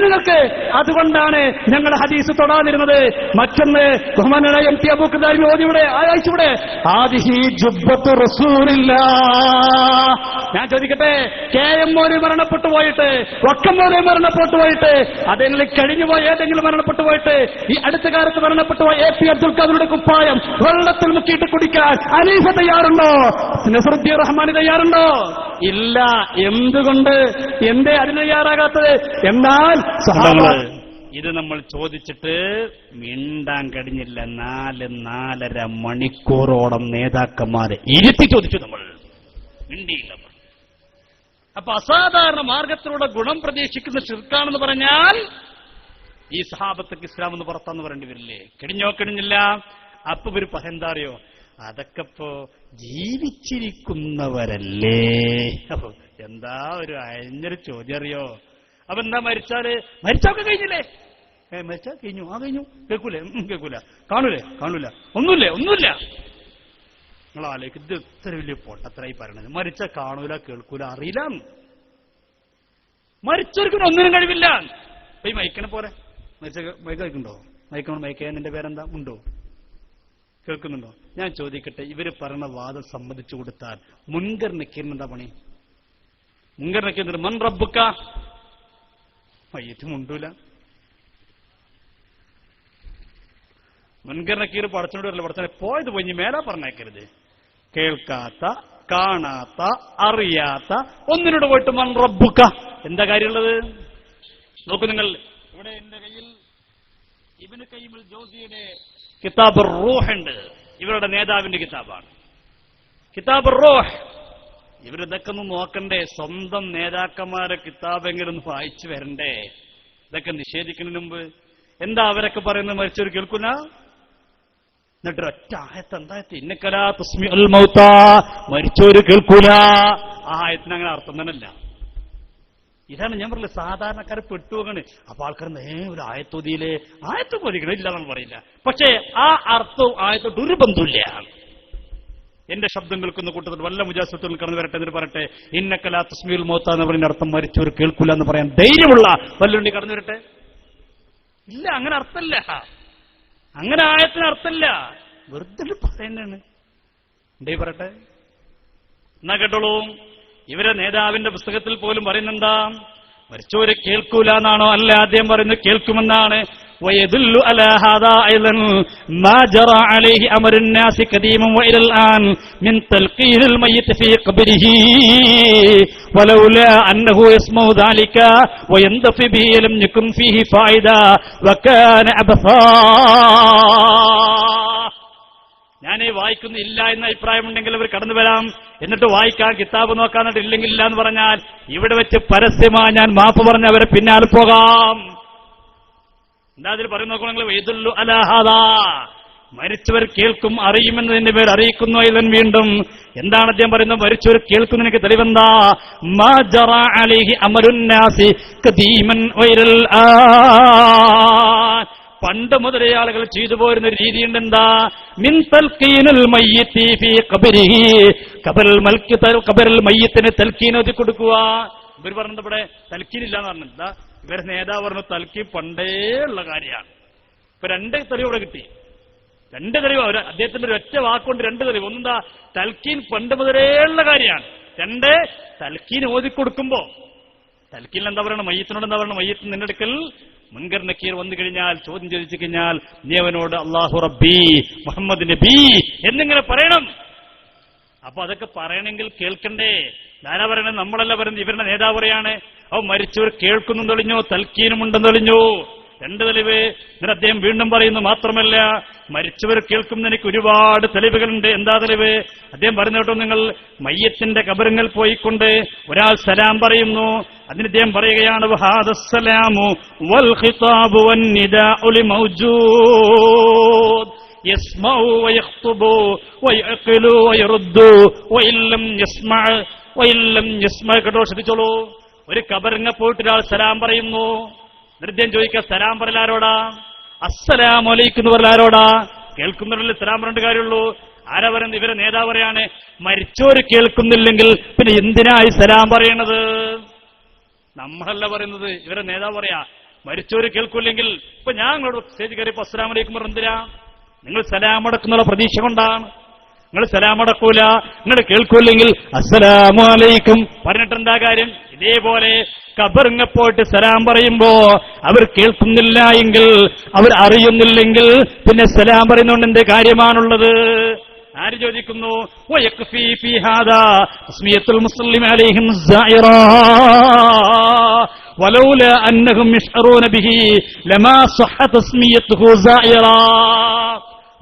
നിങ്ങൾക്ക്? അതുകൊണ്ടാണ് ഞങ്ങൾ ഹദീസ് തൊടാതിരുന്നത്. മറ്റൊന്ന് ബഹുമാനായ എം ടി അബൂഖദാരി ഓതിയുടെ ആയിച്ചൂടെ ആദിഹി ജുബ്ബത്തു റസൂലില്ലാഹ്. ഞാൻ ചോദിക്കട്ടെ, കെ എം മൗലവി മരണപ്പെട്ടു പോയിട്ട്, വക്കം മൗലവി മരണപ്പെട്ടു പോയിട്ട്, അതെങ്കിലും കഴിഞ്ഞുപോയ ഏതെങ്കിലും മരണപ്പെട്ടു പോയിട്ട്, ഈ അടുത്ത കാലത്ത് മരണപ്പെട്ടു പോയ എ പി അബ്ദുൽ ഖാദറുടെ കുപ്പായം വെള്ളത്തിൽ മുക്കിയിട്ട് കുടിക്കാൻ അനീഫ തയ്യാറുണ്ടോ? നസറുദ്ദീൻ റഹ്മാൻ തയ്യാറുണ്ടോ? ഇല്ല. എന്തുകൊണ്ട്? എന്തേ അതിന് തയ്യാറാകാത്തത്? എന്നാൽ ഇത് നമ്മൾ ചോദിച്ചിട്ട് മിണ്ടാൻ കഴിഞ്ഞില്ല. 4-4.5 മണിക്കൂറോളം നേതാക്കന്മാരെ ഇരുത്തി ചോദിച്ചു, നമ്മൾ മിണ്ടിയില്ല. അപ്പൊ അസാധാരണ മാർഗത്തിലൂടെ ഗുണം പ്രതീക്ഷിക്കുന്ന ശിർക്കാണെന്ന് പറഞ്ഞാൽ ഈ സഹാബത്തൊക്കെ ഇസ്ലാം എന്ന് പുറത്താന്ന് പറയേണ്ടി വരില്ലേ? കഴിഞ്ഞില്ല. അപ്പൊ ഒരു എന്താ അറിയോ, അതൊക്കെ ഇപ്പോ ജീവിച്ചിരിക്കുന്നവരല്ലേ. അപ്പൊ എന്താ ഒരു അയഞ്ഞൊരു ചോദ്യം അറിയോ? അപ്പൊ എന്താ മരിച്ചൊക്കെ കഴിഞ്ഞില്ലേ? മരിച്ചാ കഴിഞ്ഞു. കേൾക്കൂല. കാണൂല. ഒന്നുമില്ല. നിങ്ങളാലേക്ക് ഇത് ഇത്ര വലിയ പൊട്ടത്തരായി പറയണത്. മരിച്ച കാണൂല, കേൾക്കൂല, അറിയില്ല. മരിച്ചവർക്കും ഒന്നിനും കഴിവില്ല. ഈ മൈക്കനെ പോലെ മൈക്ക് കേൾക്കുന്നുണ്ടോ? മൈക്കാൻ നിന്റെ പേരെന്താ? ഉണ്ടോ? കേൾക്കുന്നുണ്ടോ? ഞാൻ ചോദിക്കട്ടെ, ഇവര് പറഞ്ഞ വാദം സമ്മതിച്ചു കൊടുത്താൽ മുൻകർ നക്കീറിന് എന്താ പണി? മുൻകർ നക്കീർ മൻ റബ്ബുക? മയ്യത്ത് മുണ്ടൂല. മുൻകർ നക്കീർ പടച്ചനോട് വരില്ല, പടച്ചനെ പോയത് പോയി മേലാ പറഞ്ഞേക്കരുത്. കേൾക്കാത്ത, കാണാത്ത, അറിയാത്ത ഒന്നിനോട് പോയിട്ട് മൻ റബ്ബുക എന്താ കാര്യമുള്ളത്? നോക്കൂ നിങ്ങൾ, ഇവിടെ എന്റെ കയ്യിൽ ഇബ്നു ഖയ്യിം അൽ ജൗസിയുടെ കിതാബുർ റൂഹ് ഉണ്ട്. ഇവരുടെ നേതാവിന്റെ കിതാബാണ് കിതാബുർ റൂഹ്. ഇവരിതൊക്കെ ഒന്ന് നോക്കണ്ടേ? സ്വന്തം നേതാക്കന്മാരെ കിതാബെങ്കിലും വായിച്ചു വരണ്ടേ? ഇതൊക്കെ നിഷേധിക്കുന്നതിന് മുമ്പ് എന്താ അവരൊക്കെ പറയുന്നത്? മരിച്ചവർ കേൾക്കുന്ന എന്നിട്ട് ഒറ്റ ആയത്ത് എന്താ? ഇന്നക്കലാ തുസ്മിഉൽ മൗതാ, മരിച്ചവര് കേൾക്കൂല. ആ ആയത്തിന് അങ്ങനെ അർത്ഥം തന്നെയല്ല. ഇതാണ് ഞാൻ പറഞ്ഞത്, സാധാരണക്കാരെ പെട്ടുപോകാണ്. അപ്പൊ ആൾക്കാർ ഒരു ആയത്തൊതിയിലെ ആയത്ത് പോലിക്കണം ഇല്ലാന്ന് പറയില്ല. പക്ഷേ ആ അർത്ഥവും ആയത്തോട്ട് ഒരു ബന്ധമില്ല. എന്റെ ശബ്ദം കേൾക്കുന്ന കൂട്ടത്തിൽ വല്ല മുജാസത്തുകൾ കടന്നു വരട്ടെ എന്നിട്ട് പറയട്ടെ, ഇന്നക്കലാ തുസ്മിഉൽ മൗതാ എന്ന് പറയുന്ന അർത്ഥം മരിച്ചവർ കേൾക്കൂല എന്ന് പറയാൻ ധൈര്യമുള്ള വല്ലുണ്ടി കടന്നു വരട്ടെ? ഇല്ല, അങ്ങനെ അർത്ഥമില്ല. അങ്ങനെ ആയത്തിന് അർത്ഥമില്ല. വെറുതെ പറയുന്നതാണ്. എന്തേ പറയട്ടെ? എന്നാ കേട്ടോളൂ. ഇവരെ നേതാവിന്റെ പുസ്തകത്തിൽ പോലും പറയുന്നെന്താ? മരിച്ചവരെ കേൾക്കൂല എന്നാണോ? അല്ല, ആദ്യം പറയുന്നത് കേൾക്കുമെന്നാണ്. ويدل على هذا أيضا ما جرى عليه أمر الناس قديما وإلى الآن من تلقين الميت في قبره ولولا أنه يسمع ذلك ويندفع به لم يكن فيه فائدة وكان عبثا. ഞാൻ വായിക്കുന്നില്ല എന്ന അഭിപ്രായമുണ്ടെങ്കിൽ അവർ കടന്നു വരാം, എന്നിട്ട് വായിക്കാൻ കിതാബ് നോക്കാന്നിട്ട് ഇല്ലെങ്കിൽ ഇല്ല എന്ന് പറഞ്ഞാൽ ഇവിടെ വെച്ച് പരസ്യമായി ഞാൻ മാപ്പ് പറഞ്ഞ് അവരെ പിന്നാലെ പോകാം. എന്താ അതിൽ പറയുന്ന നോക്കണമെങ്കിൽ വൈദുല്ലു അലാ ഹാദാ, മരിച്ചവർ കേൾക്കും അറിയുമെന്നതിന്റെ പേര് അറിയിക്കുന്നു. ഇതൻ വീണ്ടും എന്താണ് അദ്ദേഹം പറയുന്നത്? മരിച്ചവർ കേൾക്കുന്നതിനൊക്കെ തെളിവെന്താ? മാ ജറാ അലൈഹി അമറുൻ നാസി ഖദീമൻ വൈറൽ ആൻ, പണ്ട് മുതലേ ആളുകൾ ചെയ്തു പോരുന്ന ഒരു രീതിയുണ്ട്. എന്താ? മിൻ തൽഖീനുൽ മയ്യിത്തി ഫീ ഖബരിഹി, ഖബറിൽ മയ്യിത്തിന് തൽഖീൻ ഓതി കൊടുക്കുക. ഇവർ പറഞ്ഞത് ഇവിടെ തൽഖീനില്ല എന്ന് പറഞ്ഞത് എന്താ? ഇവരെ നേതാവ് പറഞ്ഞു തൽഖീൻ പണ്ടേ ഉള്ള കാര്യമാണ്. ഇപ്പൊ രണ്ട് തെളിവ് ഇവിടെ കിട്ടി. രണ്ട് തെളിവ് അദ്ദേഹത്തിന്റെ ഒരു ഒറ്റ വാക്കുകൊണ്ട് രണ്ട് തെളിവ്. ഒന്നെന്താ? തൽഖീൻ പണ്ട് മുതലേ ഉള്ള കാര്യമാണ്. രണ്ട്, തൽഖീൻ ഓതിക്കൊടുക്കുമ്പോ തൽഖീൻ എന്താ പറയണം? മയ്യത്തിനോട് എന്താ പറയണം? മയ്യത്ത് നിന്റെ അടുക്കൽ മുൻകർ നക്കീർ വന്നു കഴിഞ്ഞാൽ, ചോദ്യം ചോദിച്ചു കഴിഞ്ഞാൽ നീ അവനോട് അല്ലാഹു റബ്ബി മുഹമ്മദ് നബി എന്നിങ്ങനെ പറയണം. അപ്പൊ അതൊക്കെ പറയണമെങ്കിൽ കേൾക്കണ്ടേ? ഞാനാ പറയണത്, നമ്മളല്ല പറയുന്നത്. ഇവരുടെ നേതാവ് പറയാണ് അവ മരിച്ചവർ കേൾക്കുന്നു തെളിഞ്ഞു, തൽക്കീനുമുണ്ടെന്ന് തെളിഞ്ഞു. രണ്ട് തെളിവ്. എന്നിട്ട് അദ്ദേഹം വീണ്ടും പറയുന്നു, മാത്രമല്ല മരിച്ചവർ കേൾക്കുന്ന എനിക്ക് ഒരുപാട് തെളിവുകളുണ്ട്. എന്താ തെളിവ്? അദ്ദേഹം പറഞ്ഞു കേട്ടോ, നിങ്ങൾ മയ്യത്തിന്റെ കബറിങ്ങൾ പോയിക്കൊണ്ട് ഒരാൾ സലാം പറയുന്നു. അതിന് അദ്ദേഹം പറയുകയാണ് വഹാദസ്സലാമു വൽ ഖിതാബു വൻ നിദാഉ ലിമൗജൂദ് യസ്മഉ വയഖ്തുബു വയഖിലു വയറുദ്ദു വഇല്ലം യസ്മഅ. കേട്ടോ, ശ്രദ്ധിച്ചോളൂ. ഒരു കബറിങ്ങ പോയിട്ട് ഒരാൾ സലാം പറയുന്നു. നിർദ്ദയം ചോദിക്കുക, സലാം പറയലാരോടാ? അസ്സലാമു അലൈക്കും എന്ന് പറയലാരോടാ? കേൾക്കുന്നവരല്ലേ സലാം പറഞ്ഞിട്ട് കാര്യമുള്ളൂ. ആരാ പറയുന്നത്? ഇവരെ നേതാവ് പറയാണ് മരിച്ചോര് കേൾക്കുന്നില്ലെങ്കിൽ പിന്നെ എന്തിനായി സലാം പറയണത്? നമ്മളല്ല പറയുന്നത്, ഇവരെ നേതാവ് പറയാ മരിച്ചോര് കേൾക്കൂല്ലെങ്കിൽ. ഇപ്പൊ ഞാൻ നിങ്ങളോട് സ്റ്റേജ് കയറിയപ്പോ അസ്സലാമു അലൈക്കും പറഞ്ഞില്ല. നിങ്ങൾ സലാം അടക്കുന്നുള്ള പ്രതീക്ഷ കൊണ്ടാണ്. നിങ്ങൾ സലാം അടക്കൂല, നിങ്ങൾ കേൾക്കൂല്ലെങ്കിൽ അസ്സലാമു അലൈക്കും പറഞ്ഞിട്ട് എന്താ കാര്യം? ഇതേപോലെ കബറിങ്ങപ്പോയിട്ട് സലാം പറയുമ്പോ അവർ കേൾക്കുന്നില്ല എങ്കിൽ, അവർ അറിയുന്നില്ലെങ്കിൽ പിന്നെ സലാം പറയുന്നതുകൊണ്ട് എന്ത് കാര്യമാണുള്ളത്? ആര് ചോദിക്കുന്നു? വയക്ഫീ ഫീ ഹാദാ തസ്മിയത്തുൽ മുസ്ലിം അലൈഹിം സായിറാ വലൗലാ അന്നഹും യശ്അറൂന ബിഹി ലമാ സഹഹ തസ്മിയത്തുഹു സായിറാ.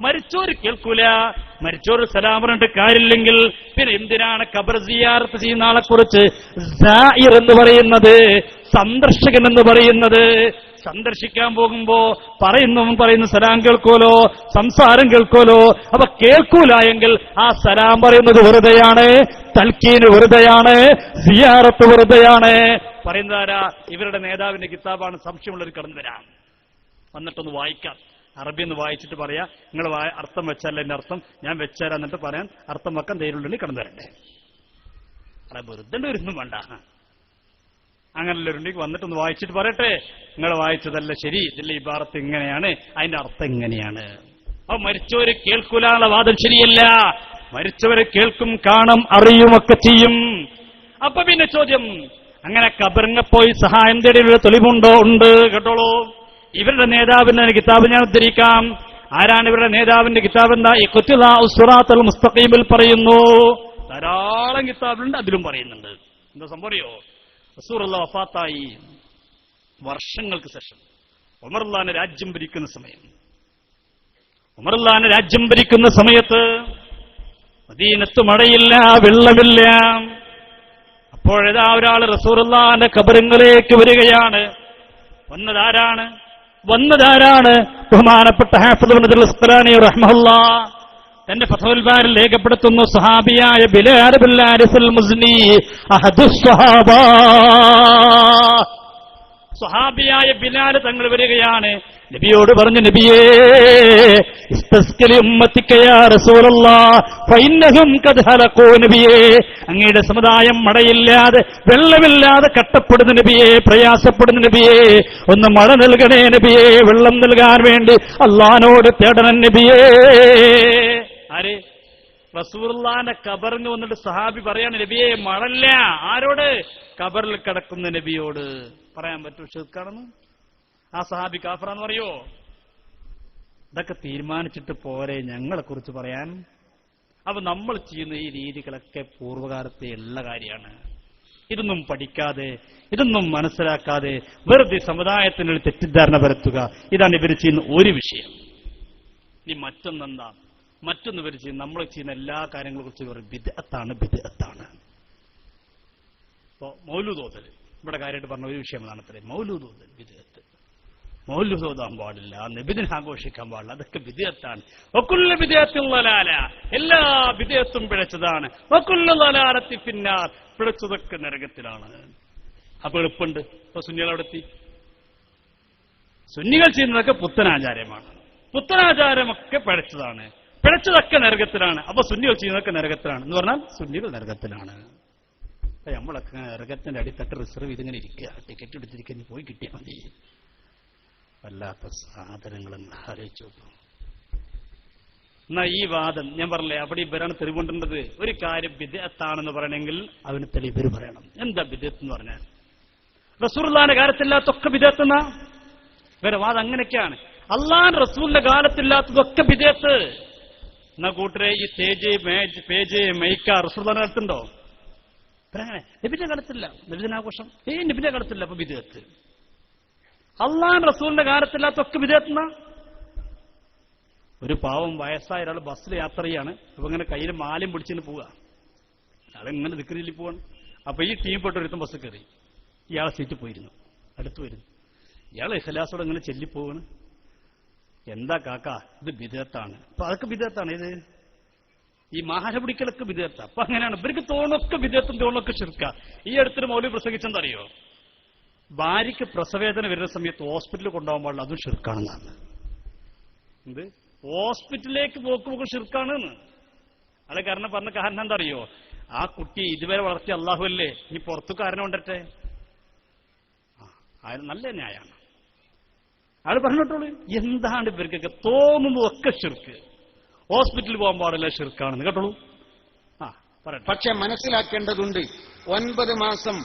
മരിച്ചോര് കേൾക്കൂല, മരിച്ചോര് സലാം പറഞ്ഞിട്ട് കാര്യമില്ലെങ്കിൽ പിന്നെ എന്തിനാണ് ഖബർ സിയാറത്ത് ചെയ്യുന്ന ആളെ കുറിച്ച് സായിർ എന്ന് പറയുന്നത്, സന്ദർശകൻ എന്ന് പറയുന്നത്? സന്ദർശിക്കാൻ പോകുമ്പോ പറയുന്ന സലാം കേൾക്കോലോ, സംസാരം കേൾക്കോലോ. അപ്പൊ കേൾക്കൂല എങ്കിൽ ആ സലാം പറയുന്നത് വെറുതെയാണ്, തൽക്കീന് വെറുതെയാണ്, സിയാറത്ത് വെറുതെയാണ്. പറയുന്നതാരാ? ഇവരുടെ നേതാവിന്റെ കിതാബാണ്. സംശയമുള്ളവർ കടന്നു വരാം, വന്നിട്ടൊന്ന് വായിക്കാം. അറബി ഒന്ന് വായിച്ചിട്ട് പറയാ, നിങ്ങൾ അർത്ഥം വെച്ചല്ല എന്റെ അർത്ഥം ഞാൻ വെച്ചാൽ എന്നിട്ട് പറയാൻ അർത്ഥം വെക്കാൻ ധൈര്യമുള്ളിൽ കടന്നു വരട്ടെ. അവിടെ വെറുതെ ഒന്നും വേണ്ട. അങ്ങനെയുള്ളവരുണ്ടെങ്കിൽ വന്നിട്ടൊന്ന് വായിച്ചിട്ട് പറയട്ടെ, നിങ്ങൾ വായിച്ചതല്ല ശരി, ഇതിലെ ഇബാറത്ത് ഇങ്ങനെയാണ്, അതിന്റെ അർത്ഥം ഇങ്ങനെയാണ്. അപ്പൊ മരിച്ചവര് കേൾക്കൂലുള്ള വാദം ശരിയല്ല. മരിച്ചവരെ കേൾക്കും, കാണും, അറിയുമൊക്കെ ചെയ്യും. അപ്പൊ പിന്നെ ചോദ്യം, അങ്ങനെ കബറിങ്ങ പോയി സഹായം തേടിയുള്ള തെളിവുണ്ടോ? ഉണ്ട്. കേട്ടോളൂ. ഇവരുടെ നേതാവിന്റെ കിതാബ് ഞാൻ ഉദ്ധരിക്കാം. ആരാണ് ഇവരുടെ നേതാവിന്റെ കിതാബ്? എന്താ? ഇഖ്തിദാഉ സിറാത്തുൽ മുസ്തഖീമിൽ പറയുന്നു. ധാരാളം കിതാബുണ്ട്, അതിലും പറയുന്നുണ്ട്. എന്താ സംഭവം അറിയോ? റസൂലുള്ളാഹി വഫാത്തായി വർഷങ്ങൾക്ക് ശേഷം ഉമറുല്ലാഹിനെ രാജ്യം ഭരിക്കുന്ന സമയത്ത് മദീനത്ത് മഴയില്ല, വെള്ളമില്ല. അപ്പോഴിതാ ഒരാൾ റസൂലുള്ളാഹിന്റെ ഖബറിലേക്ക് വരികയാണ്. വന്നതാരാണ്? ബഹുമാനപ്പെട്ട ഹാഫിദ് ഇബ്നുൽ അസ്ഖലാനി റഹ്മഹുല്ലാഹ് തന്റെ ഫത്ഹുൽ ബാരിൽ രേഖപ്പെടുത്തുന്നു, സ്വഹാബിയായ ബിലാൽ ഇബ്നുൽ ഹാരിസുൽ മുസ്നി അഹദുസ് സ്വഹാബ. സ്വഹാബിയായ ബിലാൽ തങ്ങൾ വരികയാണ്. നബിയോട് പറഞ്ഞു, നബിയേ ഇസ്തസ്ഖലി ഉമ്മത്തിക യാ റസൂലല്ലാഹ് ഫഇന്നഹും ഖദ് ഹലഖൂ. നബിയേ, അങ്ങയുടെ സമുദായം മഴയില്ലാതെ വെള്ളമില്ലാതെ കട്ടപ്പെടുന്ന നബിയേ, പ്രയാസപ്പെടുന്ന നബിയേ, ഒന്ന് മഴ നൽകണേ നബിയേ, വെള്ളം നൽകാൻ വേണ്ടി അല്ലാഹുവോട് തേടണം നബിയേ. ആര്? റസൂലുള്ളാഹിന്റെ ഖബറിന് വന്നിട്ട് സഹാബി പറയാണ്, നബിയേ മഴല്ല. ആരോട്? ഖബറിൽ കിടക്കുന്ന നബിയോട്. പറയാൻ പറ്റും ശിർക്കാണെന്ന്? ആ സഹാബി കാഫറാന്ന് പറയോ? ഇതൊക്കെ തീരുമാനിച്ചിട്ട് പോരെ ഞങ്ങളെ കുറിച്ച് പറയാൻ? അപ്പൊ നമ്മൾ ചെയ്യുന്ന ഈ രീതികളൊക്കെ പൂർവ്വകാലത്തെ ഉള്ള കാര്യമാണ്. ഇതൊന്നും പഠിക്കാതെ, ഇതൊന്നും മനസ്സിലാക്കാതെ വെറുതെ സമുദായത്തിനൊരു തെറ്റിദ്ധാരണ പരത്തുക, ഇതാണ് ഇവർ ചെയ്യുന്ന ഒരു വിഷയം. ഇനി മറ്റൊന്നെന്താ? മറ്റൊന്ന് ഇവർ ചെയ്യുന്ന, നമ്മൾ ചെയ്യുന്ന എല്ലാ കാര്യങ്ങളെ കുറിച്ച് ബിദ്അത്താണ്. ഇപ്പോ മൗലൂദ് ഓതൽ, ഇവിടെ കാര്യമായിട്ട് പറഞ്ഞ ഒരു വിഷയമാണ് അത്രേ. മൗലൂദ് ഓതൽ ബിദ്അത്ത്. മൗലൂദ് ഓതാൻ പാടില്ല, നബിദിനം ആഘോഷിക്കാൻ പാടില്ല, അതൊക്കെ ബിദ്അത്താണ്. വകുല്ലു ബിദ്അത്തിൻ ളലാല, എല്ലാ ബിദ്അത്തും പിഴച്ചതാണ്. വകുല്ലു ളലാലത്തി ഫിന്നാർ, പിഴച്ചതൊക്കെ നരകത്തിലാണ്. അപ്പൊ എളുപ്പമുണ്ട്. ഇപ്പൊ സുന്നികൾ അവിടെ എത്തി. സുന്നികൾ ചെയ്യുന്നതൊക്കെ പുത്തനാചാരമാണ്. പുത്തനാചാരമൊക്കെ പിഴച്ചതാണ്. പിഴച്ചതൊക്കെ നരകത്തിലാണ്. അപ്പൊ സുന്നികൾ ചെയ്യുന്നതൊക്കെ നരകത്തിലാണ് എന്ന് പറഞ്ഞാൽ സുന്നികൾ നരകത്തിലാണ്. നമ്മളൊക്കെ നരകത്തിന്റെ അടിത്തട്ട് റിസർവ് ചെയ്തിങ്ങനെ ഇരിക്കുക, ടിക്കറ്റ് എടുത്തിരിക്കാൻ പോയി കിട്ടിയാൽ മതി. വല്ലാത്ത സാധനങ്ങളെന്ന് ആലോചിച്ചു നോക്കും. എന്നാ ഈ വാദം ഞാൻ പറഞ്ഞില്ലേ, അവിടെ ഇവരാണ് തെളിവുകൊണ്ടത്. ഒരു കാര്യം ബിദ്അത്താണെന്ന് പറയണമെങ്കിൽ അവന് തെളിവ് പറയണം. എന്താ ബിദ്അത്ത് എന്ന് പറഞ്ഞാൽ? റസൂലുള്ളാഹിന്റെ കാലത്തില്ലാത്തൊക്കെ ബിദ്അത്തെന്നാ ഇവരെ വാദം. അങ്ങനെയൊക്കെയാണ്. അള്ളാഹുവിന്റെ റസൂലിന്റെ കാലത്തില്ലാത്തതൊക്കെ ബിദ്അത്ത്. എന്നാ കൂട്ടരെ, ഈ പേജ് മൈക്ക റസൂലുള്ളാഹിന്റെ കാലത്തുണ്ടോ? നബിന്റെ കാലത്തില്ല. നബിദിനാഘോഷം നബിന്റെ കാലത്തില്ല. അപ്പൊ ബിദ്അത്ത്. അള്ളാഹുവിന്റെ റസൂലിന്റെ കാലത്തില്ലാത്തൊക്കെ ബിദ്അത്തെന്നാ. ഒരു പാവം വയസ്സായ ഒരാൾ ബസ്സിൽ യാത്ര ചെയ്യാണ്. അപ്പൊ ഇങ്ങനെ കയ്യിൽ മാലയും പിടിച്ചിന് പോവുക. അയാളെങ്ങനെ ദിക്റിൽ പോവാണ്. അപ്പൊ ഈ ടീം പെട്ട ഒരുത്തം ബസ് കയറി ഇയാളെ സീറ്റ് പോയിരുന്നു. അടുത്ത് വരുന്നു. ഇയാൾ ഇഖ്ലാസോടെ ഇങ്ങനെ ചെല്ലിപ്പോവാണ്. എന്താ കാക്ക, ഇത് ബിദ്അത്താണ്. അപ്പൊ അതൊക്കെ ബിദ്അത്താണ്. ഇത് ഈ മാഹാര പിടിക്കലൊക്കെ ബിദ്അത്താ. അപ്പൊ അങ്ങനെയാണ് ഇവർക്ക് തോന്നൊക്കെ ബിദ്അത്തും തോന്നൊക്കെ ശിർക്ക. ഈ അടുത്തൊരു മൗലവി പ്രസംഗിച്ചെന്തറിയോ? ഭാര്യയ്ക്ക് പ്രസവേദന വരുന്ന സമയത്ത് ഹോസ്പിറ്റലിൽ കൊണ്ടുപോകാൻ പാടില്ല, അതും ശിർക്കാണെന്നാണ്. എന്ത്? ഹോസ്പിറ്റലിലേക്ക് പോക്ക് ശിർക്കാണ്. അത് കാരണം പറഞ്ഞ കാരണം എന്താ അറിയോ? ആ കുട്ടി ഇതുവരെ വളർത്തിയ അള്ളാഹു അല്ലേ, ഇനി പുറത്തു കാരണം കൊണ്ടട്ടെ. നല്ല ന്യായാണ്. ആള് പറഞ്ഞിട്ടുള്ളൂ. എന്താണ് ഇവർക്കൊക്കെ തോന്നുന്നതൊക്കെ ശിർക്ക്. ഹോസ്പിറ്റലിൽ പോകാൻ പാടില്ല, ശിർക്കാണെന്ന് കേട്ടോളൂ. പക്ഷെ മനസ്സിലാക്കേണ്ടതുണ്ട്, 9 മാസം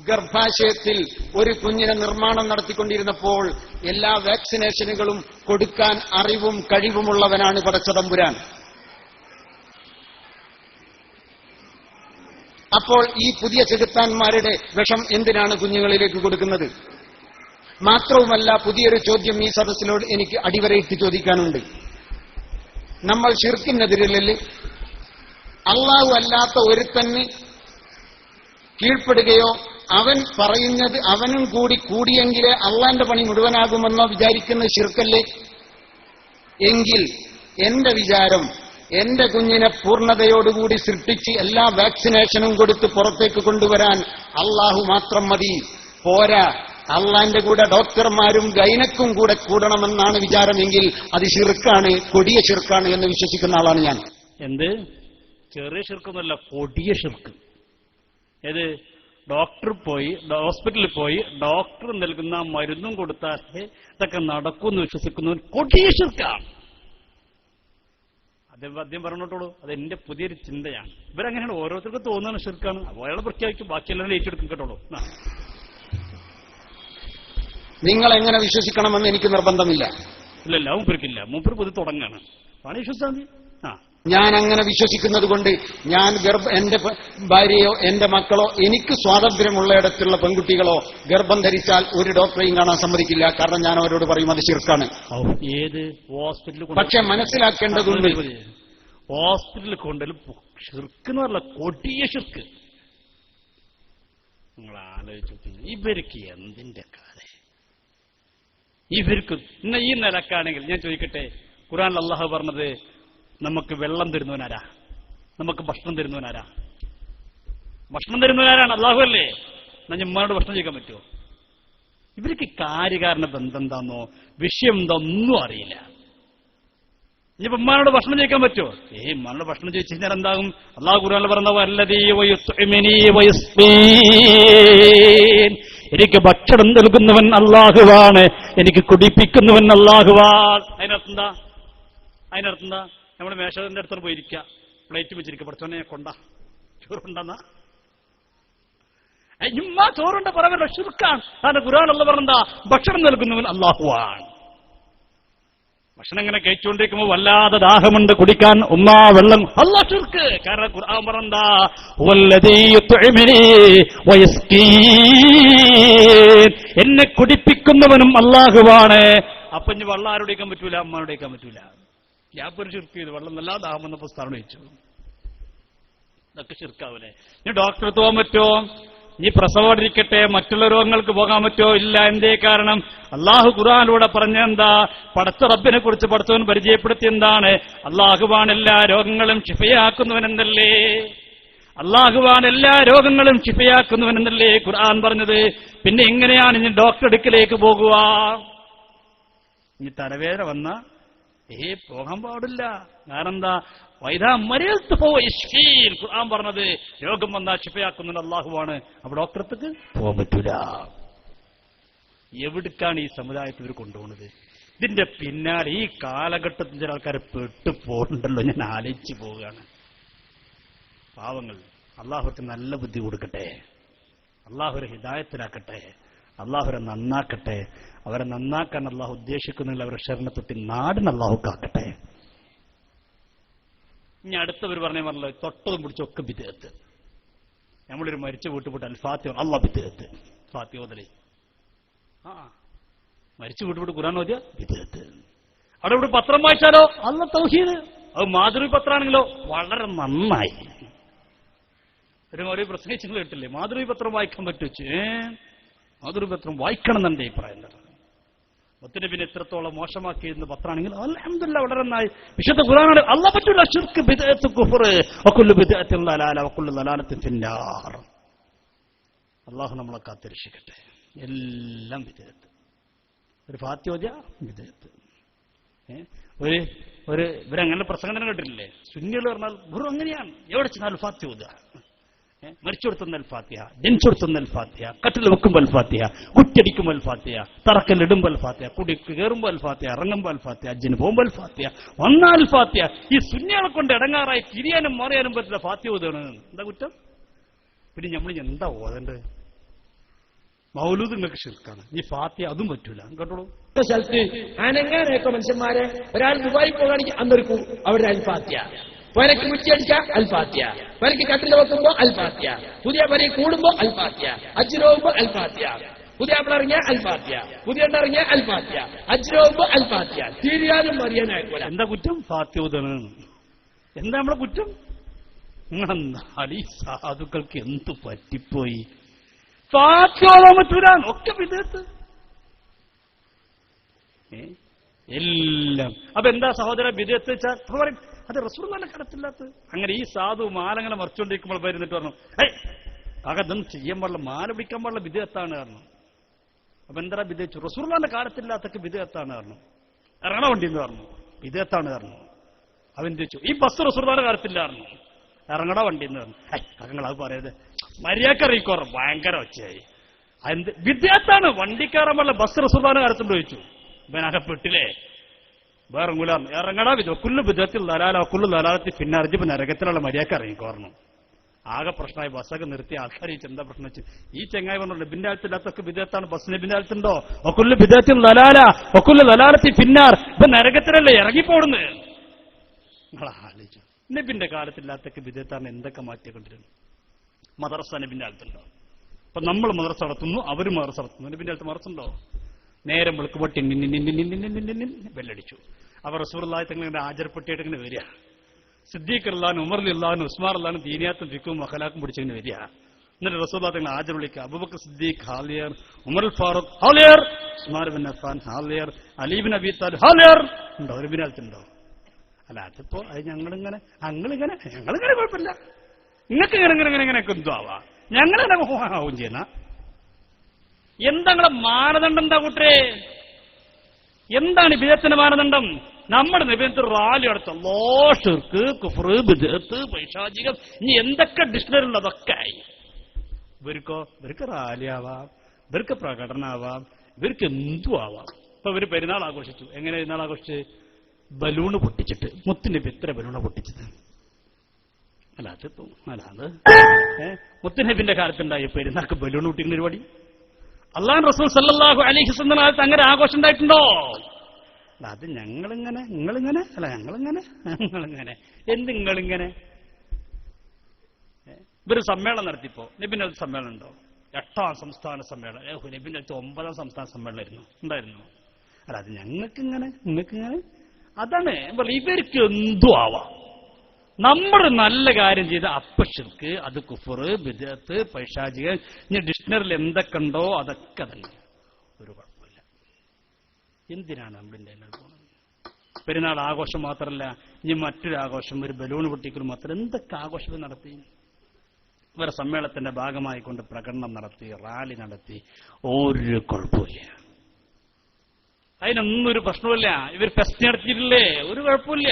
ഗർഭാശയത്തിൽ ഒരു കുഞ്ഞിനെ നിർമ്മാണം നടത്തിക്കൊണ്ടിരുന്നപ്പോൾ എല്ലാ വാക്സിനേഷനുകളും കൊടുക്കാൻ അറിവും കഴിവുമുള്ളവനാണ് പടച്ചതമ്പുരാൻ. അപ്പോൾ ഈ പുതിയ ചെകുത്താന്മാരുടെ വിഷം എന്തിനാണ് കുഞ്ഞുങ്ങളിലേക്ക് കൊടുക്കുന്നത്? മാത്രവുമല്ല, പുതിയൊരു ചോദ്യം ഈ സദസ്സിനോട് എനിക്ക് അടിവരയിട്ട് ചോദിക്കാനുണ്ട്. നമ്മൾ ശിർക്കിനെതിരല്ലേ? അള്ളാഹു അല്ലാത്ത ഒരുത്തന് കീഴ്പ്പെടുകയോ അവൻ പറയുന്നത് അവനും കൂടി കൂടിയെങ്കിലേ അള്ളാന്റെ പണി മുഴുവനാകുമെന്നോ വിചാരിക്കുന്ന ശിർക്കല്ലേ? എങ്കിൽ എന്റെ വിചാരം, എന്റെ കുഞ്ഞിനെ പൂർണ്ണതയോടുകൂടി സൃഷ്ടിച്ച് എല്ലാ വാക്സിനേഷനും കൊടുത്ത് പുറത്തേക്ക് കൊണ്ടുവരാൻ അള്ളാഹു മാത്രം മതി. പോരാ, അള്ളാന്റെ കൂടെ ഡോക്ടർമാരും ഗൈനക്കും കൂടെ കൂടണമെന്നാണ് വിചാരമെങ്കിൽ അത് ശിർക്കാണ്, കൊടിയ ശിർക്കാണ് എന്ന് വിശ്വസിക്കുന്ന ആളാണ് ഞാൻ. എന്ത്? ചെറിയ ശിർക്കൊന്നുമല്ല, കൊടിയ ശിർക്ക്. ഏത്? ഹോസ്പിറ്റലിൽ പോയി ഡോക്ടർ നൽകുന്ന മരുന്നും കൊടുത്താൽ ഇതൊക്കെ നടക്കുമെന്ന് വിശ്വസിക്കുന്നവൻ കൊടിയ ശിർക്കാണ്. അദ്ദേഹം പറഞ്ഞിട്ടുള്ളൂ. അത് എന്റെ പുതിയൊരു ചിന്തയാണ്. ഇവരങ്ങനെയാണ്, ഓരോരുത്തർക്കും തോന്നുന്ന ശിർക്കാണ്. അയാളെ പ്രഖ്യാപിക്കും, ബാക്കിയെല്ലാം ഏറ്റെടുക്കും. കേട്ടോളൂ. നിങ്ങൾ എങ്ങനെ വിശ്വസിക്കണമെന്ന് എനിക്ക് നിർബന്ധമില്ല. ഇല്ലല്ല, മൂപ്പർക്കില്ല. മൂപ്പർ പുതിയ തുടങ്ങാണ്. ആണ് വിശ്വസിച്ചാൽ മതി. ഞാൻ അങ്ങനെ വിശ്വസിക്കുന്നത് കൊണ്ട് ഞാൻ എന്റെ ഭാര്യയോ എന്റെ മക്കളോ എനിക്ക് സ്വാതന്ത്ര്യമുള്ളയിടത്തുള്ള പെൺകുട്ടികളോ ഗർഭം ധരിച്ചാൽ ഒരു ഡോക്ടറെയും കാണാൻ സമ്മതിക്കില്ല. കാരണം ഞാൻ അവരോട് പറയും അത് ശിർക്കാണ്. ഏത് ഹോസ്പിറ്റലിൽ? പക്ഷെ മനസ്സിലാക്കേണ്ടതുണ്ട്, ഹോസ്പിറ്റലിൽ കൊണ്ടുവരും ശിർക്ക് എന്ന് പറഞ്ഞ കൊടിയ ശിർക്ക്. നിങ്ങൾ ആലോചിച്ചു, ഇവർക്ക് എന്തിന്റെ കാര്യം? ഇവർക്ക് ഇന്ന് ഈ നിലക്കാണെങ്കിൽ ഞാൻ ചോദിക്കട്ടെ, ഖുർആനിൽ അല്ലാഹു പറഞ്ഞത് നമുക്ക് വെള്ളം തരുന്നവനാരാ? നമുക്ക് ഭക്ഷണം തരുന്നവനാരാ? ഭക്ഷണം തരുന്നവനാരാണ്? അല്ലാഹു അല്ലേ? എന്നാൽ ഉമ്മാനോട് ഭക്ഷണം ചോദിക്കാൻ പറ്റുമോ? ഇവർക്ക് കാര്യകാരണ ബന്ധം എന്താന്നോ വിഷയം എന്താ ഒന്നും അറിയില്ല. ഇനിയിപ്പോ ഉമ്മാനോട് ഭക്ഷണം ചോദിക്കാൻ പറ്റുമോ? ഉമ്മാനോട് ഭക്ഷണം ചോദിച്ചു കഴിഞ്ഞാൽ എന്താകും? അല്ലാഹു ഖുർആനിൽ പറഞ്ഞ എനിക്ക് ഭക്ഷണം നൽകുന്നവൻ അല്ലാഹുവാണ്, എനിക്ക് കുടിപ്പിക്കുന്നവൻ അല്ലാഹുവാണ്. അതിനർത്ഥം എന്താ? നമ്മുടെ മേശന്റെ അടുത്ത് പോയിരിക്കുക, പ്ലേറ്റ് വെച്ചിരിക്കുക, പഠിച്ചോനെ കൊണ്ട ചോറുണ്ടെന്നാ? ചോറുണ്ട പറയാൻ ശിർക്കാണ്. കാരണം ഖുർആൻ അല്ലാഹു പറഞ്ഞെന്താ? ഭക്ഷണം നൽകുന്നവൻ അല്ലാഹുവാണ്. ഭക്ഷണം ഇങ്ങനെ കഴിച്ചുകൊണ്ടിരിക്കുമ്പോൾ വല്ലാതെ ദാഹമുണ്ട്, കുടിക്കാൻ ഉമ്മാ വെള്ളം, അല്ലാഹു ശിർക്ക്. കാരണം ഖുർആൻ പറഞ്ഞെന്താ? എന്നെ കുടിപ്പിക്കുന്നവനും അല്ലാഹുവാണ്. അപ്പൊ ഇനി വെള്ളം ആരോട് കഴിക്കാൻ പറ്റൂല? അമ്മാനോട് കഴിക്കാൻ പറ്റൂല. യാപ്പൊരു ശിർക്ക് ചെയ്തു, വെള്ളം നല്ല ദാഹം വന്നപ്പോൾ സ്ഥാനം വെച്ചു. ഇതൊക്കെ ശിർക്കാവൂലേ? ഇനി ഡോക്ടറെ പോകാൻ പറ്റുമോ? ഇനി പ്രസവമായിരിക്കട്ടെ, മറ്റുള്ള രോഗങ്ങൾക്ക് പോകാൻ പറ്റുമോ? ഇല്ല. എന്തേ? കാരണം അല്ലാഹു ഖുർആനിലൂടെ പറഞ്ഞെന്താ? പടച്ച റബ്ബിനെ കുറിച്ച് പടച്ചവൻ പരിചയപ്പെടുത്തി എന്താണ്? അല്ലാഹുവാണ് എല്ലാ രോഗങ്ങളും ശിഫയാക്കുന്നവനെന്നല്ലേ? അല്ലാഹുവാണ് എല്ലാ രോഗങ്ങളും ശിഫയാക്കുന്നവനെന്നല്ലേ ഖുർആൻ പറഞ്ഞത്? പിന്നെ എങ്ങനെയാണ് ഇനി ഡോക്ടർ അടുക്കലേക്ക് പോകുക? ഇനി തലവേദന വന്ന പോകാൻ പാടില്ല. കാരണം എന്താ? വൈദാ മരിയത്ത് ഖുർആൻ പറഞ്ഞത് രോഗം വന്നാൽ ശിഫയാക്കുന്നത് അല്ലാഹുവാണ്. അപ്പൊ ഡോക്ടർക്ക് പോകാൻ പറ്റൂല. എവിടേക്കാണ് ഈ സമുദായത്തിൽ ഇവർ കൊണ്ടുപോകുന്നത്? ഇതിന്റെ പിന്നാലെ ഈ കാലഘട്ടത്തിൽ ചില ആൾക്കാർ പെട്ടുപോകുന്നുണ്ടല്ലോ. ഞാൻ ആലോചിച്ചു പോവുകയാണ്. പാവങ്ങൾ, അള്ളാഹുക്ക് നല്ല ബുദ്ധി കൊടുക്കട്ടെ, അള്ളാഹുരെ ഹിദായത്തിലാക്കട്ടെ, അള്ളാഹുരെ നന്നാക്കട്ടെ. അവരെ നന്നാക്കാൻ അള്ളാഹു ഉദ്ദേശിക്കുന്നില്ല. അവരെ ശരണത്തൊട്ടി നാടിന് അള്ളാഹു കാക്കട്ടെ. ഇനി അടുത്തവർ പറഞ്ഞല്ലോ, തൊട്ടതും പിടിച്ചൊക്കെ ബിദ്അത്ത്. നമ്മളൊരു മരിച്ച വീട്ടുപോട്ട് അൽഫാത്തിഹ അല്ലാഹ് ബിദ്അത്ത്, ഫാത്തിഹ ഓതലേ. മരിച്ചു വീട്ടുപോട്ട് ഖുർആൻ ഓതിയ ബിദ്അത്ത്. അവിടെ ഇവിടെ പത്രം വായിച്ചാലോ അല്ലാഹ് തൗഹീദ്. അത് മാതൃഭൂമി പത്രമാണെങ്കിലോ വളരെ നന്നായി. ഒരു പ്രസംഗിച്ചു കേട്ടില്ലേ? മാതൃഭൂമി പത്രം വായിക്കാൻ പറ്റുവെച്ച് മാതൃഭൂമി പത്രം വായിക്കണം എന്നെ അഭിപ്രായം. ഒത്തിരി പിന്നെ എത്രത്തോളം മോശമാക്കിയിരുന്ന പത്രമാണെങ്കിൽ അൽഹംദുലില്ലാഹ് വളരെ നന്നായി. വിശുദ്ധ ഖുർആനാണ് അല്ലാഹ് പറ്റൂല ശിർക്ക് ബിദ്അത്ത് കുഫ്ർ വകുല്ലു ബിദ്അത്തിൻ ദലാല വകുല്ലു ദലാലത്തിൻ ഫിന്നാർ. അല്ലാഹു നമ്മളെ കാത്തിരക്ഷിക്കട്ടെ. എല്ലാം ബിദ്അത്ത്. ഒരു ഫാത്തിഹ ഓതിയ ബിദ്അത്ത്. ഇവരങ്ങനെ പ്രസംഗം തന്നെ കേട്ടിട്ടില്ലേ? സുന്നികൾ പറഞ്ഞാൽ വെറും അങ്ങനെയാണ്. എവിടെ ചെന്നാലും ഫാത്തിഹ ഓതുക. മരിച്ചെടുത്തുന്ന ഫാത്തിഹ, ജനിച്ചെടുത്തുന്ന ഫാത്തിഹ, കട്ടിൽ വെക്കുമ്പോൾ ഫാത്തിഹ, കുറ്റടിക്കുമ്പോൾ ഫാത്തിഹ, തറക്കല്ലിടുമ്പോൾ ഫാത്തിഹ, കുടിക്ക് കയറുമ്പോൾ ഫാത്തിഹ, ഇറങ്ങുമ്പോൾ ഫാത്തിഹ, അജ്ജിന് പോകുമ്പോൾ ഫാത്തിഹ, വന്നാൽ ഫാത്തിഹ. ഈ സുന്നികളെ കൊണ്ട് ഇടങ്ങാറായി തിരിയാനും മറിയാനും പറ്റില്ല. ഫാത്തിഹ ഓതാണ് എന്താ കുറ്റം? പിന്നെ നമ്മൾ എന്താ ഓതേണ്ടത്? മൗലൂദ് നിങ്ങൾക്ക് ശിർക്കാണ്. ഈ ഫാത്തിഹ അതും പറ്റൂല. കേട്ടോളൂ. സ്ഥലത്ത് അനങ്ങാനൊക്കെ മനുഷ്യന്മാരെ ഒരാൾ ദുബായി പോകുകയാണെങ്കിൽ അന്നൊരുക്കും അവിടെ അൽഫാത്തിഹ. പരക്ക് മുറ്റിയടിക്കുക അൽഫാത്തിഹ. പരക്ക് കട്ടിൽ വെക്കുമ്പോ അൽഫാത്തിഹ. പുതിയ പരക്ക് കൂടുമ്പോ അൽഫാത്തിഹ. അജ്ജിന് പോകുമ്പോ അൽഫാത്തിഹ. പുതിയ ഇറങ്ങിയ അൽഫാത്തിഹ. പുതിയ ഇറങ്ങിയ അൽഫാത്തിഹ. അജ്ജിന് പോകുമ്പോ അൽഫാത്തിഹ. തിരിയാനും അറിയാനായിക്കോല. എന്താ കുറ്റം? ഫാത്തിഹ ഓതാണ്. എന്താ നമ്മളെ കുറ്റം? നിങ്ങളെന്നാൽ ഈ സാധുക്കൾക്ക് എന്തു പറ്റിപ്പോയി? ഫാത്തിഹ ഓതാൻ പറ്റൂല. ഒക്കെ വിധേയത്ത് എല്ലാം. അപ്പൊ എന്താ സഹോദര വിധേയത്ത് വെച്ചാൽ പറയും അത് റസൂലുള്ളാഹിന്റെ കടത്തില്ലാത്ത. അങ്ങനെ ഈ സാധു മാലങ്ങനെ മറിച്ചുകൊണ്ടിരിക്കുമ്പോൾ വരുന്നിട്ട് പറഞ്ഞു, അതൊന്നും ചെയ്യാൻ പാടില്ല, മാല പിടിക്കാൻ പാടില്ല, വിധേയത്താണ് കാരണം. അപ്പൊ എന്താ വിധേയിച്ചു? റസൂലുള്ളാഹിന്റെ കാലത്തില്ലാത്തൊക്കെ വിധേയത്താണ് കാരണം. ഇറങ്ങണ വണ്ടി എന്ന് പറഞ്ഞു, വിധേയത്താണ് കാരണം. അവൻ ചോദിച്ചു, ഈ ബസ് റസൂലുള്ളാഹിന്റെ കാലത്തില്ലായിരുന്നു, ഇറങ്ങണ വണ്ടി എന്ന് പറഞ്ഞു. നിങ്ങൾ അത് പറയരുത്, മര്യാദക്കറിയിക്കോറ ഭയങ്കര ഒച്ചയായി. എന്ത് വിദ്യാർത്ഥാണ്? വണ്ടിക്കാരൻ പാടില്ല, ബസ് റസൂലുള്ളാഹിന്റെ കാലത്തുണ്ട് ചോദിച്ചു. ഇവനകപ്പെട്ടില്ലേ? വേറെ ഇറങ്ങടാ വിധ കുല്ലു വിധത്തിൽ ദലാല കുല്ലു ദലാലത്തിൽ പിന്നെ അറിഞ്ഞപ്പോ നരകത്തിലുള്ള മര്യാദക്ക് ഇറങ്ങിക്കോറണം. ആകെ പ്രശ്നമായി. ബസ്സൊക്കെ നിർത്തി ആൾക്കാർ ഈ എന്താ പ്രശ്നം വെച്ച് ഈ ചെങ്ങായി പറഞ്ഞു, ബിന്റെ ആലത്തില്ലാത്തൊക്കെ വിധേയത്താണ്, ബസ്സിന് ബിന്റെ ആലത്തുണ്ടോ? ഒക്കുല്ലു വിധത്തിൽ ദലാല ഒക്കുല്ലു ദലാലത്തിൽ പിന്നാർ. ഇപ്പൊ നരകത്തിലല്ലേ ഇറങ്ങിപ്പോടുന്നത്? നിങ്ങൾ ആലോചിച്ചു. നബിന്റെ കാലത്തില്ലാത്തൊക്കെ വിധേയത്താണ് എന്തൊക്കെ മാറ്റിക്കൊണ്ടിരുന്നു. മദ്രസ നബിന്റെ ആലത്തുണ്ടോ? അപ്പൊ നമ്മൾ മദ്രസ നടത്തുന്നു, അവർ മദ്രസ നടത്തുന്നു. നബിന്റെ ആലത്ത് മദ്രസ ഉണ്ടോ? നേരം വിളിക്കുമ്പോൾ ബെല്ലടിച്ചു. അവർ റസൂലുള്ളാഹി തങ്ങളുടെ ആചരപ്പെട്ടിയിട്ട് ഇങ്ങനെ വരിക. സിദ്ദീഖ് റളിയല്ലാഹു അൻഹു, ഉമർ റളിയല്ലാഹു അൻഹു, ഉസ്മാൻ റളിയല്ലാഹു അൻഹു ദീനിയാത്തും ഫിഖും അഖ്ലാഖും പിടിച്ചിങ്ങനെ വരിക. എന്നിട്ട് റസൂലുള്ളാഹി തങ്ങൾ ആജർ വിളിക്കുക, അബൂബക്കർ സിദ്ദീഖ് ഹാലിയർ, ഉമർ ഫാറൂഖ് ഹാലിയർ, ഉസ്മാൻ ബിൻ അഫ്ഫാൻ ഹാലിയർ, അലി ബിൻ അബി താലിബ് ഹാലിയർ. ഉണ്ടോ? ഒരു ബിനാൽത്തുണ്ടോ? അല്ല, അതിപ്പോ അത് ഞങ്ങളിങ്ങനെ കുഴപ്പമില്ല, നിങ്ങൾക്ക് ഇങ്ങനെയൊക്കെ എന്തോ ആവാം, ഞങ്ങളിങ്ങനെ ആവും ചെയ്യുന്ന. എന്താ നിങ്ങളെ മാനദണ്ഡം? എന്താ കൂട്ടരെ? എന്താണ് ബിദഅത്തിന്റെ മാനദണ്ഡം? നമ്മുടെ നബിയത്ത് റാലി നടത്ത ഷിർക്ക്, കുഫ്ർ, ബിദ്അത്ത്, പൈശാചികം, ഇനി എന്തൊക്കെ ഡിക്ഷണറി ഉണ്ട് അതൊക്കെ ആയി. ഇവർക്ക് റാലി ആവാം, ഇവർക്ക് പ്രകടനമാവാം, ഇവർക്ക് എന്തു ആവാം. ഇപ്പൊ ഇവര് പെരുന്നാൾ ആഘോഷിച്ചു. എങ്ങനെ പെരുന്നാൾ ആഘോഷിച്ച്? ബലൂണ് പൊട്ടിച്ചിട്ട്. മുത്തുനബി എത്ര ബലൂണ് പൊട്ടിച്ചത്? അല്ലാതെ മുത്തുനബിന്റെ കാലത്തുണ്ടായി പെരുന്നാൾക്ക് ബലൂൺ പൊട്ടിക്കുന്ന പരിപാടി? അല്ലാഹു റസൂൽ സല്ലല്ലാഹു അലൈഹി വസല്ലം കാലത്ത് അങ്ങനെ ആഘോഷം ഉണ്ടായിട്ടുണ്ടോ? അത് നിങ്ങളിങ്ങനെ എന്തിങ്ങളിങ്ങനെ ഇവര് സമ്മേളനം നടത്തിപ്പോ നബിന്റെ സമ്മേളനം ഉണ്ടോ? 8ാം സംസ്ഥാന സമ്മേളനം. നബിന്റെ 9ാം സംസ്ഥാന സമ്മേളനമായിരുന്നു, ഉണ്ടായിരുന്നു. അല്ല, അത് നിങ്ങൾക്കിങ്ങനെ അതാണ് ഇവർക്ക് എന്തു ആവാം. നമ്മൾ നല്ല കാര്യം ചെയ്ത് അപ്പഷിർക്ക്, അത് കുഫർ, ബിദ്അത്ത്, പൈശാചികം, ഇനി ഡിക്ഷണറിയിൽ എന്തൊക്കെ ഉണ്ടോ അതൊക്കെ തന്നെ. ഒരു കുഴപ്പമില്ല. എന്തിനാണ് നമ്മളിന്റെ പോകുന്നത്? പെരുന്നാൾ ആഘോഷം മാത്രമല്ല, ഇനി മറ്റൊരു ആഘോഷം, ഒരു ബലൂൺ പൊട്ടിക്കൽ മാത്രം. എന്തൊക്കെ ആഘോഷം നടത്തി? ഇവരെ സമ്മേളനത്തിന്റെ ഭാഗമായി കൊണ്ട് പ്രകടനം നടത്തി, റാലി നടത്തി. ഒരു കുഴപ്പമില്ല, അതിനൊന്നും ഒരു പ്രശ്നമില്ല. ഇവർ ഫെസ്റ്റ് നടത്തിയിട്ടില്ലേ? ഒരു കുഴപ്പമില്ല.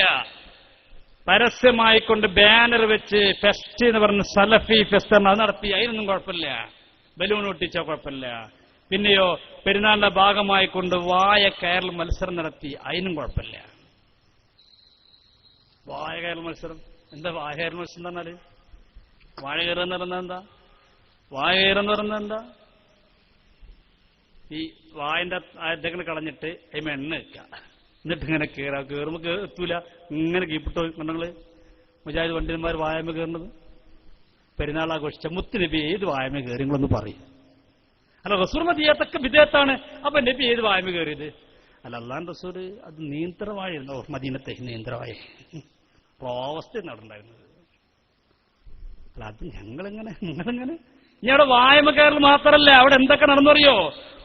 പരസ്യമായിക്കൊണ്ട് ബാനർ വെച്ച് ഫെസ്റ്റ് എന്ന് പറഞ്ഞ് സലഫി ഫെസ്റ്റ് അത് നടത്തി, അതിനൊന്നും കുഴപ്പമില്ല. ബലൂൺ ഒട്ടിച്ച കുഴപ്പമില്ല. പിന്നെയോ പെരുന്നാളിന്റെ ഭാഗമായിക്കൊണ്ട് വായ കയറൽ മത്സരം നടത്തി, അതിനും കുഴപ്പമില്ല. വായ കയറൽ മത്സരം എന്താ? വായ കയറൽ മത്സരം എന്ന് പറഞ്ഞാല് വാഴ കയറെന്ന് പറയുന്നത് എന്താ? വായ കയറെന്ന് പറയുന്നത് എന്താ? ഈ വായന്റെ ആദ്യങ്ങൾ കളഞ്ഞിട്ട് അതിമ എണ്ണ വെക്കുക, എന്നിട്ട് ഇങ്ങനെ കയറുമ്പോ എത്തൂല, ഇങ്ങനെ കീപ്പിട്ടോ കണ്ടങ്ങള് മുജാഹിദ് പണ്ഡിതന്മാർ വായമ കയറുന്നത്. പെരുന്നാൾ ആഘോഷിച്ച മുത്തുനബി ഏത് വായമ കയറി? നിങ്ങളൊന്ന് പറയും. അല്ല, റസൂൽ ചെയ്യാത്തൊക്കെ വിദേഹത്താണ്. അപ്പൊ നബി ഏത് വായമ കയറിയത്? അല്ല, അള്ളാൻ റസൂൽ അത് നീന്തറവായിരുന്നു. മദീനത്തെ നീന്തറവായ അവസ്ഥ നടണ്ടായിരുന്നത്. അല്ല, അത് നിങ്ങളിങ്ങനെ ഇനി അവിടെ വായമ കയറൽ മാത്രമല്ല, അവിടെ എന്തൊക്കെ നടന്നറിയോ?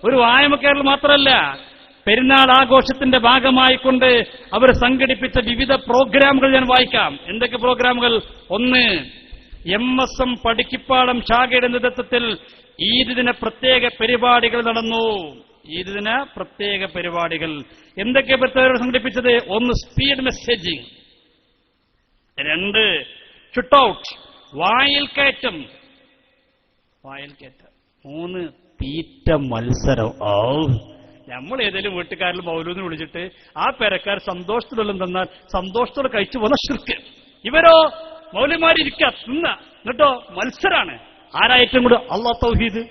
ഒരു വായമ കയറൽ മാത്രമല്ല, പെരുന്നാൾ ആഘോഷത്തിന്റെ ഭാഗമായിക്കൊണ്ട് അവർ സംഘടിപ്പിച്ച വിവിധ പ്രോഗ്രാമുകൾ ഞാൻ വായിക്കാം. എന്തൊക്കെ പ്രോഗ്രാമുകൾ? ഒന്ന്, MSM പടിക്കിപ്പാടം ശാഖയുടെ നേതൃത്വത്തിൽ ഈദ് ദിന പ്രത്യേക പരിപാടികൾ നടന്നു. ഈദ് ദിന പ്രത്യേക പരിപാടികൾ എന്തൊക്കെ പ്രത്യേകത സംഘടിപ്പിച്ചത്? ഒന്ന്, സ്പീഡ് മെസ്സേജിംഗ്. 2, ഷൂട്ടൌട്ട്, വായിൽ കയറ്റം. 3, തീറ്റ മത്സരം. നമ്മൾ ഏതെങ്കിലും വീട്ടുകാരിൽ മൗലൂദിനെ വിളിച്ചിട്ട് ആ പെരക്കാർ സന്തോഷത്തിലെല്ലാം തന്നാൽ സന്തോഷത്തോടെ കഴിച്ചു പോകുന്ന ശിർക്ക്. ഇവരോ മൗലവിമാരിരിക്കുക, തിന്ന, എന്നിട്ടോ മത്സരാണ്. ആരാ ഏറ്റവും കൂടുതൽ? അല്ലാഹ് തൗഹീദ്.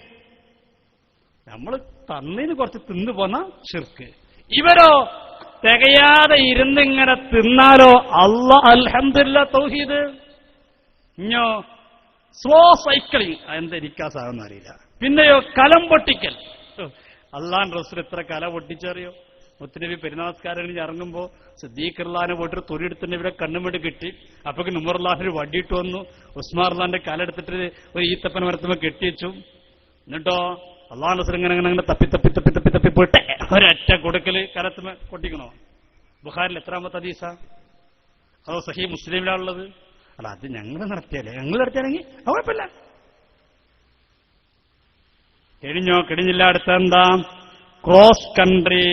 നമ്മൾ തന്നതിന് കുറച്ച് തിന്നു പോന്ന ശിർക്ക്. ഇവരോ തികയാതെ ഇരുന്നിങ്ങനെ തിന്നാലോ അല്ലാഹ് അൽഹംദുലില്ലാഹ് തൗഹീദ്. ഇഞ്ഞോ സ്ലോ സൈക്ലിംഗ്, അതെന്തെനിക്കാ സാധനം അറിയില്ല. പിന്നെയോ കലം പൊട്ടിക്കൽ. അള്ളാൻ റസൂൽ എത്ര കല പൊട്ടിച്ചറിയോ? മുത്തുനബി പെരുന്നാസ്കാരം കഴിഞ്ഞ് ഇറങ്ങുമ്പോ സിദ്ദീഖ് റളിയല്ലാഹു അൻഹു പോയിട്ട് തൊഴിലെടുത്ത് നബിയുടെ കണ്ണുമേട് കിട്ടി. അപ്പൊക്ക് ഉമർ റളിയല്ലാഹു അൻഹു വടിയിട്ട് വന്നു. ഉസ്മാൻ റളിയല്ലാഹുവിന്റെ കല എടുത്തിട്ട് ഒരു ഈത്തപ്പന മരത്തുമ്പോ കെട്ടിവെച്ചു. എന്നിട്ടോ അള്ളാൻ റസൂൽ ഇങ്ങനെ തപ്പി പോയിട്ട് ഒരൊറ്റ കൊടുക്കല് കലത്തുമ പൊട്ടിക്കണോ? ബുഖാരിൽ എത്രാമത്തെ ഹദീസാ? അതോ സഹീഹ് മുസ്ലിമിലാണുള്ളത്? അല്ല, അത് ഞങ്ങൾ നടത്തിയാലെങ്കിൽ കുഴപ്പമില്ല. കഴിഞ്ഞില്ല. അടുത്തെന്താ? ക്രോസ് കൺട്രി,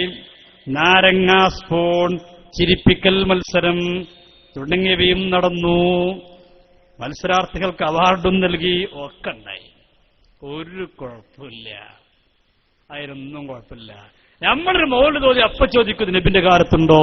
നാരങ്ങ സ്പൂൺ, ചിരിപ്പിക്കൽ മത്സരം തുടങ്ങിയവയും നടന്നു. മത്സരാർത്ഥികൾക്ക് അവാർഡും നൽകി. ഒക്കെ ഉണ്ടായി. ഒരു കുഴപ്പമില്ല, അതിനൊന്നും കുഴപ്പമില്ല. നമ്മളൊരു മൗലിദ് ഓതി അപ്പ ചോദിക്കും നബിന്റെ കാലത്തുണ്ടോ?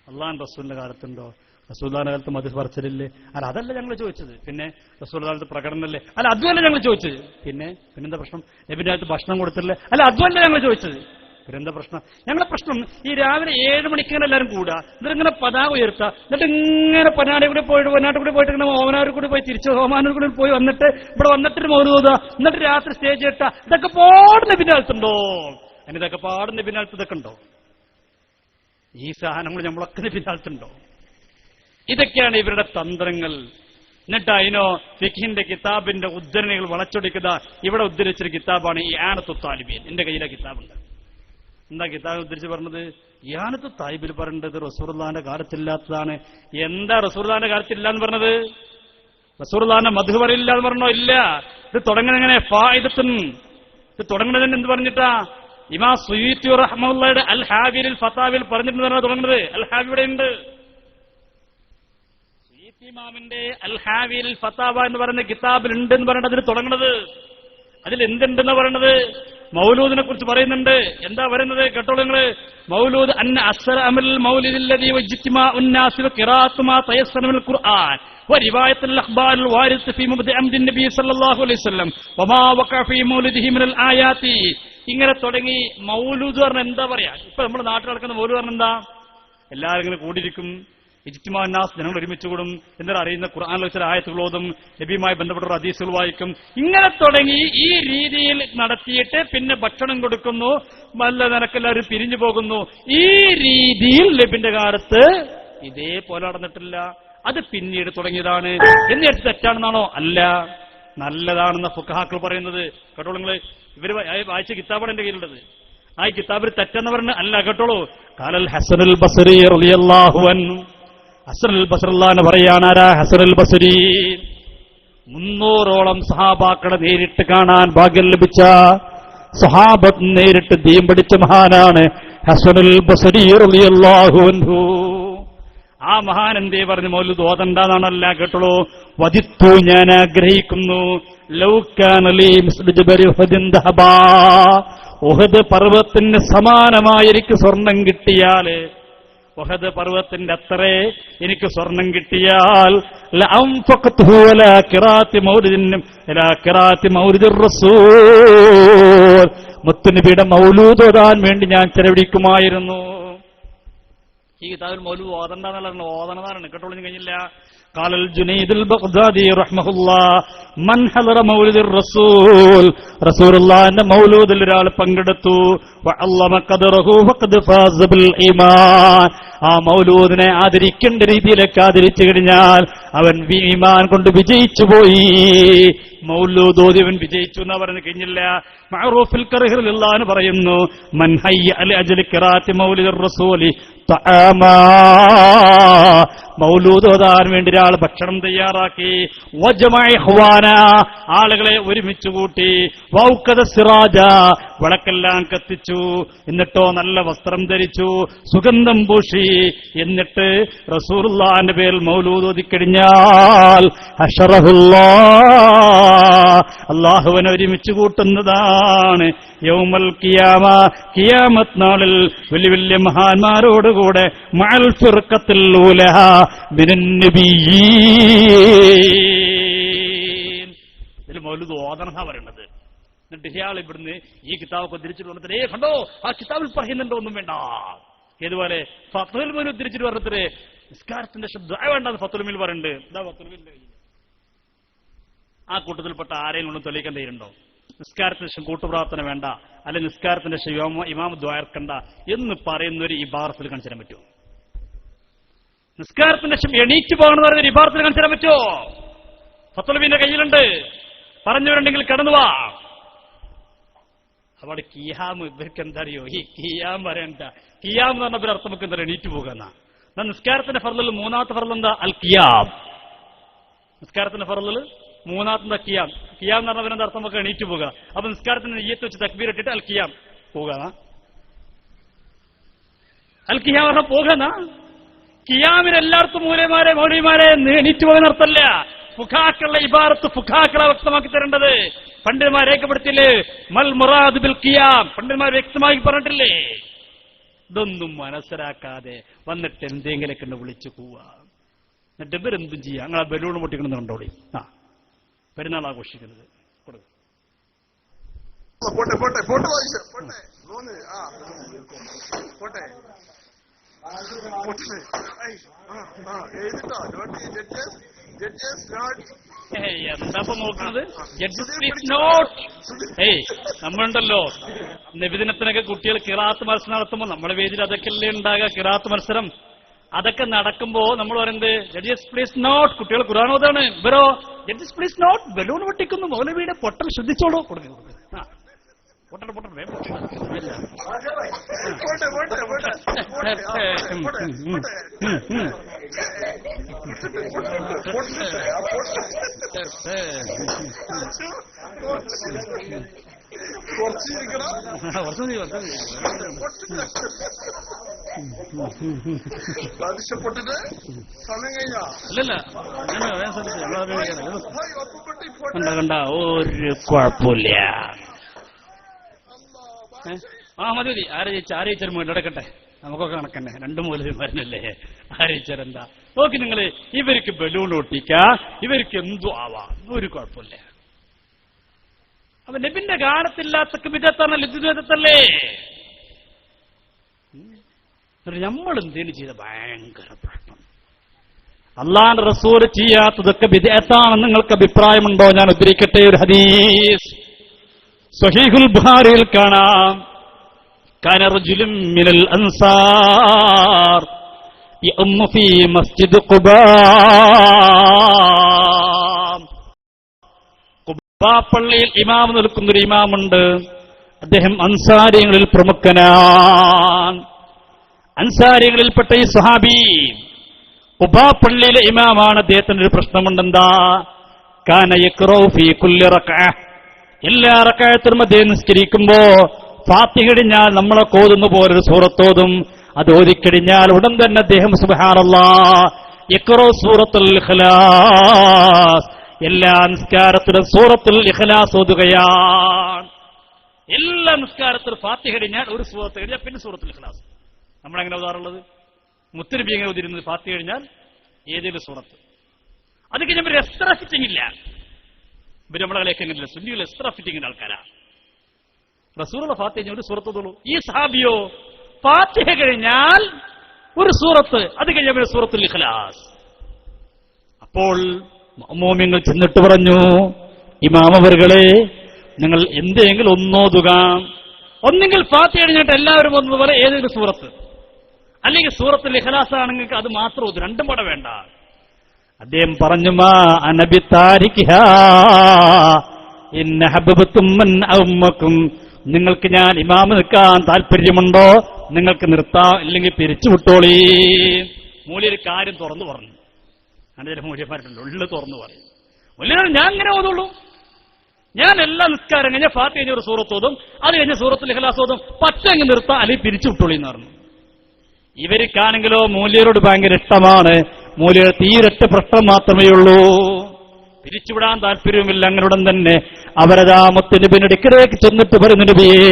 അള്ളാഹുവിന്റെ റസൂലിന്റെ കാലത്തുണ്ടോ? റസൂലുള്ളാഹിന്റെ കാലത്ത് മതി പറച്ചിലില്ലേ? അല്ല, അതല്ല ഞങ്ങൾ ചോദിച്ചത്. പിന്നെ റസൂലുള്ളാഹിന്റെ കാലത്ത് പ്രകടനമല്ലേ? അല്ല, അതുമല്ല ഞങ്ങൾ ചോദിച്ചത്. പിന്നെന്താ പ്രശ്നം? നബിന്റെ കാലത്ത് ഭക്ഷണം കൊടുത്തില്ലേ? അല്ല, അതുമല്ല ഞങ്ങൾ ചോദിച്ചത്. പിന്നെന്താ പ്രശ്നം? ഞങ്ങളുടെ പ്രശ്നം ഈ രാവിലെ 7 മണിക്കാണ് എല്ലാവരും കൂടുക, എന്നിട്ടിങ്ങനെ പതാക ഉയർത്തുക, എന്നിട്ട് ഇങ്ങനെ പനാടി കൂടി പോയിട്ട് വയനാട്ടിൽ കൂടി പോയിട്ട് ഇങ്ങനെ ഓമനാർ കൂടി പോയി തിരിച്ച് ഓമാനൂർ കൂടി പോയി വന്നിട്ട് ഇവിടെ വന്നിട്ട് മൗലൂദ് ഓതുക, എന്നിട്ട് രാത്രി സ്റ്റേജ് കെട്ടുക. ഇതൊക്കെ പാടുന്ന നബിന്റെ കാലത്തുണ്ടോ? ഇതൊക്കെ പാടുന്ന നബിന്റെ കാലത്ത് ഇതൊക്കെ ഉണ്ടോ? ഈ സാധനങ്ങൾ നമ്മളൊക്കെ നബിന്റെ കാലത്തുണ്ടോ? ഇതൊക്കെയാണ് ഇവരുടെ തന്ത്രങ്ങൾ. എന്നിട്ട് അതിനോ ഫിഖിന്റെ കിതാബിന്റെ ഉദ്ധരണികൾ വളച്ചൊടിക്കുക. ഇവിടെ ഉദ്ധരിച്ചൊരു കിതാബാണ് ഈ ആനത്തു താലിബീൻ. എന്റെ കയ്യിലെ കിതാബുണ്ട്. എന്താ കിതാബ് ഉദ്ധരിച്ച് പറഞ്ഞത്? യാനത്തു താലിബിൽ പറയേണ്ടത് റസൂലുള്ളാഹിന്റെ കാലത്തില്ലാത്തതാണ്. എന്താ റസൂലുള്ളാഹിന്റെ കാലത്തില്ല എന്ന് പറഞ്ഞത്? റസൂലുള്ളാഹിന്റെ മദ്ഹ് പറയില്ല എന്ന് പറഞ്ഞോ? ഇല്ല. ഇത് തുടങ്ങുന്നെങ്ങനെ? ഫായിദത്തുൻ. ഇത് തുടങ്ങുന്നതിന് എന്ത് പറഞ്ഞിട്ടാ? ഇമാം സുയൂത്തി റഹ്മത്തുള്ളാഹിയുടെ അൽ ഹാബിൽ ഫതാവിൽ പറഞ്ഞിട്ടുണ്ട് പറഞ്ഞാൽ തുടങ്ങുന്നത്. അൽ ഹാബി ഇവിടെ ഉണ്ട്. സുയൂത്തി ഇമാമിന്റെ അൽ ഹാബിൽ ഫതാവ എന്ന് പറയുന്ന കിതാബിൽ ഉണ്ട് എന്ന് പറഞ്ഞിട്ട് അതിന് തുടങ്ങുന്നത്. അതിൽ എന്തുണ്ടെന്ന് പറയണത്? മൗലൂദിനെ കുറിച്ച് പറയുന്നുണ്ട്. എന്താ പറയുന്നത് കേട്ടോളൂ നിങ്ങള്. മൗലൂദ് അന്ന അസ്സറ അമൽ മൗലിദില്ലദീ വജ്തിമാഉൻ നാസി വഖിറാഅത്തു മാ തയസ്സറ മിനൽ ഖുർആൻ വരിവായത്തുൽ അഖ്ബാറുൽ വാരിദ് ഫീ മുബ്ദി അംദിൻ നബി സല്ലല്ലാഹു അലൈഹി വസല്ലം വമാ വഖഅ ഫീ മൗലിദിഹി മിനൽ ആയാതി. ഇങ്ങനെ തുടങ്ങി മൗലൂദ് പറഞ്ഞാൽ എന്താ പറയാ? ഇപ്പൊ നമ്മുടെ നാട്ടിൽ നടക്കുന്ന മൗലൂദ് പറഞ്ഞാൽ എന്താ? എല്ലാവരും ഇങ്ങനെ കൂടിയിരിക്കും, ഇജ്തിമാനാസ് ജനങ്ങൾ ഒരുമിച്ച് കൂടും, എന്നിട്ട് അറിയുന്ന ഖുർആനിലെ ചില ആയത്തുകളോതും, നബിയുമായി ബന്ധപ്പെട്ട ഹദീസുകൾ വായിക്കും. ഇങ്ങനെ തുടങ്ങി ഈ രീതിയിൽ നടത്തിയിട്ട് പിന്നെ ഭക്ഷണം കൊടുക്കുന്നു, നല്ല നിനക്കെല്ലാവരും പിരിഞ്ഞു പോകുന്നു. ഈ രീതിയിൽ നബിന്റെ കാലത്ത് ഇതേപോലെ നടന്നിട്ടില്ല. അത് പിന്നീട് തുടങ്ങിയതാണ്. എന്നിട്ട് തെറ്റാണെന്നാണോ? അല്ല, നല്ലതാണെന്ന ഫുഖഹാക്കൾ പറയുന്നത്. കേട്ടോളൂ നിങ്ങള്. ഇവര് വായിച്ച കിതാബാണ് എന്റെ കയ്യിലുള്ളത്. ആ കിതാബിൽ തെറ്റെന്ന് പറഞ്ഞ് അല്ല. കേട്ടോളൂ. ഖാലൽ ഹസനുൽ ബസ്രി റളിയല്ലാഹു അൻഹു. ഹസനുൽ ബസ്റുല്ലാഹ് പറയാണ്. ആരാ? ഹസനുൽ ബസ്രി. 300ഓളം സഹാബാക്കളെ നേരിട്ട് കാണാൻ ഭാഗ്യം ലഭിച്ച, സഹാബത്ത് നേരിട്ട് ദീൻ പഠിച്ച മഹാനാണ് ഹസനുൽ ബസ്രി റളിയല്ലാഹു അൻഹു. ആ മഹാൻ എന്തേ പറഞ്ഞു മൗലൂദ് ഓതണ്ടെന്നാണല്ല. കേട്ടോളൂ. വദിത്തു, ഞാൻ ആഗ്രഹിക്കുന്നു, ലൗകാനലി മിസ്ലു ജബരി ഉഹദിൻ ദഹബാ, ഉഹദ് പർവ്വതത്തിന് സമാനമായ എനിക്ക് സ്വർണം കിട്ടിയാല്, ഉഹദ് പർവ്വതത്തിന്റെ അത്രേ എനിക്ക് സ്വർണം കിട്ടിയാൽ, ലഅൻഫഖ്തുഹു അലാ ഖിറാഅത്തി മൗലിദിർ റസൂൽ, മുത്തുനബിയുടെ മൗലൂദ് ഓതാൻ വേണ്ടി ഞാൻ ചെലവഴിക്കുമായിരുന്നു. ഈ കിതാബിൽ മൗലൂദ് ഓതണ്ടെന്നുള്ള ഓതണതാണ്. കേട്ടോളൂ കഴിഞ്ഞില്ല. ഖാലൽ ജുനൈദുൽ ബഗ്ദാദി റഹ്മഹുല്ലാഹ് മൻ ഹദറ മൗലിദിർ റസൂൽ, റസൂലുള്ളാഹിന്റെ മൗലൂദിൽ ഒരാൾ പങ്കെടുത്തു, വഅല്ലമ ഖദറഹു ഫഖദ് ഫാസ ബിൽ ഈമാൻ, ആ മൗലൂദിനെ ആദരിക്കേണ്ട രീതിയിലേക്ക് ആദരിച്ചു കഴിഞ്ഞാൽ അവൻ ഈമാൻ കൊണ്ട് വിജയിച്ചു പോയി. മൗലൂദ് ഓതിയവൻ വിജയിച്ചു എന്നാ പറയുന്നത്. കഴിഞ്ഞില്ല. മഅറൂഫുൽ കറഹില്ലാന്ന് പറയുന്നു, മൻ ഹയ്യ അലി അജ്ലി ഖിറാഅത്തി മൗലിദിർ റസൂലി തആമാ, മൗലൂദ് ഓതാൻ വേണ്ടി ഒരാൾ ഭക്ഷണം തയ്യാറാക്കി, വജമഅ ഇഖ്വാന, ആളുകളെ ഒരുമിച്ച് കൂട്ടി, വൗഖദ സിറാജ, വിളക്കെല്ലാം കത്തിച്ചു, എന്നിട്ടോ നല്ല വസ്ത്രം ധരിച്ചു, സുഗന്ധം പൂശി, എന്നിട്ട് റസൂലുള്ളാഹിന്റെ പേരിൽ മൗലൂദ് ഓതിക്കഴിഞ്ഞാൽ ഹശറഹുല്ലാഹ്, അല്ലാഹുവിനെ ഒരുമിച്ച് കൂട്ടുന്നതാണ്. യൗമൽ ഖിയാമ, ഖിയാമത്ത് നാളിൽ വലിയ വലിയ മഹാന്മാരോടുകൂടെ മഅൽ ഫിർഖത്തിൽ ഊലഹ മിനൻ നബിയ്യീൻ. ഇതിൽ മൗലൂദ് ഓതണ പറയുന്നത്. എന്നിട്ട് ഇയാൾ ഇവിടുന്ന് ഈ കിതാബൊക്കെ തിരിച്ചിട്ട് പറഞ്ഞിട്ട് കണ്ടോ ആ കിതാബിൽ പറയുന്നുണ്ടോ? ഒന്നും വേണ്ട. ഏതുപോലെ ഫത്തുൽ മുൻ തിരിച്ചിട്ട് പറഞ്ഞിട്ട് നിസ്കാരത്തിന്റെ ശബ്ദം വേണ്ടെന്ന് ഫത്തുൽ മുൻ പറയുന്നുണ്ട്. എന്താ ഫത്തുൽ മുൻ? ആ കൂട്ടത്തിൽപ്പെട്ട ആരെയും ഒന്നും തെളിയിക്കാൻ തരുന്നുണ്ടോ? നിസ്കാരത്തിന് ശേഷം കൂട്ടുപ്രാർത്ഥന വേണ്ട, അല്ലെ നിസ്കാരത്തിന്റെ ശേഷം ഇമാം ദ്വാർക്കണ്ട എന്ന് പറയുന്ന ഒരു ഇബാറത്തിൽ കാണിച്ചു തരാൻ പറ്റുമോ? നിസ്കാരത്തിന്റെ ശേഷം എണീറ്റ് പോകണമെന്ന് പറയുന്ന ഒരു ഇബാറത്തിൽ കാണിച്ചു തരാൻ പറ്റുമോ? ഫത്തുൽബിന്റെ കയ്യിലുണ്ട്. പറഞ്ഞവരുണ്ടെങ്കിൽ കടന്നുവാ. അവിടെ കിയാം ഇവർക്ക് എന്താ അറിയോ? ഈ കിയാം പറയണ്ട. കിയാം എന്ന് പറഞ്ഞ അർത്ഥം നമുക്ക് എന്താ എണീറ്റ് പോകുന്ന. നിസ്കാരത്തിന്റെ ഫർളിൽ മൂന്നാമത്തെ ഫർൾ എന്താ? അൽ കിയാം. നിസ്കാരത്തിന്റെ ഫർളിൽ മൂന്നാമത്തെ കിയാം. കിയാം എന്ന് പറഞ്ഞ അർത്ഥം നമുക്ക് എണീറ്റ് പോകുക. അപ്പൊ നിസ്കാരത്തിന്റെ നെയ്യത്ത് വെച്ച് തക്ബീർ ഇട്ടിട്ട് അൽ കിയാം പോകുക. അൽ കിയാം പറഞ്ഞ പോകുന്ന കിയാമിന് എല്ലായിടത്തും മൂലമാരെ മൗലിമാരെ എണീറ്റ് പോകുന്ന അർത്ഥമല്ല. ഫുഖാക്കളുടെ ഇബാറത്ത് ഫുഖാക്കളെ വ്യക്തമാക്കി തരേണ്ടത്. പണ്ഡിതന്മാർ രേഖപ്പെടുത്തില്ലേ? മൽ മുറാദ് ബിൽ ഖിയാം, പണ്ഡിതന്മാർ വ്യക്തമായി പറഞ്ഞിട്ടില്ലേ? ഇതൊന്നും മനസ്സിലാക്കാതെ വന്നിട്ട് എന്തെങ്കിലൊക്കെ ഒന്ന് വിളിച്ചു പോവാ. എന്നിട്ട് ഇവരെന്തും ചെയ്യാം. ഞങ്ങളാ ബലൂൺ പൊട്ടിക്കണമെന്ന് കണ്ടോളി. ആ പെരുന്നാൾ ആഘോഷിക്കുന്നത് കൊടുക്കും. എന്താ നോക്കുന്നത്? നമ്മളുണ്ടല്ലോ നബിദിനത്തിനൊക്കെ കുട്ടികൾ കിറാത്ത് മത്സരം നടത്തുമ്പോൾ നമ്മുടെ വേദിയിൽ അതൊക്കെയല്ലേ ഉണ്ടാകുക? കിറാത്ത് മത്സരം. അതൊക്കെ നടക്കുമ്പോ നമ്മൾ പറയുന്നത് ജഡ്ജസ് പ്ലീസ് നോട്ട്, കുട്ടികൾ ഖുർആൻ ഓതാണ്, ഇവരോ ജഡ്ജസ് പ്ലീസ് നോട്ട് ബലൂൺ പൊട്ടിക്കുന്നു, മൗലവിയുടെ പൊട്ടൽ ശ്രദ്ധിച്ചോളൂ, കൊടുക്കുന്നു. പൊട്ടൽ പൊട്ടൽ വേഗം കണ്ട ഒരു കുഴപ്പമില്ല. മതി മതി. ആരയിച്ചാലും വേണ്ടി നടക്കട്ടെ, നമുക്കൊക്കെ കണക്കന്നെ, രണ്ടു മൂലന്മാരനല്ലേ, ആരയിച്ചാരെന്താ നോക്കി നിങ്ങള്. ഇവർക്ക് ബലൂൺ ഒട്ടിക്കാം, ഇവർക്ക് എന്തു ആവാം, ഒരു കുഴപ്പമില്ല. അപ്പൊ നബിന്റെ ഗാനത്തില്ലാത്ത വിധത്താണ് ലിദ്വിധത്തല്ലേ. നമ്മൾ എന്തേലും ചെയ്ത ഭയങ്കര പ്രശ്നം. അള്ളാന്റെ റസൂൽ ചെയ്യാത്തതൊക്കെ വിധേയത്താണെന്ന് നിങ്ങൾക്ക് അഭിപ്രായമുണ്ടോ? ഞാൻ ഉദ്ധരിക്കട്ടെ ഒരു ഹദീസ്. സ്വഹീഹുൽ ബുഖാരിയിൽ കാണാം, കാന റജുലുൻ മിനൽ അൻസാർ യഉമ്മു ഫീ മസ്ജിദ് ഖുബാ. ഖുബാ പള്ളിയിൽ ഇമാം നിൽക്കുന്നൊരു ഇമാമുണ്ട്. അദ്ദേഹം അൻസാരികളിൽ പ്രമുഖനാണ്. അൻസാരികളിൽപ്പെട്ട ഈ സ്വഹാബി ഖുബാ പള്ളിയിലെ ഇമാമാണ്. അദ്ദേഹത്തിന് ഒരു പ്രശ്നമുണ്ടെന്താ? കാന യഖ്റഉ ഫീ കുല്ലി റക്അ, എല്ലാ റക്അത്തിലും അദ്ദേഹം നിസ്കരിക്കുമ്പോ ഫാത്തിഹ കഴിഞ്ഞാൽ നമ്മളെ ഓതുന്ന പോലൊരു സൂറത്തോതും. അത് ഓതിക്കഴിഞ്ഞാൽ ഉടൻ തന്നെ അദ്ദേഹം സുബ്ഹാനല്ലാഹ് യഖ്റഉ സൂറത്തുൽ ഇഖ്ലാസ്, എല്ലാ നിസ്കാരത്തിലും സൂറത്തുൽ ഇഖ്ലാസ് ഓതുകയാണ്. എല്ലാ നിസ്കാരത്തിലും ഫാത്തിഹ കഴിഞ്ഞാൽ ഒരു സൂറത്ത് കഴിഞ്ഞാൽ പിന്നെ സൂറത്തുൽ ഇഖ്ലാസ്. നമ്മളെങ്ങനെ ഓതാറുള്ളത്? മുത്തനബി എങ്ങനെ ഓതിരുന്നത്? ഫാത്തിഹ കഴിഞ്ഞാൽ ഏതെങ്കിലും സൂറത്ത്. അത് കഴിഞ്ഞാൽ ഒരു എക്സ്ട്രാ ഫിറ്റിംഗ് ഇല്ല. ഇവർ നമ്മളെ ലേഖനങ്ങളില്ല, സുന്നികൾ എക്സ്ട്രാ ഫിറ്റിംഗിന്റെ ആൾക്കാരാണ്. റസൂലുള്ള ഫാത്തിഹ കഴിഞ്ഞാൽ ഒരു സൂറത്ത് ഓതുള്ളൂ. ഈ സഹാബിയോ ഫാത്തിഹ കഴിഞ്ഞാൽ ഒരു സൂറത്ത്, അത് കഴിഞ്ഞാൽ പിന്നെ സൂറത്തുൽ ഇഖ്ലാസ്. അപ്പോൾ മഅ്മൂമിങ്ങൾ ചെന്നിട്ട് പറഞ്ഞു, ഇമാമവറുകളെ, നിങ്ങൾ എന്തെങ്കിലും ഒന്നോതുക. ഒന്നെങ്കിൽ ഫാത്തിഹ കഴിഞ്ഞിട്ട് എല്ലാവരും ഒന്നതുപോലെ ഏതെങ്കിലും സൂറത്ത്, അല്ലെങ്കിൽ സൂറത്തുൽ ഇഖ്ലാസ് ആണെങ്കിൽ അത് മാത്രം ഓതും, രണ്ടും കൂടെ വേണ്ട. അദ്ദേഹം പറഞ്ഞു, മാ അനബി താരിഖിഹാ ഇന്ന ഹബ്ബതും മൻ അമ്മക്കും. നിങ്ങൾക്ക് ഞാൻ ഇമാമ നിൽക്കാൻ താല്പര്യമുണ്ടോ? നിങ്ങൾക്ക് നിർത്താം, ഇല്ലെങ്കിൽ പിരിച്ചുവിട്ടോളീ. മൂല്യൊരു കാര്യം തുറന്നു പറഞ്ഞു. അങ്ങനെ ചില മൂല്യന്മാരുണ്ട്, ഉള്ളിൽ തുറന്നു പറയും. മൂല്യർ ഞാൻ ഇങ്ങനെ ഓതുള്ളൂ, ഞാൻ എല്ലാ നിസ്കാരം കഴിഞ്ഞ ഫാത്തിഹ കഴിഞ്ഞ ഒരു സൂറത്ത് ഓതും, അത് കഴിഞ്ഞ സൂറത്തുൽ ഇഖ്ലാസ് ഓതും, പച്ചെങ്കിൽ നിർത്താം, അല്ലെങ്കിൽ പിരിച്ചുവിട്ടോളി എന്ന് പറഞ്ഞു. ഇവർക്കാണെങ്കിലോ മൂല്യരോട് ഭയങ്കര ഇഷ്ടമാണ്. മൂല്യർ തീരൊറ്റ പ്രശ്നം മാത്രമേ ഉള്ളൂ, പിരിച്ചുവിടാൻ താല്പര്യവുമില്ല. അങ്ങനുടൻ തന്നെ അവരതാ മുത്തുനബിയുടെ അടുക്കലേക്ക് ചെന്നിട്ട് പറഞ്ഞു, നബിയേ,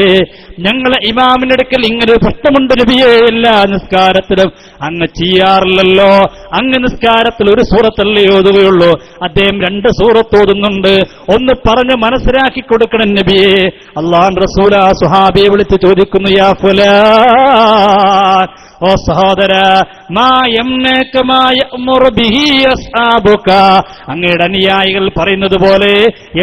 ഞങ്ങളെ ഇമാമിന്റെ അടുക്കൽ ഇങ്ങനെ ഒരു പ്രശ്നമുണ്ട് നബിയേ, എല്ലാ നിസ്കാരത്തിലും അങ്ങ് ചെയ്യാറില്ലല്ലോ, അങ്ങ് നിസ്കാരത്തിൽ ഒരു സൂറത്തല്ലേ ഓതുകയുള്ളൂ, അദ്ദേഹം 2 സൂറത്ത് ഓതുന്നുണ്ട്, ഒന്ന് പറഞ്ഞ് മനസ്സിലാക്കി കൊടുക്കണം നബിയേ. അല്ലാഹുവിന്റെ റസൂൽ ആ സ്വഹാബിയെ വിളിച്ച് ചോദിക്കുന്നു, യാ ഫുലാൻ, ഓ സഹോദര, മാ യംനക മാ യഅ്മുറു ബിഹി അസ്ഹാബുക, അങ്ങയുടെ അനുയായികൾ പറയുന്നത് പോലെ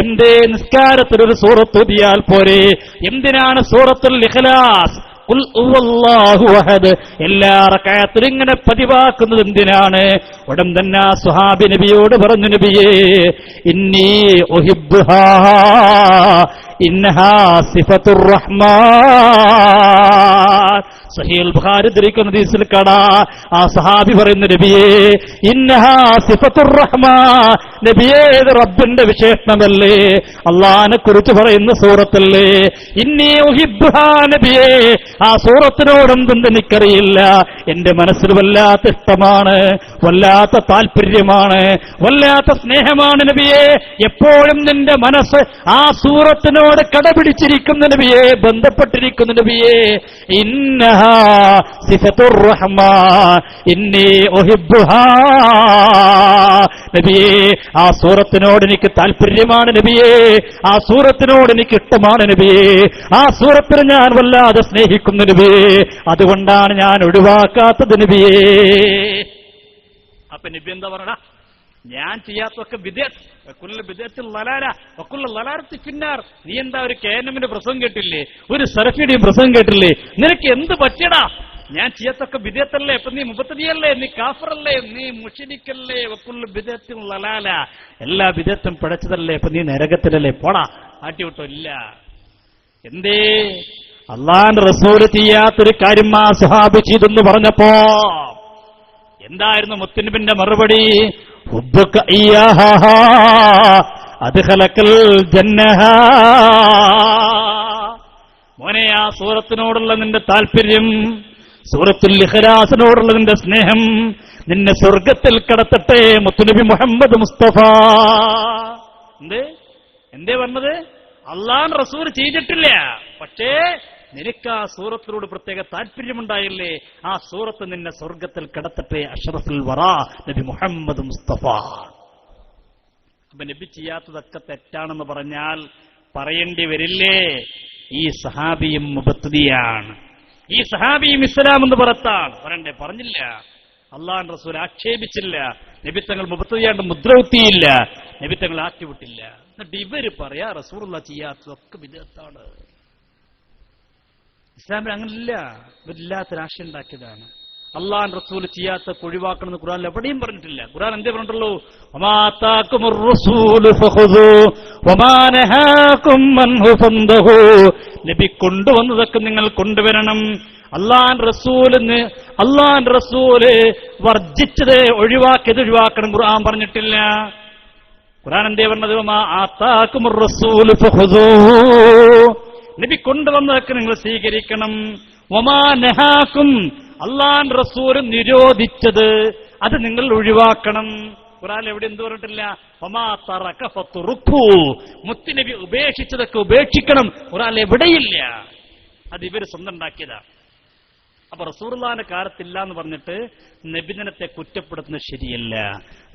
എന്തേ നിസ്കാരത്തിൽ ഒരു സൂറത്ത് ഓതിയാൽ പോരെ? എന്തിനാണ് സൂറത്തുൽ ഇഖ്ലാസ്, ഖുൽ ഹുവല്ലാഹു അഹദ് എല്ലാ റക്അത്തിലും ഇങ്ങനെ പതിവാക്കുന്നത് എന്തിനാണ്? ഉടൻ തന്നെ സ്വഹാബി നബിയോട് പറഞ്ഞു, നബിയേ, ഇന്നി ഉഹിബ്ബുഹാ ഇന്നഹാ സിഫത്തുർ റഹ്മാൻ. സഹീഹുൽ ബുഖാരി ധരിക്കുന്ന ഹദീസിൽ കാണാം, ആ സഹാബി പറയുന്നു, നബിയേ, ഇന്നഹാ സിഫത്തുർ റഹ്മാൻ, നബിയേ, ഇത് റബ്ബിന്റെ വിശേഷണമല്ലേ, അള്ളാഹിനെ കുറിച്ച് പറയുന്ന സൂറത്തല്ലേ. ഇന്നി ഉഹിബ്ബുഹാ, നബിയേ, ആ സൂറത്തിനോടെന്തെന്ന് എനിക്കറിയില്ല, എന്റെ മനസ്സിൽ വല്ലാത്ത ഇഷ്ടമാണ്, വല്ലാത്ത താല്പര്യമാണ്, വല്ലാത്ത സ്നേഹമാണ് നബിയേ. എപ്പോഴും നിന്റെ മനസ്സ് ആ സൂറത്തിനോട് കടപിടിച്ചിരിക്കുന്ന നബിയേ, ബന്ധപ്പെട്ടിരിക്കുന്ന നബിയേ. ഇന്നഹാ സിഫത്തുർ റഹ്മാൻ ഇന്നി ഉഹിബ്ബുഹാ, നബിയേ, ആ സൂറത്തിനോട് എനിക്ക് താല്പര്യമാണ് നബിയേ, ആ സൂറത്തിനോട് എനിക്ക് ഇഷ്ടമാണ് നബിയേ, ആ സൂറത്തിനെ ഞാൻ വല്ലാതെ സ്നേഹിക്കുന്നു നബിയേ, അതുകൊണ്ടാണ് ഞാൻ ഒഴിവാക്കാത്തത് നബിയേ. അപ്പൊ നബി എന്താ പറയണ? ഞാൻ ചെയ്യാത്തൊക്കെ ഫിന്നാർ. നീ എന്താ ഒരു കേനമിന്റെ പ്രസംഗം കേട്ടില്ലേ, ഒരു സരഫിയുടെയും പ്രസംഗം കേട്ടില്ലേ? നിനക്ക് എന്ത് പറ്റിയടാ? ഞാൻ ചെയ്യത്തൊക്കെ ബിദഅത്തല്ലേ, ഇപ്പൊ നീ മുബത്തദിയല്ലേ, നീ കാഫറല്ലേ, നീ മുശ്രിക്കല്ലേ, വകുല്ലു ബിദഅത്തിൻ ലലാല, എല്ലാ ബിദഅത്തും പിഴച്ചതല്ലേ, ഇപ്പൊ നീ നരകത്തിലല്ലേ, പോടാ ആട്ടിവിട്ടോ. ഇല്ല. എന്തേ? അള്ളാന്റെ റസൂല് ചെയ്യാത്തൊരു കാര്യം ആ സ്വഹാബി ചെയ്തെന്ന് പറഞ്ഞപ്പോ എന്തായിരുന്നു മുത്തുനബിന്റെ മറുപടി? ഹുബ്ബുക ഇയ്യാഹാ അദ്ഖലകൽ ജന്നഹ. മോനെ, ആ സൂറത്തിനോടുള്ള നിന്റെ താല്പര്യം, സൂറത്തുൽ ഇഖ്ലാസിനോടുള്ള നിന്റെ സ്നേഹം നിന്നെ സ്വർഗത്തിൽ കടത്തട്ടെ മുത്തുനബി മുഹമ്മദ് മുസ്തഫ. എന്തേ പറഞ്ഞത്? അള്ളാൻ റസൂൽ ചെയ്തിട്ടില്ല, പക്ഷേ നിനക്ക് ആ സൂറത്തിനോട് പ്രത്യേക താല്പര്യമുണ്ടായില്ലേ, ആ സൂറത്ത് നിന്നെ സ്വർഗത്തിൽ കടത്തട്ടെ അഷ്റഫുൽ വറാ നബി മുഹമ്മദ് മുസ്തഫ. അപ്പൊ നബി ചെയ്യാത്തതൊക്കെ തെറ്റാണെന്ന് പറഞ്ഞാൽ പറയേണ്ടി വരില്ലേ? ഈ സഹാബിയും മുബത്തദിയാണ്, ഈ സഹാബിയും ഇസ്ലാം എന്ന് പുറത്താണ്. പറയണ്ടേ? പറഞ്ഞില്ല. അള്ളാഹു റസൂൽ ആക്ഷേപിച്ചില്ല, നബിത്തങ്ങൾ മുബത്തദിയാണ്ട് മുദ്രകുത്തിയില്ല, നബിത്തങ്ങൾ ആക്കിവിട്ടില്ല. എന്നിട്ട് ഇവര് പറയാ റസൂലുള്ളാഹി ചെയ്യാത്തതൊക്കെ ബിദ്അത്താണ്. ഇസ്ലാമിൽ അങ്ങനല്ല, ഇവരില്ലാത്ത ആശയം ഉണ്ടാക്കിയതാണ്. അള്ളാഹു റസൂൽ ചെയ്യാത്ത ഒഴിവാക്കണമെന്ന് ഖുർആനിൽ എവിടെയും പറഞ്ഞിട്ടില്ല. ഖുർആൻ എന്തേ പറഞ്ഞിട്ടുള്ളൂ? വമാ ആതാകുമുർ റസൂലു ഫഖുദൂ വമാ നഹാകും അൻഹു ഫന്തഹൂ. നബി കൊണ്ടുവന്നതൊക്കെ നിങ്ങൾ കൊണ്ടുവരണം. അള്ളാഹു റസൂല് വർജിച്ചത് ഒഴിവാക്കിയത് ഒഴിവാക്കണം ഖുർആൻ പറഞ്ഞിട്ടില്ല. ഖുർആൻ എന്തേ പറഞ്ഞത്? വമാ ആതാകുമുർ റസൂലു ഫഖുദൂ. നബി കൊണ്ടുവന്നതൊക്കെ നിങ്ങൾ സ്വീകരിക്കണം. വമാ നഹാകും, അള്ളാഹു റസൂൽ നിരോധിച്ചത് അത് നിങ്ങൾ ഒഴിവാക്കണം. ഖുർആൻ എവിടെ എന്ത് പറഞ്ഞിട്ടില്ല? വമാ തറക ഫതുറുഖു, മുത്തുനബി ഉപേക്ഷിച്ചതൊക്കെ ഉപേക്ഷിക്കണം. ഖുർആൻ എവിടെയില്ല. അത് ഇവര് സ്വന്തം ഉണ്ടാക്കിയതാ. അപ്പൊ റസൂലുള്ളാഹിന്റെ കാലത്തില്ല എന്ന് പറഞ്ഞിട്ട് നബിദിനത്തെ കുറ്റപ്പെടുത്തുന്നത് ശരിയല്ല,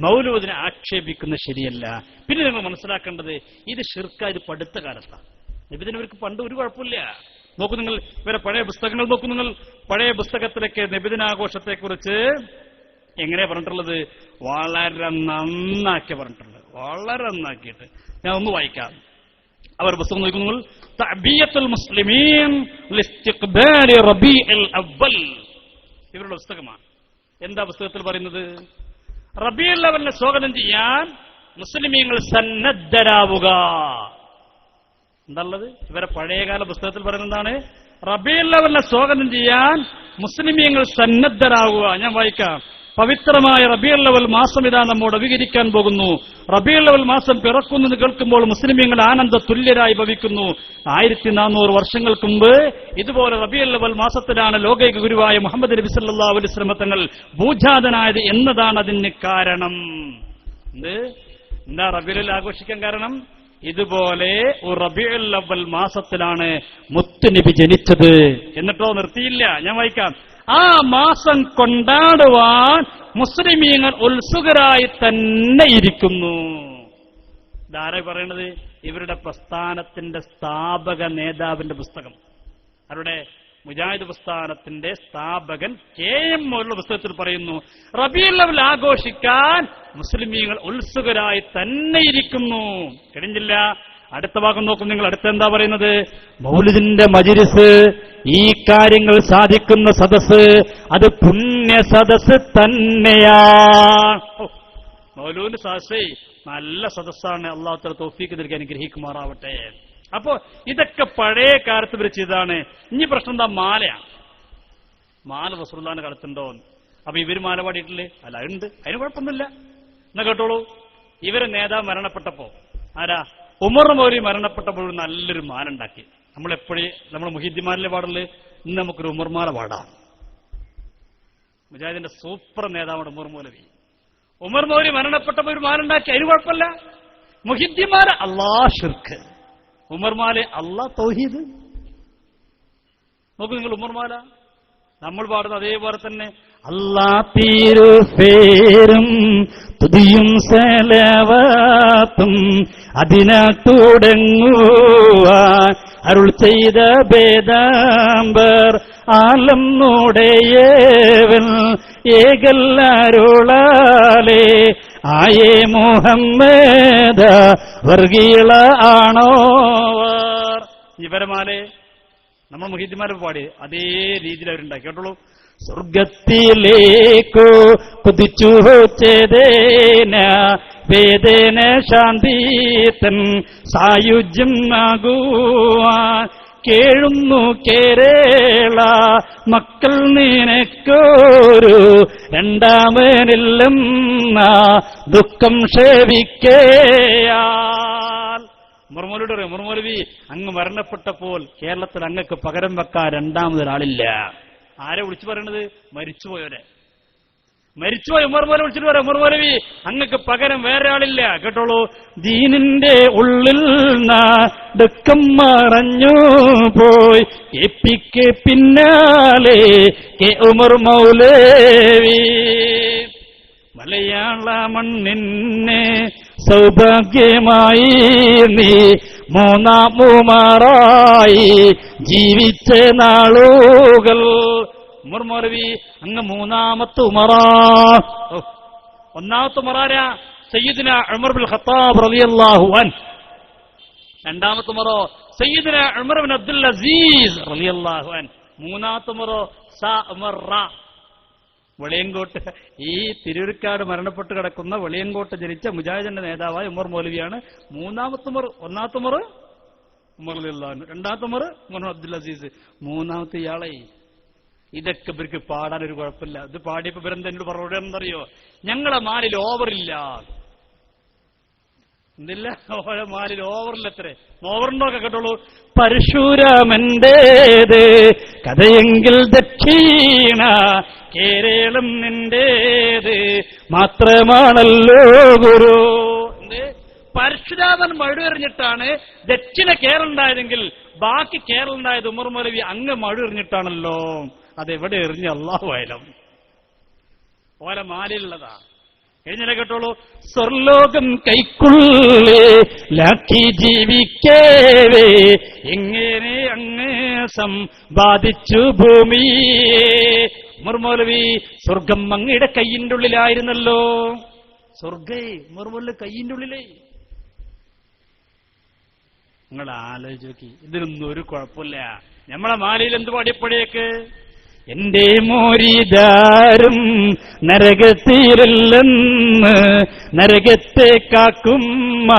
മൗലൂദിനെ ആക്ഷേപിക്കുന്നത് ശരിയല്ല. പിന്നെ നിങ്ങൾ മനസ്സിലാക്കേണ്ടത് ഇത് ശിർക്കാ, ഇത് പടുത്ത കാലത്താണ്. നബിദിനം ഇവർക്ക് പണ്ട് ഒരു കുഴപ്പമില്ല. നോക്കൂ നിങ്ങൾ ഇവരെ പഴയ പുസ്തകങ്ങൾ നോക്കൂ. നിങ്ങൾ പഴയ പുസ്തകത്തിലൊക്കെ നബിദിനാഘോഷത്തെക്കുറിച്ച് എങ്ങനെയാ പറഞ്ഞിട്ടുള്ളത്? വളരെ നന്നാക്കി പറഞ്ഞിട്ടുള്ളത്, വളരെ നന്നാക്കിയിട്ട്. ഞാൻ ഒന്ന് വായിക്കാം. അവർ പുസ്തകം നോക്കൂ നിങ്ങൾ. തഅബിയത്തുൽ മുസ്ലിമീൻ ലിസ്തിഖ്ബാലി റബീഉൽ അവ്വൽ, ഇവരുടെ പുസ്തകമാണ്. എന്താ പുസ്തകത്തിൽ പറയുന്നത്? റബീഉൽ അവ്വലിനെ സ്വാഗതം ചെയ്യാൻ മുസ്ലിമീങ്ങൾ സന്നദ്ധരാവുക. എന്താണുള്ളത്? ഇവരെ പഴയകാല പുസ്തകത്തിൽ പറയുന്നത് എന്താണ്? റബീഉൽ അവ്വലിനെ സ്വാഗതം ചെയ്യാൻ മുസ്ലിമീങ്ങൾ സന്നദ്ധരാവുക. ഞാൻ വായിക്കാം. പവിത്രമായ റബീഉൽ അവ്വൽ മാസം ഇതാ നമ്മോട് അഭികരിക്കാൻ പോകുന്നു. റബീഉൽ അവ്വൽ മാസം പിറക്കുന്നത് കേൾക്കുമ്പോൾ മുസ്ലിമീങ്ങൾ ആനന്ദ തുല്യരായി ഭവിക്കുന്നു. 1400 വർഷങ്ങൾക്ക് മുമ്പ് ഇതുപോലെ റബീഉൽ അവ്വൽ മാസത്തിലാണ് ലോകൈക ഗുരുവായ മുഹമ്മദ് നബി സല്ലല്ലാഹു അലൈഹി വസല്ലം തങ്ങൾ ഭൂജാതനായത് എന്നതാണ് അതിന് കാരണം. എന്താ റബീഉൽ ആഘോഷിക്കാൻ കാരണം? ഇതുപോലെ ഒരു റബീഉൽ അവ്വൽ മാസത്തിലാണ് മുത്തുനബി ജനിച്ചത്. എന്നിട്ടോ നിർത്തിയില്ല. ഞാൻ വായിക്കാം. ആ മാസം കൊണ്ടാടുവാൻ മുസ്ലിമീങ്ങൾ ഉത്സുകരായി തന്നെ ഇരിക്കുന്നു. ഇതാരാ പറയണത്? ഇവരുടെ പ്രസ്ഥാനത്തിന്റെ സ്ഥാപക നേതാവിന്റെ പുസ്തകം. അവരുടെ മുജാഹിദ് പ്രസ്ഥാനത്തിന്റെ സ്ഥാപകൻ KM മൗലവിയുടെ പുസ്തകത്തിൽ പറയുന്നു, റബീഉൽ അവ്വൽ ആഘോഷിക്കാൻ മുസ്ലിമീങ്ങൾ ഉത്സുകരായി തന്നെ ഇരിക്കുന്നു. കഴിഞ്ഞില്ല. അടുത്ത ഭാഗം നോക്കും നിങ്ങൾ. അടുത്ത എന്താ പറയുന്നത്? മൗലിദിന്റെ മജ്‌ലിസ്, ഈ കാര്യങ്ങൾ സാധിക്കുന്ന സദസ്, അത് പുണ്യ സദസ് തന്നെയാ. മൗലൂദിന്റെ സദസ്സേ നല്ല സദസ്സാണ്. അല്ലാഹു തആല തൗഫീഖ് നൽകി അനുഗ്രഹിക്കുമാറാവട്ടെ. അപ്പോ ഇതൊക്കെ പഴയ കാലത്ത് ഇവർ ചെയ്താണ്. ഇനി പ്രശ്നം എന്താ? മാലയാണ്. മാല റസൂലുള്ളാഹിന്റെ കാലത്തുണ്ടോ? അപ്പൊ ഇവര് മാല പാടിയിട്ടില്ലേ? അല്ല, ഉണ്ട്. അതിന് കുഴപ്പമൊന്നുമില്ല. എന്നാ കേട്ടോളൂ. ഇവരെ നേതാവ് മരണപ്പെട്ടപ്പോ, ആരാ? ഉമർ മൗലവി മരണപ്പെട്ടപ്പോൾ നല്ലൊരു മാല ഉണ്ടാക്കി. നമ്മൾ മുഹീദ്ദിമാരിലെ പാടല്. ഇന്ന് നമുക്കൊരു ഉമർമാല പാടാം. മുജാഹിദിന്റെ സൂപ്പർ നേതാവാണ് ഉമർ മൗലവി. ഉമർ മൗലവി മരണപ്പെട്ടപ്പോൾ ഒരു മാല ഉണ്ടാക്കി. അതിന് കുഴപ്പമില്ല. മുഹീദ്ദിമാര് അല്ലാഹ് ശിർക്ക്, ഉമർമാല അല്ലാഹ് തൗഹീദ്. നോക്കൂ നിങ്ങൾ ഉമർമാല. നമ്മൾ പാടുന്ന അതേപോലെ തന്നെ അല്ലാ തിരുഫേരും തുതിയും സലവാത്തും അതിനാൽ തുടങ്ങുവാൻ അരുൾ ചെയ്ത ഭേദാംബർ ആലം നോടേയവൻ ഏകല്ലാരുളാലേ ആയേ മുഹമ്മദ വർഗീള ആണോവർ. ഇവരമാലെ നമ്മൾ മുഹീദ്ദിമാരെ പാടി അതേ രീതിയിൽ അവരുണ്ടാക്കി. കേട്ടോളൂ. സ്വർഗത്തിലേക്കോ കുതിച്ചു ചേതേന വേദന ശാന്തി തൻ സായുജ്യം ആകുവാൻ കേഴുന്നു കേരള മക്കൾ നിനക്കൊരു രണ്ടാമനില്ലം ദുഃഖം ക്ഷേവിക്കയാൽ. മുർമൂലി അങ്ങ് മരണപ്പെട്ടപ്പോൾ കേരളത്തിൽ അങ്ങക്ക് പകരം വെക്കാൻ രണ്ടാമതൊരാളില്ല. ആരെ വിളിച്ചു പറയണത്? മരിച്ചുപോയവരെ. മരിച്ചുപോയ ഉമർമോലെ വിളിച്ചിട്ട് പറയാം, ഉമർമോലവി അങ്ങക്ക് പകരം വേറെ ആളില്ല. കേട്ടോളൂ, ദീനിന്റെ ഉള്ളിൽ ദുഃഖം മറഞ്ഞു പോയി എപ്പിക്ക് പിന്നാലെ കെ ഉമർ മൗലവി. മലയാള മണ്ണിനെ സൗഭാഗ്യമായി നീ മൂന്നാം ഉമറായി ജീവിച്ച നാളുകൾ. ഉമർ മൗലവി അങ്ങ് മൂന്നാമത്തെ ഉമറാ. ഒന്നാമത്തെ ഉമറാരാ? സയ്യിദുന ഉമർ ബിൻ ഖത്താബ് റളിയല്ലാഹു അൻഹു. രണ്ടാമത്തെ ഉമറോ സയ്യിദുന ഉമർ ബിൻ അബ്ദുൽ അസീസ് റളിയല്ലാഹു അൻഹു. മൂന്നാമത്തെ ഉമറോ ഉമർ വെളിയങ്കോട്ട്, ഈ തിരൂർക്കാട് മരണപ്പെട്ട് കിടക്കുന്ന വെളിയങ്കോട്ട് ജനിച്ച മുജാഹിദിന്റെ നേതാവായ ഉമർ മൗലവിയാണ് മൂന്നാമത്തെ ഉമർ. ഒന്നാമത്തെ ഉമർ ഉമർ റളിയല്ലാഹു അൻഹു, രണ്ടാമത്തെ ഉമർ ഉമർ അബ്ദുൽ അസീസ്, മൂന്നാമത്തെ ഇയാളെ. ഇതൊക്കെ ഇവർക്ക് പാടാനൊരു കുഴപ്പമില്ല. ഇത് പാടിയപ്പോ ഇവരെന്താ എന്നോട് പറഞ്ഞറിയോ? ഞങ്ങളെ മാലിൽ ഓവറില്ല. എന്തില്ല? മാലിൽ ഓവറില്ലത്രേ. ഓവറുണ്ടോക്കെ കേട്ടോളൂ. പരശുരാമന്റേത് കഥയെങ്കിൽ ദക്ഷിണ കേരളം നിന്റേത് മാത്രമാണല്ലോ ഗുരു. എന്ത്? പരശുരാമൻ മഴയെറിഞ്ഞിട്ടാണ് ദക്ഷിണ കേരളം ഉണ്ടായതെങ്കിൽ ബാക്കി കേരളം ഉണ്ടായത് ഉമർ മൗലവി അങ്ങ് മഴയെറിഞ്ഞിട്ടാണല്ലോ. അതെവിടെ എറിഞ്ഞ അല്ലാഹു അഅലം. ഓല മാലിലുള്ളതാ. കഴിഞ്ഞ കേട്ടോളൂ. സ്വർലോകം കൈക്കുള്ളിലാക്കി ജീവിക്കേവേ എങ്ങനെ അങ്ങ് സമ്പാദിച്ചു ഭൂമിയെ. ഉമർ മൗലവി സ്വർഗം അങ്ങയുടെ കയ്യിന്റെ ഉള്ളിലായിരുന്നല്ലോ. സ്വർഗേ ഉമർ മൗലവി കയ്യിന്റെ ഉള്ളിലേ. നിങ്ങൾ ആലോചിച്ച് നോക്കി. ഇതിനൊന്നും ഒരു കുഴപ്പമില്ല. നമ്മളെ മാലയിൽ എന്ത് പാടിയപ്പോഴേക്ക് എന്റെ മോരിദാരും നരകത്തിലെന്ന് നരകത്തെ കാക്കുമ്മ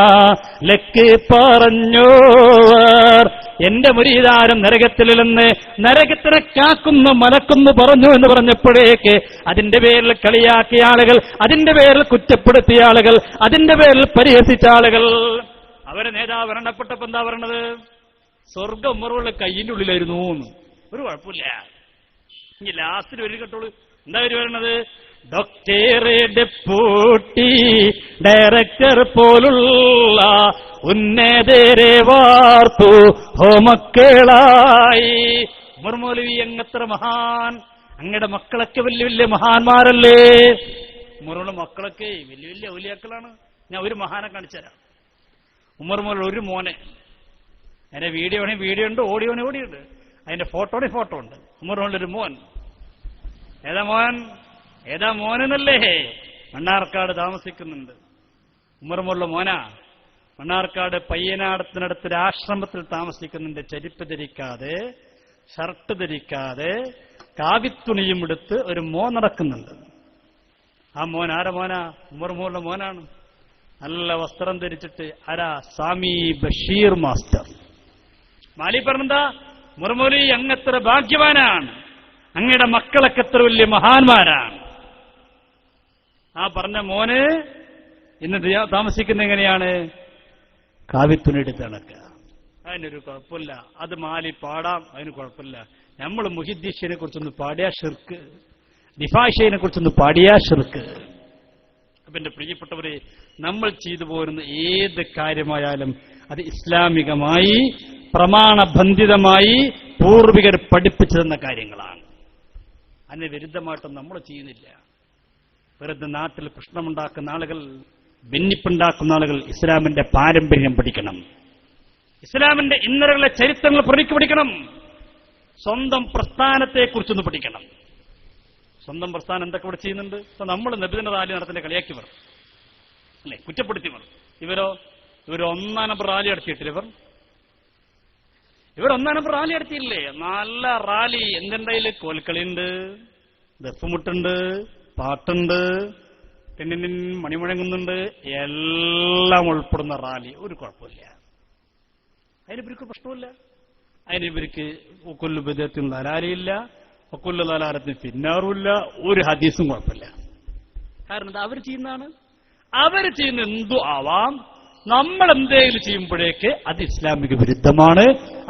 ലക്ക് പറഞ്ഞോവർ. എന്റെ മുരീദാരം നരകത്തിലെന്ന് നരകത്തിനെ കാക്കുന്ന മലക്കുന്നു പറഞ്ഞു എന്ന് പറഞ്ഞപ്പോഴേക്ക് അതിന്റെ പേരിൽ കളിയാക്കിയ ആളുകൾ, അതിന്റെ പേരിൽ കുറ്റപ്പെടുത്തിയ ആളുകൾ, അതിന്റെ പേരിൽ പരിഹസിച്ച ആളുകൾ, അവരെ നേതാവ് മരണപ്പെട്ടപ്പോ എന്താ പറയണത്? സ്വർഗം ഉമറുള്ള കയ്യിന്റെ ഉള്ളിലായിരുന്നു. ഒരു കുഴപ്പമില്ല. ഇനി ലാസ്റ്റിൽ ഒരു കേട്ടോളൂ. എന്താ ഒരു പറയണത്? ഡോക്ടറെ ഡെപ്യൂട്ടി ഡയറക്ടർ പോലുള്ള ഉന്നതരെ വാർത്തു ഹോമക്കളായി. ഉമർ മൗലവി അങ്ങത്ര മഹാൻ. അങ്ങയുടെ മക്കളൊക്കെ വലിയ വലിയ മഹാന്മാരല്ലേ? ഉമറുള്ള മക്കളൊക്കെ വലിയ വലിയ ഔലിയാക്കളാണ്. ഞാൻ ഒരു മഹാനെ കാണിച്ചു തരാം. ഉമർ മൗലവി ഒരു മോനെ, അതിന്റെ വീഡിയോ ആണെങ്കിൽ വീഡിയോ ഉണ്ട്, ഓഡിയോ ആണെങ്കിൽ ഓഡിയോ ഉണ്ട്, അതിന്റെ ഫോട്ടോ ആണെങ്കിൽ ഫോട്ടോ ഉണ്ട്. ഉമർ മൗലവി ഒരു മോൻ. ഏതാ മോൻ? ഏതാ മോനെന്നല്ലേ? മണ്ണാർക്കാട് താമസിക്കുന്നുണ്ട്. ഉമർ മൗലവി മോനാ. മണ്ണാർക്കാട് പയ്യനാടത്തിനടുത്തൊരു ആശ്രമത്തിൽ താമസിക്കുന്നുണ്ട്. ചെരുപ്പ് ധരിക്കാതെ, ഷർട്ട് ധരിക്കാതെ, കാവിത്തുണിയും എടുത്ത് ഒരു മോൻ നടക്കുന്നുണ്ട്. ആ മോൻ ആരാ മോനാ? ഉമർ മൗലവി മോനാണ്. നല്ല വസ്ത്രം ധരിച്ചിട്ട്. ആരാ? സ്വാമി ബഷീർ മാസ്റ്റർ. മാലി പറഞ്ഞെന്താ? ഉമർ മൗലവി അങ്ങത്ര ഭാഗ്യവാനാണ്, അങ്ങയുടെ മക്കളൊക്കെ എത്ര വലിയ മഹാന്മാരാണ്. ആ പറഞ്ഞ മോന് ഇന്ന് താമസിക്കുന്ന എങ്ങനെയാണ്? കാവിത്തുണിയെടുത്ത് നടക്കുക. അതിനൊരു കുഴപ്പമില്ല. അത് മാലി പാടാം, അതിന് കുഴപ്പമില്ല. നമ്മൾ മുഹിദ്ദീഷിനെ കുറിച്ചൊന്ന് പാടിയാ ഷിർക്ക്, ദിഫാഷയെ കുറിച്ചൊന്ന് പാടിയാ ഷിർക്ക്. അപ്പൊ എന്റെ പ്രിയപ്പെട്ടവരെ, നമ്മൾ ചെയ്തു പോരുന്ന ഏത് കാര്യമായാലും അത് ഇസ്ലാമികമായി പ്രമാണബന്ധിതമായി പൂർവികർ പഠിപ്പിച്ചു തന്ന കാര്യങ്ങളാണ്. അതിന് വിരുദ്ധമായിട്ടൊന്നും നമ്മൾ ചെയ്യുന്നില്ല. വെറുതെ നാട്ടിൽ പ്രശ്നമുണ്ടാക്കുന്ന ആളുകൾ, ഭിന്നിപ്പുണ്ടാക്കുന്ന ആളുകൾ ഇസ്ലാമിന്റെ പാരമ്പര്യം പഠിക്കണം. ഇസ്ലാമിന്റെ ഇന്നലകളെ ചരിത്രങ്ങൾ പഠിക്കണം. സ്വന്തം പ്രസ്ഥാനത്തെക്കുറിച്ചൊന്ന് പഠിക്കണം. സ്വന്തം പ്രസ്ഥാനം എന്തൊക്കെ ഇവിടെ ചെയ്യുന്നുണ്ട്? ഇപ്പൊ നമ്മൾ നബിദിന റാലി നടത്തിന്റെ കളിയാക്കിയവർ അല്ലെ, കുറ്റപ്പെടുത്തിയവർ. ഇവരോ ഒന്നാം നമ്പർ റാലി നടത്തിയിട്ടില്ല. ഇവർ ഒന്നാം നമ്പർ റാലി നടത്തിയില്ലേ? നല്ല റാലി. എന്തുണ്ടായില്ല? കോൽക്കളിയുണ്ട്, ദഫ്മുട്ടുണ്ട്, പാട്ടുണ്ട്, ടിന്നിൻ മണിമുഴങ്ങുന്നുണ്ട്, എല്ലാം ഉൾപ്പെടുന്ന റാലി. ഒരു കുഴപ്പമില്ല, അതിനിവർക്ക് പ്രശ്നമില്ല. അതിനിവർക്ക് ഒക്കൊല്ലു ബിദഅത്തിൻ ദലാലില്ല, ഒക്കൊല്ലു ദലാലത്തിന് പിന്നാറുമില്ല, ഒരു ഹദീസും കുഴപ്പമില്ല. കാരണം ഇത് അവർ ചെയ്യുന്നതാണ്. അവർ ചെയ്യുന്ന എന്തു ആവാം, നമ്മൾ എന്തെങ്കിലും ചെയ്യുമ്പോഴേക്ക് അത് ഇസ്ലാമിക വിരുദ്ധമാണ്,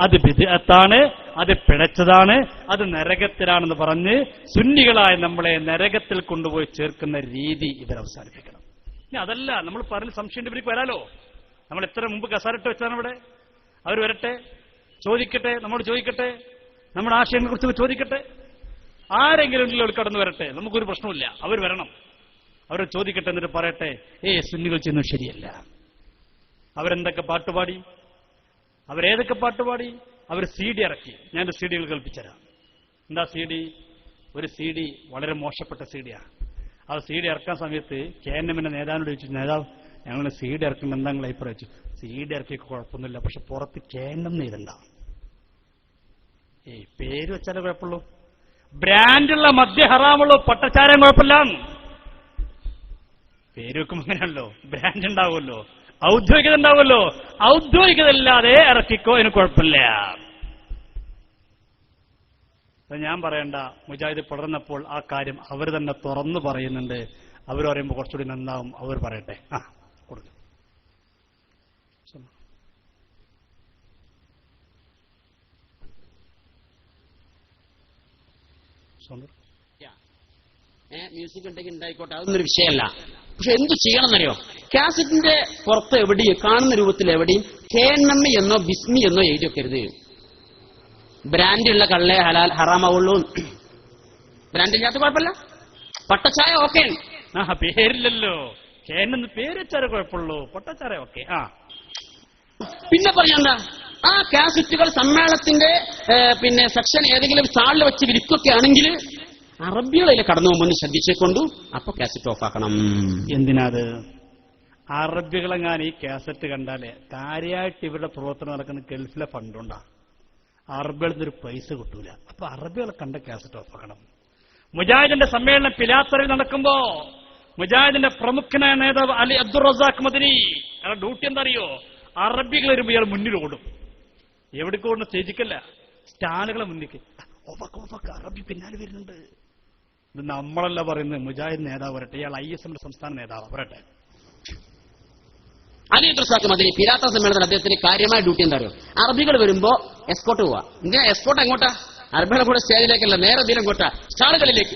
അത് ബിദ്അത്താണ്, അത് പിഴച്ചതാണ്, അത് നരകത്തിലാണെന്ന് പറഞ്ഞ് സുന്നികളായ നമ്മളെ നരകത്തിൽ കൊണ്ടുപോയി ചേർക്കുന്ന രീതി ഇവർ അവസാനിപ്പിക്കണം. ഇനി അതല്ല, നമ്മൾ പറഞ്ഞ സംശയം ഇവർക്ക് വരാലോ. നമ്മൾ എത്ര മുമ്പ് കസാരട്ട് വെച്ചാണ് ഇവിടെ. അവർ വരട്ടെ, ചോദിക്കട്ടെ, നമ്മോട് ചോദിക്കട്ടെ, നമ്മുടെ ആശയങ്ങളെ കുറിച്ച് ചോദിക്കട്ടെ. ആരെങ്കിലും ഉള്ളിൽ കടന്നു വരട്ടെ, നമുക്കൊരു പ്രശ്നമില്ല. അവർ വരണം, അവർ ചോദിക്കട്ടെ, എന്നിട്ട് പറയട്ടെ, സുന്നികൾ ചെയ്യുന്നത് ശരിയല്ല. അവരെന്തൊക്കെ പാട്ടുപാടി, അവരേതൊക്കെ പാട്ടുപാടി, അവർ CD ഇറക്കി. ഞാൻ CD കൾ കൽപ്പിച്ചുതരാം. എന്താ CD? ഒരു CD വളരെ മോശപ്പെട്ട CD-യാണ്. അത് CD ഇറക്കാൻ സമയത്ത് KNM-ന്റെ നേതാവിനോട് ചോദിച്ചു, നേതാവ് ഞങ്ങൾ CD ഇറക്കുമ്പോൾ എന്താ നിങ്ങൾ അഭിപ്രായം വെച്ചു? CD ഇറക്കിയൊക്കെ കുഴപ്പമൊന്നുമില്ല, പക്ഷെ പുറത്ത് KNM എഴുതണ്ട. പേര് വെച്ചാലേ കുഴപ്പമുള്ളൂ. ബ്രാൻഡുള്ള മദ്യ ഹറാമുള്ളൂ, പട്ടച്ചാരം കുഴപ്പമില്ല. പേര് വെക്കുമ്പോൾ അങ്ങനെയാണല്ലോ, ബ്രാൻഡ് ഉണ്ടാവുമല്ലോ, ഔദ്യോഗികത ഉണ്ടാവുമല്ലോ. ഔദ്യോഗികത ഇല്ലാതെ ഇറക്കിക്കോ, അതിന് കുഴപ്പമില്ല. ഞാൻ പറയണ്ട, മുജാഹിദ് പടർന്നപ്പോൾ ആ കാര്യം അവർ തന്നെ തുറന്നു പറയുന്നുണ്ട്. അവർ പറയുമ്പോൾ കുറച്ചുകൂടി നന്നാവും. അവർ പറയട്ടെ. കൊടുക്കും. മ്യൂസിക് ഉണ്ടെങ്കിൽ ഉണ്ടായിക്കോട്ടെ, അതൊന്നും ഒരു വിഷയമല്ല. പക്ഷെ എന്ത് ചെയ്യണമെന്നറിയോ? കാസറ്റിന്റെ പുറത്ത് എവിടെയും കാണുന്ന രൂപത്തിൽ എവിടെയും KNM എന്നോ ബിസ്മി എന്നോ എഴുതി വെക്കരുത്. ബ്രാൻഡുള്ള കള്ളേ ഹലാൽ ഹറാമാവുള്ളൂ. ബ്രാൻഡില്ലാത്ത കുഴപ്പമില്ല, പട്ടച്ചായ ഓക്കെ. പേരില്ലല്ലോ, KNM പേര് വെച്ചാലേ കുഴപ്പമുള്ളൂ, പട്ടച്ചാര ഓക്കെ. പിന്നെ പറയണ്ട, ആ കാസറ്റുകൾ സമ്മേളനത്തിന്റെ സെക്ഷൻ ഏതെങ്കിലും സ്റ്റാളിൽ വെച്ച് വിൽക്കൊക്കെ ആണെങ്കിൽ അറബികളിൽ കടന്നു പോകുമ്പോൾ ശ്രദ്ധിച്ചേക്കൊണ്ടു, അപ്പൊ കാസറ്റ് ഓഫാക്കണം. എന്തിനാത്? അറബികളെങ്ങാൻ ഈ കാസറ്റ് കണ്ടാലേ കാര്യമായിട്ട് ഇവരുടെ പ്രവർത്തനം നടക്കുന്ന ഗൾഫിലെ ഫണ്ടുണ്ടാ. അറബികളിൽ നിന്നൊരു പൈസ കിട്ടൂല. അപ്പൊ അറബികളെ കണ്ട കാസറ്റ് ഓഫാക്കണം. മുജാഹിദിന്റെ സമ്മേളനം പിലാത്തറിൽ നടക്കുമ്പോ മുജാഹിദിന്റെ പ്രമുഖനായ നേതാവ് അലി അബ്ദുൾ റസാഖ് മദനി, അയാളുടെ ഡ്യൂട്ടി എന്താ അറിയോ? അറബികൾ വരുമ്പോൾ ഇയാൾ മുന്നിൽ ഓടും. എവിടേക്ക് ഓടുന്ന സ്റ്റേജിക്കല്ല, സ്റ്റാളുകളെ മുന്നിലേക്ക്. അറബി പിന്നാലെ വരുന്നുണ്ട്. ഇത് നമ്മളല്ല പറയുന്നത്, മുജാഹിദ് നേതാവ് വരട്ടെ, ഇയാൾ ISMന്റെ സംസ്ഥാന നേതാവ് വരട്ടെ. അലി അബ്ദുൾ റസാഖ് മദനി പിലാത്ത സമ്മേളനത്തിൽ അദ്ദേഹത്തിന് കാര്യമായ ഡ്യൂട്ടി എന്താ അറിയോ? അറബികൾ വരുമ്പോ എസ്കോട്ട് പോവാ. ഇന്ത്യ എസ്കോട്ട് എങ്ങോട്ടാ? അറബികളെ കൂടെ സ്റ്റേജിലേക്കല്ല, നേരെ ദീനം എങ്ങോട്ടാ? സ്റ്റാളുകളിലേക്ക്.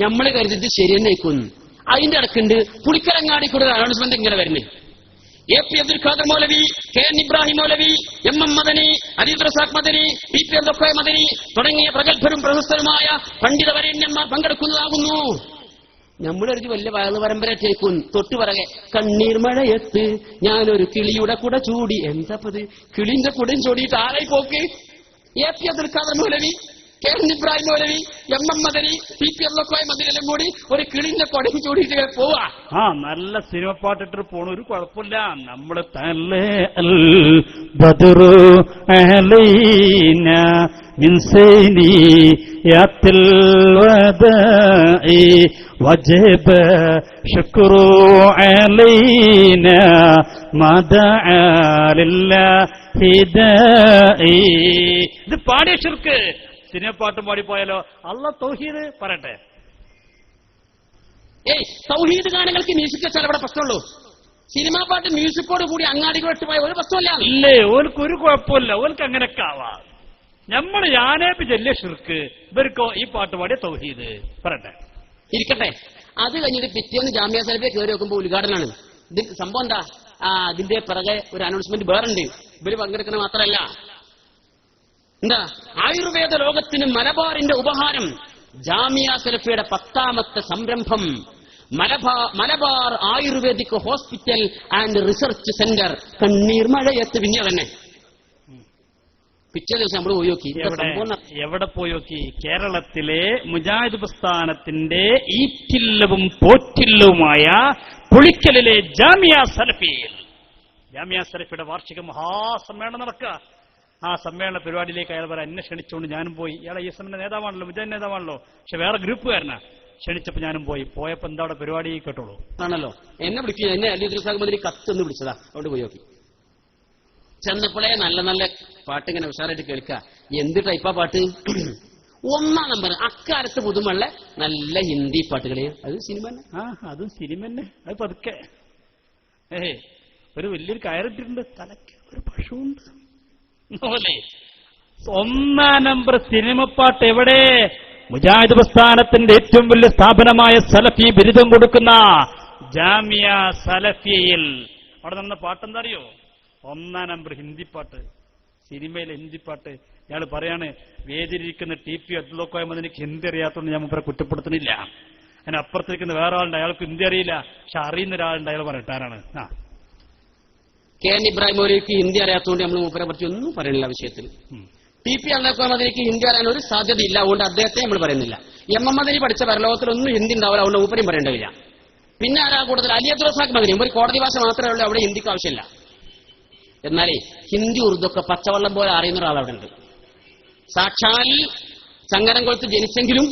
നമ്മൾ കരുതിട്ട് ശരി തന്നെ ആയിക്കൊന്നു. അതിന്റെ ഇടക്കുണ്ട് പുളിക്കരങ്ങാടി കൂടെ അനൗൺസ്മെന്റ് ഇങ്ങനെ വരുന്നേ. AP അബ്ദുൽ ഖാദർ മൗലവി, KN ഇബ്രാഹിം മൗലവി, MM മദനി, അലി അബ്ദുൾ റസാഖ് മദനി, PP അബ്ദുൽ മദനി തുടങ്ങിയ പ്രഗത്ഭരും പ്രശസ്തരുമായ പണ്ഡിത വരേണ്യന്മാർ പങ്കെടുക്കുന്നതാകുന്നു. നമ്മളൊരു വലിയ വയറു പരമ്പരത്തേക്കും തൊട്ടു പറകെ കണ്ണീർ മഴയത്ത് ഞാനൊരു കിളിയുടെ കൂടെ ചൂടി. എന്താപ്പത്? കിളിന്റെ കൂടെയും ചൂടിയിട്ട് ആരായി പോക്ക്? AP അബ്ദുൽ ഖാദർ മൗലവി, KN ഇബ്രാഹിം മൗലവി, MM മദനി, PP അബ്ദുൽ മദനിയെല്ലാം കൂടി ഒരു കിളിന്റെ കൊടയും ചൂടിയിട്ട് പോവാ. നല്ല സിനിമ പാട്ടിട്ട് പോണ ഒരു കുഴപ്പമില്ല. നമ്മള് തല്ലേ അൽ ബദറു അലൈന മിൻ സൈനിയത്തിൽ വദഇ വജബ ശുക്രു അലൈന മദഅ ലില്ലാഹി ദാഇ. ഇത് പാടിയ ശിർക്ക്. സിനിമ പാട്ടും പാടിപ്പോയാലോ? അല്ലാഹ് തൗഹീദ് പറയട്ടെ. തൗഹീദ് ഗാനങ്ങൾക്ക് മ്യൂസിക് വെച്ചാൽ അവിടെ പ്രശ്നമുള്ളൂ. സിനിമാ പാട്ട് മ്യൂസിക്കോട് കൂടി അങ്ങാടികൾ ഇട്ടുപോയ ഒരു പ്രശ്നമല്ല. ഇല്ലേ, ഓൽക്കൊരു കുഴപ്പമില്ല, ഓൽക്ക് അങ്ങനെയൊക്കെ ആവാം. നമ്മൾ യാനേപ്പ് ചെല്ലിയ ഷിർക്ക്, ഇവർക്കോ ഈ പാട്ട് പാടിയ തൗഹീദ് പറയട്ടെ. ഇരിക്കട്ടെ. അത് കഴിഞ്ഞിട്ട് പിറ്റേന്ന് ജാമ്യ സലഫിയെ കയറി വെക്കുമ്പോൾ ഉദ്ഘാടനമാണ്. ഇത് സംഭവം എന്താ? അതിന്റെ പിറകെ ഒരു അനൗൺസ്മെന്റ് വേറുണ്ട്. ഇവര് പങ്കെടുക്കുന്ന മാത്രമല്ല, എന്താ? ആയുർവേദ ലോകത്തിന് മലബാറിന്റെ ഉപഹാരം. ജാമിയ സലഫിയുടെ 10ാമത്തെ സംരംഭം Malabar ayurvedic hospital and research centre. കണ്ണീർ മഴയത്ത് പിന്നെ തന്നെ പിറ്റേ ദിവസം നമ്മൾ പോയി നോക്കി. എവിടെ പോയി നോക്കി? കേരളത്തിലെ മുജാഹിദ് പ്രസ്ഥാനത്തിന്റെ ഈറ്റില്ലവും പോറ്റില്ലവുമായ പുളിക്കലിലെ ജാമിയ സലഫിയിൽ ജാമിയ സലഫിയുടെ വാർഷിക മഹാസമ്മേളനം നടക്കുക. ആ സമ്മേളന പരിപാടിയിലേക്ക് അയാൾ പറയാൻ എന്നെ ക്ഷണിച്ചുകൊണ്ട് ഞാനും പോയി. ഇയാളെ ഈ സമയം നേതാവാണല്ലോ, മുജാഹിദ് നേതാവാണല്ലോ, പക്ഷെ വേറെ ഗ്രൂപ്പുകാരനാ. ക്ഷണിച്ചപ്പോൾ ഞാനും പോയപ്പോ എന്താ അവിടെ പരിപാടി കേട്ടോളൂ. ആണല്ലോ എന്നെ വിളിക്കുക, എന്നെ അലി ദുർസാഖ് മദനി കത്തൊന്ന് വിളിച്ചതാ, അവിടെ പോയി നോക്കി. ചെന്നപ്പോഴേ നല്ല നല്ല പാട്ട് ഇങ്ങനെ ഉഷാറായിട്ട് കേൾക്കുക. എന്ത് ടൈപ്പാ പാട്ട്? 1 നമ്പർ അക്കാലത്ത് പുതുമള്ള നല്ല ഹിന്ദി പാട്ടുകളെ. അത് സിനിമ തന്നെ. അതും സിനിമ തന്നെ. അത് പതുക്കെ ഒരു വലിയൊരു കയറിട്ടിട്ടുണ്ട്, തലയ്ക്ക് ഒരു പശുണ്ട്. 1 നമ്പർ സിനിമ പാട്ട് എവിടെ? മുജാഹിദ് പ്രസ്ഥാനത്തിന്റെ ഏറ്റവും വലിയ സ്ഥാപനമായ സലഫി ബിരുദം കൊടുക്കുന്ന ജാമിയ സലഫിയയിൽ അവിടെ നടന്ന പാട്ടെന്താ അറിയോ? 1 നമ്പർ ഹിന്ദിപ്പാട്ട്, സിനിമയിലെ ഹിന്ദിപ്പാട്ട്. ഇയാൾ പറയാണ്, വേദിയിലിരിക്കുന്ന TP അബ്ദുൽ ഖാദർ മദനിക്ക് ഹിന്ദി അറിയാത്തതുകൊണ്ട് ഞാൻ മുമ്പേ കുറ്റപ്പെടുത്തുന്നില്ല. അതിന് അപ്പുറത്തിരിക്കുന്ന വേറെ ആളുണ്ട്, അയാൾക്ക് ഹിന്ദി അറിയില്ല, പക്ഷെ അറിയുന്ന ഒരാളുണ്ട്, അയാൾ പറയട്ടാരാണ്. KN ഇബ്രാഹിം മൗലവിക്ക് ഹിന്ദി അറിയാത്തതുകൊണ്ട് നമ്മൾ മൂപ്പരെ പറ്റി ഒന്നും പറയുന്നില്ല വിഷയത്തിൽ. TP അബ്ദുൽ ഖാദർ മദനിക്ക് ഹിന്ദി അറിയാൻ ഒരു സാധ്യതയില്ല, അതുകൊണ്ട് അദ്ദേഹത്തെ നമ്മൾ പറയുന്നില്ല. MM മദനി പഠിച്ച പരലോകത്തിലൊന്നും ഹിന്ദി ഉണ്ടാവില്ല, അതുകൊണ്ട് മൂപ്പരെയും പറയേണ്ടതില്ല. പിന്നെ ആരാ കൂടുതൽ? അലി അബ്ദുൽ റസാഖ് മദനി. ഒരു കോടതി ഭാഷ മാത്രമേ ഉള്ളൂ, അവിടെ ഹിന്ദിക്ക് ആവശ്യമില്ല. എന്നാലേ ഹിന്ദി ഉറുദൊക്കെ പച്ചവെള്ളം പോലെ അറിയുന്ന ഒരാളവിടെ ഉണ്ട്. സാക്ഷാൽ ചങ്ങരംകുളത്ത് ജനിച്ചെങ്കിലും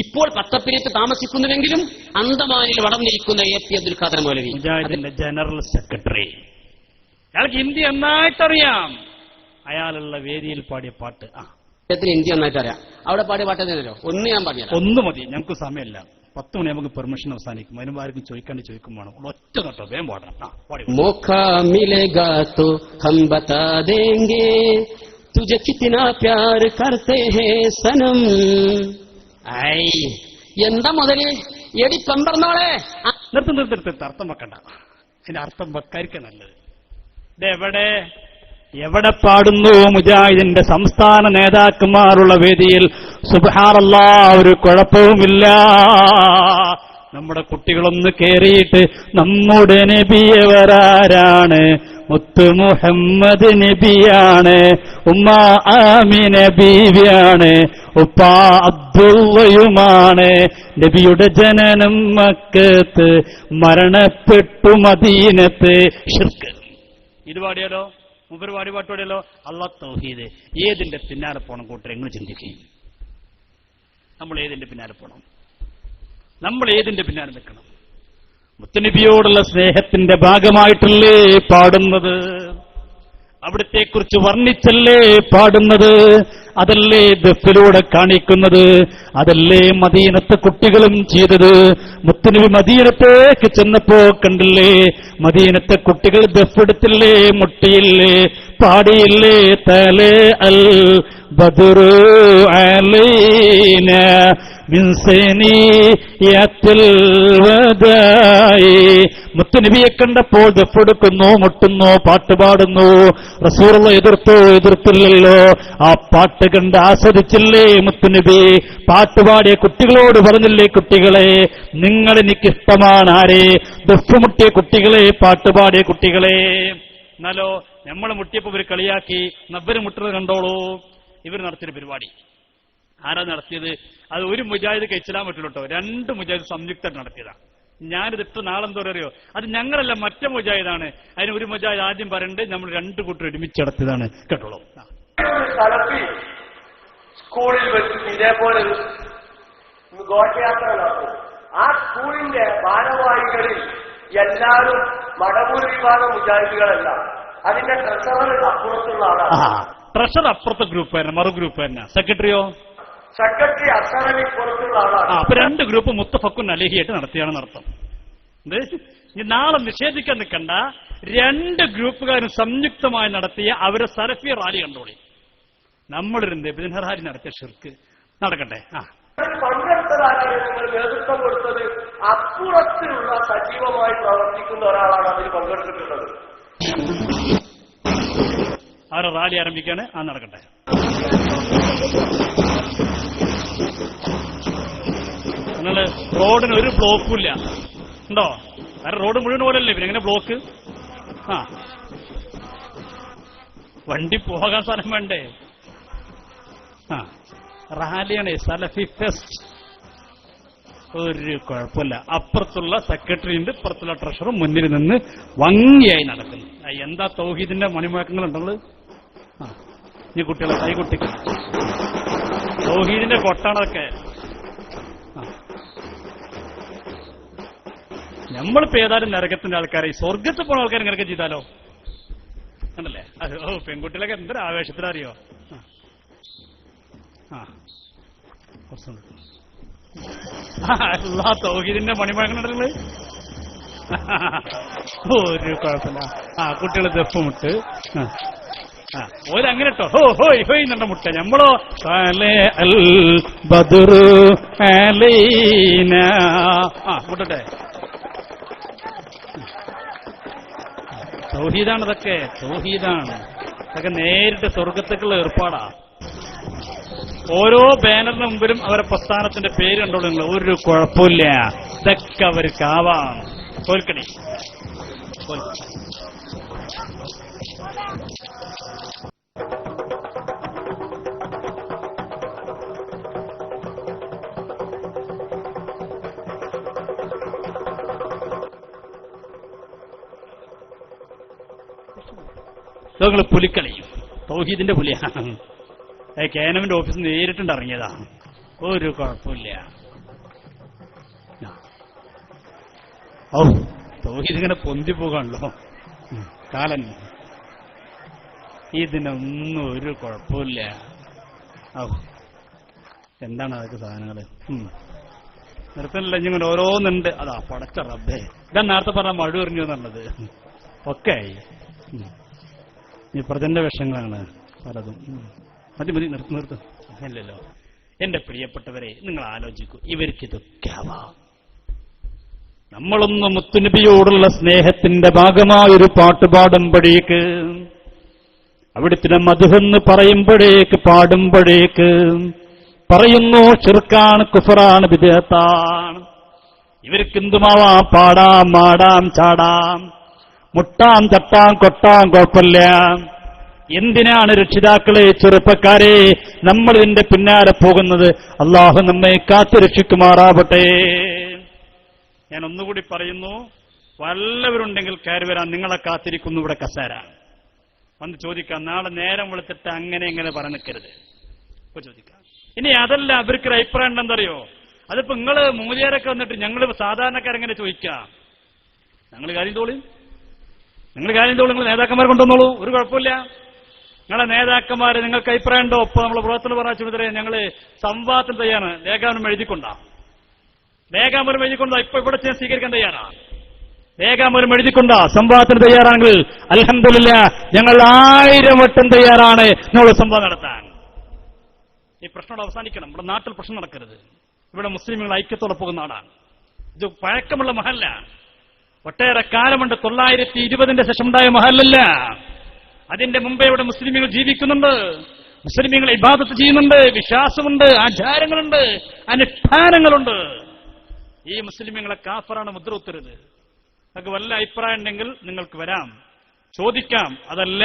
ഇപ്പോൾ പത്തപ്പിരിയത്ത് താമസിക്കുന്നുവെങ്കിലും അന്തമാനിൽ വളർന്നിരിക്കുന്ന AP അബ്ദുൽ ഖാദർ മൗലവി, മുജാഹിദിന്റെ ജനറൽ സെക്രട്ടറി. അയാൾക്ക് ഹിന്ദി നന്നായിട്ടറിയാം. അയാളുള്ള വേദിയിൽ പാടിയ പാട്ട് അദ്ദേഹത്തിന് ഹിന്ദി നന്നായിട്ട് അറിയാം. അവിടെ പാടിയ പാട്ട് തന്നെയല്ലോ. ഒന്ന് ഞാൻ പറഞ്ഞു, ഒന്ന് മതി, ഞങ്ങൾക്ക് സമയമില്ല. 10 മണി നമുക്ക് പെർമിഷൻ അവസാനിക്കും. അതിന് ആർക്കും ചോദിക്കും വേണം. ഒറ്റ കേട്ടോ, വേഗം പാടണം. മോഖാ മിലേഗാ തോ ഹം ബതാ ദേംഗേ തുജെ കിത്നാ പ്യാർ കർത്തേ ഹേ സനം. ഐ എന്താ മുതല് എടി പമ്പർന്നോളെ. നിർത്തി അർത്ഥം വെക്കണ്ട. അതിന്റെ അർത്ഥം വെക്കാതിരിക്കാൻ നല്ലത്. എവിടെ പാടുന്നു മുജാഹിദിന്റെ സംസ്ഥാന നേതാക്കന്മാരുള്ള വേദിയിൽ സുബ്ഹാനല്ലാഹ്, ഒരു കുഴപ്പവുമില്ല. നമ്മുടെ കുട്ടികളൊന്ന് കേറിയിട്ട് നമ്മുടെ നബിയവരാരാണ്? മുത്തു മുഹമ്മദ് നബിയാണ്, ഉമ്മ ആമിന ബീവിയാണ്, ഉപ്പ അബ്ദുള്ളയുമാണ്. നബിയുടെ ജനനം മക്കത്ത്, മരണപ്പെട്ടു മദീനത്ത്. ഷിർക്ക് ഇത് പാടിയാലോ? മുമ്പ് പാടി പാടിയാലോ? അല്ലാഹ് തൗഹീദ്. ഏതിന്റെ പിന്നാലെ പോണം കൂട്ടരെ? എങ്ങനെ ചിന്തിക്കുകയും നമ്മൾ ഏതിന്റെ പിന്നാലെ പോണം? നമ്മൾ ഏതിന്റെ പിന്നാലെ നിൽക്കണം? മുത്തുനബിയോടുള്ള സ്നേഹത്തിന്റെ ഭാഗമായിട്ടല്ലേ പാടുന്നത്? അവിടത്തെക്കുറിച്ച് വർണ്ണിച്ചല്ലേ പാടുന്നത്? അതല്ലേ ദഫിലൂടെ കാണിക്കുന്നത്? അതല്ലേ മദീനത്തെ കുട്ടികളും ചെയ്തത്? മുത്തുനബി മദീനത്തേക്ക് ചെന്നപ്പോ കണ്ടില്ലേ, മദീനത്തെ കുട്ടികൾ ദഫെടുത്തില്ലേ, മുട്ടിയില്ലേ, പാടിയില്ലേ? തലേ അൽ ബദറു അലൈന മിൻ സനിയത്തിൽ വദായി. മുത്തുനബിയെ കണ്ടപ്പോൾ ദഫെടുക്കുന്നു, മുട്ടുന്നു, പാട്ടുപാടുന്നു. റസൂലുള്ള എതിർത്തില്ലല്ലോ. ആ പാട്ട് കണ്ട് ആസ്വദിച്ചില്ലേ മുത്തുനബി? പാട്ടുപാടിയ കുട്ടികളോട് പറഞ്ഞില്ലേ, കുട്ടികളെ നിങ്ങൾ എനിക്കിഷ്ടമാണ്. ആരെ? ദഫ്മുട്ടിയ കുട്ടികളെ, പാട്ടുപാടിയ കുട്ടികളെ. എന്നാലോ നമ്മൾ മുട്ടിയപ്പോ ഇവർ കളിയാക്കി, നവര് മുട്ടുന്നത് കണ്ടോളൂ. ഇവർ നടത്തിയ പരിപാടി ആരാ നടത്തിയത്? അത് ഒരു മുജാഹിദ് കഴിച്ചിടാൻ പറ്റുള്ളൂ കേട്ടോ. 2 മുജാഹിദ് സംയുക്തമായിട്ട് നടത്തിയതാണ്. ഞാനിതിട്ട് നാളെന്തോ അറിയോ? അത് ഞങ്ങളല്ല, മറ്റേ മുജാഹിദാണ്. അതിന് ഒരു മുജാഹിദ് ആദ്യം പറയണ്ട്, നമ്മൾ 2 കൂട്ടർ ഒരുമിച്ച് നടത്തിയതാണ്. കേട്ടോളൂ. സ്കൂളിൽ വെച്ച് ഇതേപോലെ ഘോഷയാത്ര നടത്തും. ആ സ്കൂളിന്റെ ഭാരവാഹികളിൽ എല്ലാവരും മടവൂർ വിഭാഗം മുജാഹിദുകളല്ല, അതിന്റെ ട്രഷറർ അപ്പുറത്തുള്ള ആളാണ്. ട്രഷർ അപ്പുറത്തെ ഗ്രൂപ്പ് തന്നെ, മറു ഗ്രൂപ്പ് തന്നെ. സെക്രട്ടറിയോ? സെക്രട്ടറി അസറലി പുറത്തുള്ള ആളാണ്. അപ്പൊ 2 ഗ്രൂപ്പ് മുത്തഫക്കുൻ അലഹിയായിട്ട് നടത്തിയാണെന്ന് അർത്ഥം. നാളെ നിഷേധിക്കാൻ നിൽക്കണ്ട. 2 ഗ്രൂപ്പുകാരും സംയുക്തമായി നടത്തിയ അവരെ സലഫി റാലി കണ്ടോളി. നമ്മളൊരു നബിദിന റാലി നടത്തിയ ഷിർക്ക് നടക്കട്ടെ. പങ്കെടുത്തതാക്കി നിങ്ങൾ നേതൃത്വം കൊടുത്തത് അപ്പുറത്തിലുള്ള സജീവമായി പ്രവർത്തിക്കുന്ന ഒരാളാണ് അതിൽ പങ്കെടുത്തിട്ടുള്ളത്. അവരെ റാലി ആരംഭിക്കാണ്. നടക്കട്ടെ. നിങ്ങള് റോഡിന് ഒരു ബ്ലോക്കും ഇല്ല ഉണ്ടോ? കാരണം റോഡ് മുഴുവൻ പോലല്ലേ, പിന്നെ എങ്ങനെ ബ്ലോക്ക്? വണ്ടി പോകാൻ സ്ഥലം വേണ്ടേ? റാലിയാണ്, സലഫി ഫെസ്റ്റ്. ഒരു കുഴപ്പമില്ല. അപ്പുറത്തുള്ള സെക്രട്ടറിയുണ്ട്, ഇപ്പുറത്തുള്ള ട്രഷറും മുന്നിൽ നിന്ന് ഭംഗിയായി നടക്കുന്നു. എന്താ തൗഹീദിന്റെ മണിമുഴക്കങ്ങളുണ്ടുള്ളത്? ഈ കുട്ടികളെ കൈകുട്ടിക്കും തൗഹീദിന്റെ കൊട്ടാണതൊക്കെ. നമ്മളിപ്പോ ഏതായാലും നരകത്തിന്റെ ആൾക്കാരെ സ്വർഗത്തിൽ പോണ ആൾക്കാർ ഇങ്ങനെയൊക്കെ ചെയ്താലോ കണ്ടല്ലേ? ഓ പെൺകുട്ടികളൊക്കെ എന്തൊരു ആവേശത്തിലറിയോ. തൗഹീദിന്റെ മണിമുഴങ്ങുന്നുണ്ടല്ലോ. ഒരു കുഴപ്പമില്ല. കുട്ടികൾ ദഫുമുട്ട് ഓരങ്ങനെ കേട്ടോ. ഹോ ഹോയ് ഹോയ് എന്ന മുട്ട. നമ്മളോ മുട്ടട്ടെ. തൗഹീദാണ് ഇതൊക്കെ, തൗഹീദാണ് ഇതൊക്കെ. നേരിട്ട് സ്വർഗത്തേക്കുള്ള ഏർപ്പാടാ. ഓരോ ബാനറിന് മുമ്പിലും അവരെ പ്രസ്ഥാനത്തിന്റെ പേര് കണ്ടോളൂ നിങ്ങൾ. ഒരു കുഴപ്പമില്ല, ഇതൊക്കെ അവർക്കാവാം. തോൽക്കണി നിങ്ങൾ പുലിക്കളി. തൗഹീദിന്റെ പുലിയാണ്. കേനവിന്റെ ഓഫീസിൽ നിന്ന് നേരിട്ടുണ്ട് ഇറങ്ങിയതാ. ഒരു കുഴപ്പമില്ല. ഓ തൗഹീദ് ഇങ്ങനെ പൊന്തിപ്പോകാണല്ലോ കാലൻ. ഇതിനൊന്നും ഒരു കുഴപ്പമില്ല. ഓ എന്താണ് അതൊക്കെ സാധനങ്ങള്. നിർത്തണില്ല ഇങ്ങനെ ഓരോന്നുണ്ട്. അതാ പടച്ച റബ്ബേ. ഇതാ നേരത്തെ പറഞ്ഞ മഴ എറിഞ്ഞു എന്നുള്ളത് ഒക്കെ ആയി. ഈ പ്രജന്റെ വിഷയങ്ങളാണ് പലതും. മതി മതി നിർത്തും അല്ലല്ലോ. എന്റെ പ്രിയപ്പെട്ടവരെ, നിങ്ങൾ ആലോചിക്കൂ, ഇവർക്കിതൊക്കെ ആവാം. നമ്മളൊന്ന് മുത്തുനബിയോടുള്ള സ്നേഹത്തിന്റെ ഭാഗമായൊരു പാട്ട് പാടുമ്പോഴേക്ക്, അവിടുത്തെ മദ്ഹെന്ന് പറയുമ്പോഴേക്ക്, പാടുമ്പോഴേക്ക് പറയുന്നു ശിർക്കാണ്, കുഫറാണ്, ബിദ്അത്താണ്. ഇവർക്കെന്തുമാവാം. പാടാം, മാടാം, ചാടാം, മുട്ടാം, തട്ടാം, കൊട്ടാം, കുഴപ്പമില്ല. എന്തിനാണ് രക്ഷിതാക്കളെ, ചെറുപ്പക്കാരെ നമ്മൾ ഇതിന്റെ പിന്നാലെ പോകുന്നത്? അള്ളാഹു നമ്മെ കാത്തു രക്ഷിക്കുമാറാവട്ടെ. ഞാൻ ഒന്നുകൂടി പറയുന്നു, വല്ലവരുണ്ടെങ്കിൽ കയറി വരാൻ. നിങ്ങളെ കാത്തിരിക്കുന്നു ഇവിടെ കസേര. വന്ന് ചോദിക്കാം. നാളെ നേരം വെളുത്തിട്ട് അങ്ങനെ ഇങ്ങനെ പറഞ്ഞിക്കരുത്. ഇപ്പൊ ചോദിക്കാം. ഇനി അതല്ല, അവർക്കൊരു അഭിപ്രായം ഉണ്ടെന്നറിയോ? അതിപ്പോ നിങ്ങള് മൂല്യരൊക്കെ വന്നിട്ട് ഞങ്ങൾ സാധാരണക്കാരെങ്ങനെ ചോദിക്കാം? ഞങ്ങൾ കാര്യം തോളി, നിങ്ങൾ നേതാക്കന്മാരെ കൊണ്ടുവന്നോളൂ, ഒരു കുഴപ്പമില്ല. നിങ്ങളെ നേതാക്കന്മാര് നിങ്ങൾക്ക് അഭിപ്രായം ഉണ്ടോ? ഇപ്പൊ നമ്മളെ പ്രവർത്തനം പറഞ്ഞ ചുമതല ഞങ്ങള് സംവാദത്തിന് തയ്യാറാണ്. രേഖാമൂലം എഴുതിക്കൊണ്ടാ ഇപ്പൊ ഇവിടെ സ്വീകരിക്കാൻ തയ്യാറാണ്. രേഖാമൂലം എഴുതിക്കൊണ്ടാ സംവാദത്തിന് തയ്യാറാണെങ്കിൽ അൽഹംദുലില്ലാഹ് ഞങ്ങൾ 1000 വട്ടം തയ്യാറാണ് നമ്മൾ സംവാദം നടത്താൻ. ഈ പ്രശ്നം അവസാനിക്കണം. നമ്മുടെ നാട്ടിൽ പ്രശ്നം നടക്കരുത്. ഇവിടെ മുസ്ലിമുകൾ ഐക്യത്തോടെ പോകുന്ന നാടാണ്. ഇത് പഴക്കമുള്ള മഹല്ല, ഒട്ടേറെ കാലമുണ്ട്. 920 ശേഷം ഉണ്ടായ മഹല്ലല്ല. അതിന്റെ മുമ്പേ ഇവിടെ മുസ്ലിമുകൾ ജീവിക്കുന്നുണ്ട്. മുസ്ലിമുകൾ ഇബാദത്ത് ചെയ്യുന്നുണ്ട്, വിശ്വാസമുണ്ട്, ആചാരങ്ങളുണ്ട്, അനുഷ്ഠാനങ്ങളുണ്ട്. ഈ മുസ്ലിമുകളെ കാഫറാണ് മുദ്ര കുത്തരുത്. നിങ്ങൾക്ക് വല്ല അഭിപ്രായം ഉണ്ടെങ്കിൽ നിങ്ങൾക്ക് വരാം, ചോദിക്കാം. അതല്ല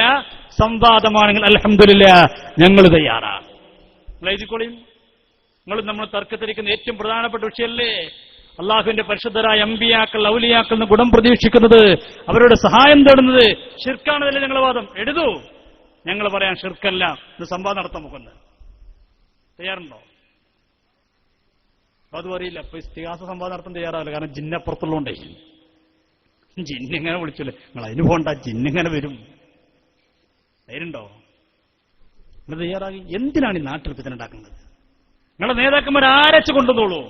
സംവാദമാണെങ്കിൽ അൽഹംദുലില്ലാഹ് ഞങ്ങൾ തയ്യാറാണ്. നിങ്ങൾ എഴുതിക്കോളിയും. നിങ്ങൾ നമ്മൾ തർക്കത്തിരിക്കുന്ന ഏറ്റവും പ്രധാനപ്പെട്ട വിഷയമല്ലേ അള്ളാഹുവിന്റെ പരിശുദ്ധരായ അമ്പിയാക്കൾ, ഔലിയാക്കൾ നിന്ന് ഗുണം പ്രതീക്ഷിക്കുന്നത്, അവരുടെ സഹായം തേടുന്നത് ഷിർക്കാണെന്നല്ലേ ഞങ്ങളുടെ വാദം? എഴുതൂ, ഞങ്ങൾ പറയാം ഷിർക്കല്ല. ഇത് സംവാദം നടത്താൻ പോകുന്നത് തയ്യാറുണ്ടോ? അതും അറിയില്ല. അപ്പൊ ഇസ്തിഹാസ സംവാദം നടത്താൻ തയ്യാറാവില്ല. കാരണം ജിന്നപ്പുറത്തുള്ളതുകൊണ്ടേ. ജിന്നിങ്ങനെ വിളിച്ചില്ലേ, നിങ്ങൾ അതിന് പോകണ്ട, ജിന്നിങ്ങനെ വരും. ധൈര്യണ്ടോ? നിങ്ങൾ തയ്യാറാകി. എന്തിനാണ് ഈ നാട്ടിൽ പിതനുണ്ടാക്കുന്നത്? നിങ്ങളുടെ നേതാക്കന്മാർ ആരച്ചു കൊണ്ടുവന്നോളൂ.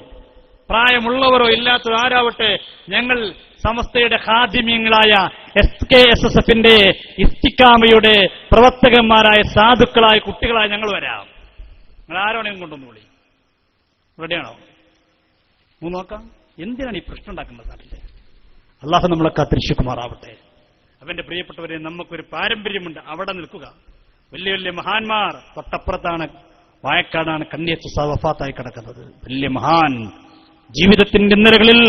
പ്രായമുള്ളവരോ ഇല്ലാത്തവരോ ആരാവട്ടെ. ഞങ്ങൾ സമസ്തയുടെ ഖാദിമീങ്ങളായ SKSSFന്റെ ഇസ്തിഖാമയുടെ പ്രവർത്തകന്മാരായ സാധുക്കളായ കുട്ടികളായ ഞങ്ങൾ വരാം. നിങ്ങൾ ആരോണെങ്കിലും കൊണ്ടുവന്നോളി. റെഡിയാണോ? നോക്കാം. എന്തിനാണ് ഈ പ്രശ്നം ഉണ്ടാക്കുന്നത് നാട്ടിലെ? അള്ളാഹു നമ്മളെ കാത്തിരക്ഷിക്കുമാറാവട്ടെ. അവന്റെ പ്രിയപ്പെട്ടവരെ, നമുക്കൊരു പാരമ്പര്യമുണ്ട്. അവിടെ നിൽക്കുക. വലിയ വലിയ മഹാന്മാർ. തൊട്ടപ്പുറത്താണ് വായക്കാടാണ് കണ്ണിയത്ത് വഫാത്തായി കിടക്കുന്നത്. വലിയ മഹാൻ, ജീവിതത്തിന്റെ ഇന്നലകളിൽ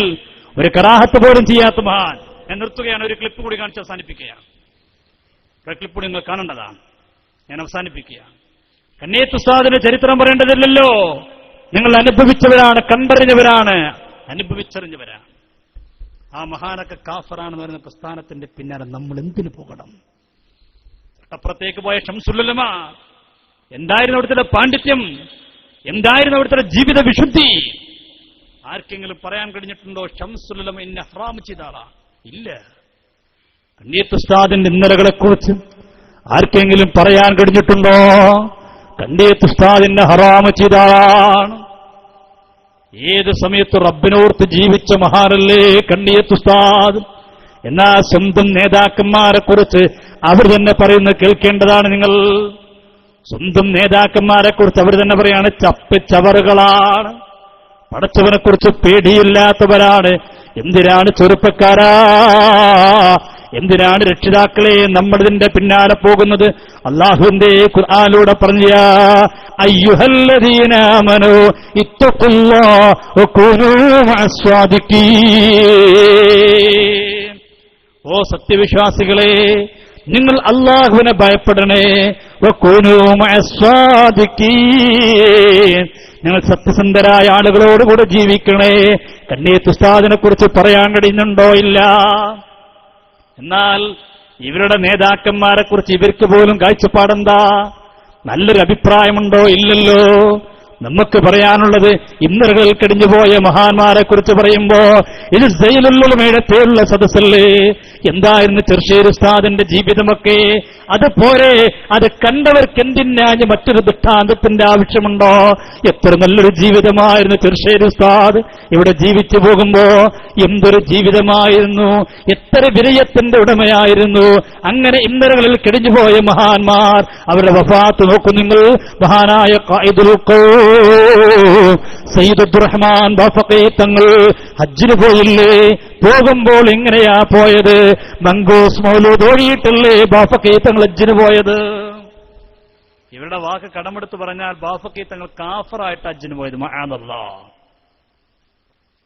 ഒരു കറാഹത്ത് പോലും ചെയ്യാത്ത മഹാൻ. ഞാൻ നിർത്തുകയാണ്. ഒരു ക്ലിപ്പ് കൂടി കാണിച്ച് അവസാനിപ്പിക്കുകയാണ്. ഒരു ക്ലിപ്പ് കൂടി നിങ്ങൾ കാണേണ്ടതാണ്. ഞാൻ അവസാനിപ്പിക്കുകയാണ്. കണ്ണിയത്ത് ഉസ്താദിന്റെ ചരിത്രം പറയേണ്ടതില്ലല്ലോ. നിങ്ങൾ അനുഭവിച്ചവരാണ്, കണ്ടറിഞ്ഞവരാണ്, അനുഭവിച്ചറിഞ്ഞവരാണ്. ആ മഹാനൊക്കെ കാഫറാണെന്ന് പറയുന്ന പ്രസ്ഥാനത്തിന്റെ പിന്നാലെ നമ്മൾ എന്തിനു പോകണം? അപ്പുറത്തേക്ക് പോയ ഷംസുൽ ഉലമ എന്തായിരുന്നു അവിടുത്തെ പാണ്ഡിത്യം? എന്തായിരുന്നു അവിടുത്തെ ജീവിത വിശുദ്ധി? ആർക്കെങ്കിലും പറയാൻ കഴിഞ്ഞിട്ടുണ്ടോ ശംസുൽ ഉലമ ഇന്ന ഹറാം ചെയ്താളാ? ഇല്ല. കണ്ണിയത്ത് ഉസ്താദിന്റെ ഇന്നലകളെക്കുറിച്ച് ആർക്കെങ്കിലും പറയാൻ കഴിഞ്ഞിട്ടുണ്ടോ? കണ്ണിയത്ത് ഉസ്താദിന്റെ ഹറാമ് ചെയ്താളാണ്. ഏത് സമയത്ത് റബ്ബിനോർത്ത് ജീവിച്ച മഹാനല്ലേ കണ്ണിയത്ത് ഉസ്താദ്. എന്നാ സ്വന്തം നേതാക്കന്മാരെ കുറിച്ച് അവർ തന്നെ പറയുന്നത് കേൾക്കേണ്ടതാണ് നിങ്ങൾ. സ്വന്തം നേതാക്കന്മാരെ കുറിച്ച് അവർ തന്നെ പറയാണ് ചപ്പച്ചവറുകളാണ്, പടച്ചവനെ കുറിച്ച് പേടിയില്ലാത്തവരാണ്. എന്തിനാണ് ചെറുപ്പക്കാരാ, എന്തിനാണ് രക്ഷിതാക്കളെ നമ്മളിതിന്റെ പിന്നാലെ പോകുന്നത്? അല്ലാഹുവിന്റെ ഖുർആനിലൂടെ പറഞ്ഞ അയ്യുഹല്ലദീന ആമനൂ ഇത്തഖുല്ലാഹ വകൂനൂ മഅസ്സാദിഖീൻ. ഓ സത്യവിശ്വാസികളെ, നിങ്ങൾ അല്ലാഹുവിനെ ഭയപ്പെടണേ. വകൂനൂ മഅസ്സാദിഖീൻ, നിങ്ങൾ സത്യസന്ധരായ ആളുകളോടുകൂടെ ജീവിക്കണേ. കണ്ണിയത്ത് ഉസ്താദിനെ കുറിച്ച് പറയാൻ കഴിയുന്നുണ്ടോ? ഇല്ല. എന്നാൽ ഇവരുടെ നേതാക്കന്മാരെ കുറിച്ച് ഇവർക്ക് പോലും കാഴ്ചപ്പാടെന്താ? നല്ലൊരു അഭിപ്രായമുണ്ടോ? ഇല്ലല്ലോ. നമുക്ക് പറയാനുള്ളത് ഇന്നലകളിൽ കഴിഞ്ഞുപോയ മഹാന്മാരെ കുറിച്ച് പറയുമ്പോ ഇത് സൈനുലുലമയുടെ പേരുള്ള സദസ്സല്ലേ? എന്തായിരുന്നു ചെറുശ്ശേരി ഉസ്താദിന്റെ ജീവിതമൊക്കെ? അത് പോരെ? അത് കണ്ടവർക്ക് എന്തിനാഞ്ഞ് മറ്റൊരു ദൃഷ്ടാന്തത്തിന്റെ ആവശ്യമുണ്ടോ? എത്ര നല്ലൊരു ജീവിതമായിരുന്നു ചെറുശ്ശേരി ഉസ്താദ് ഇവിടെ ജീവിച്ചു പോകുമ്പോ. എന്തൊരു ജീവിതമായിരുന്നു, എത്ര വിനയത്തിന്റെ ഉടമയായിരുന്നു. അങ്ങനെ ഇന്നലകളിൽ കഴിഞ്ഞുപോയ മഹാന്മാർ, അവരുടെ വഫാത്ത് നോക്കൂ നിങ്ങൾ. മഹാനായ ഖായിദുൽ ഖൗം സയ്യിദ് അബ്ദുറഹ്മാൻ ബാഫഖി തങ്ങൾ ഹജ്ജിന് പോയില്ലേ? പോകുമ്പോൾ എങ്ങനെയാ പോയത്? മംഗൂസ് മൗലൂദ് ഓടിയിട്ടല്ലേ ബാഫഖി തങ്ങൾ ഹജ്ജിന് പോയത്? ഇവരുടെ വാക്ക് കടമെടുത്ത് പറഞ്ഞാൽ ബാഫഖി തങ്ങൾ കാഫറായിട്ട് ഹജ്ജിന് പോയത്. മഅദല്ലാഹ്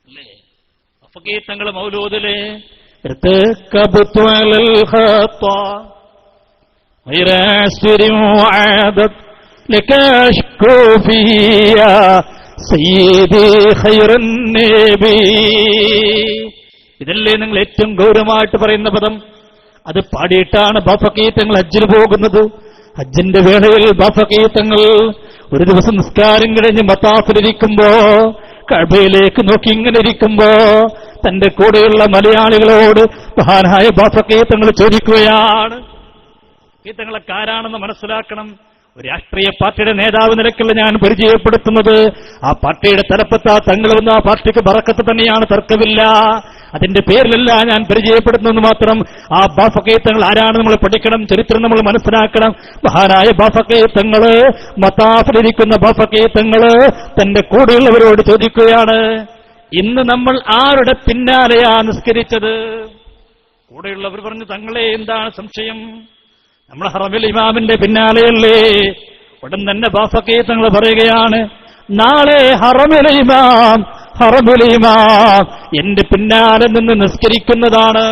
അല്ലേ? ബാഫഖി തങ്ങൾ മൗലൂദിലെ ഇർതകബതു അലൽ ഖത്താ ഗൈറ അസ്രി വഅദത് ലകശ്കു ഫിയാ സയ്യിദി ഖൈറുൻ നബി. ഇതല്ലേ നിങ്ങൾ ഏറ്റവും ഗൗരവമായിട്ട് പറയുന്ന പദം? അത് പാടിയിട്ടാണ് ബാഫഖി തങ്ങൾ ഹജ്ജിന് പോകുന്നത്. ഹജ്ജിന്റെ വേളയിൽ ബാഫഖി തങ്ങൾ ഒരു ദിവസം നിസ്കാരം കഴിഞ്ഞ് മത്താഫിലിരിക്കുമ്പോ, കഅബയിലേക്ക് നോക്കി ഇങ്ങനെ ഇരിക്കുമ്പോ, തന്റെ കൂടെയുള്ള മലയാളികളോട് മഹാനായ ബാഫഖി തങ്ങൾ ചോദിക്കുകയാണ്. ഈ തങ്ങളൊക്കെ ആരാണെന്ന് മനസ്സിലാക്കണം. ഒരു രാഷ്ട്രീയ പാർട്ടിയുടെ നേതാവ് നിലയ്ക്കുള്ള ഞാൻ പരിചയപ്പെടുത്തുന്നത്. ആ പാർട്ടിയുടെ തലപ്പത്ത് ആ തങ്ങൾ വന്ന ആ പാർട്ടിക്ക് ബറക്കത്ത് തന്നെയാണ്, തർക്കമില്ല. അതിന്റെ പേരിലല്ല ഞാൻ പരിചയപ്പെടുത്തുന്നത് മാത്രം. ആ ബാഫഖി തങ്ങൾ ആരാണ് നമ്മൾ പഠിക്കണം, ചരിത്രം നമ്മൾ മനസ്സിലാക്കണം. മഹാനായ ബാഫഖി തങ്ങള്, മത്താഫിലിരിക്കുന്ന ബാഫഖി തങ്ങള് തന്റെ കൂടെയുള്ളവരോട് ചോദിക്കുകയാണ്, ഇന്ന് നമ്മൾ ആരുടെ പിന്നാലെയാ നിസ്കരിച്ചത്? കൂടെയുള്ളവർ പറഞ്ഞു, തങ്ങളെ എന്താണ് സംശയം, നമ്മൾ ഹറമിൽ ഇമാമിന്റെ പിന്നാലെയല്ലേ? ഉടൻ തന്നെ ബാഫഖി തങ്ങൾ പറയുകയാണ്, നാളെ ഹറമിൽ ഇമാം എന്റെ പിന്നാലെ നിന്ന് നിസ്കരിക്കുന്നതാണ്.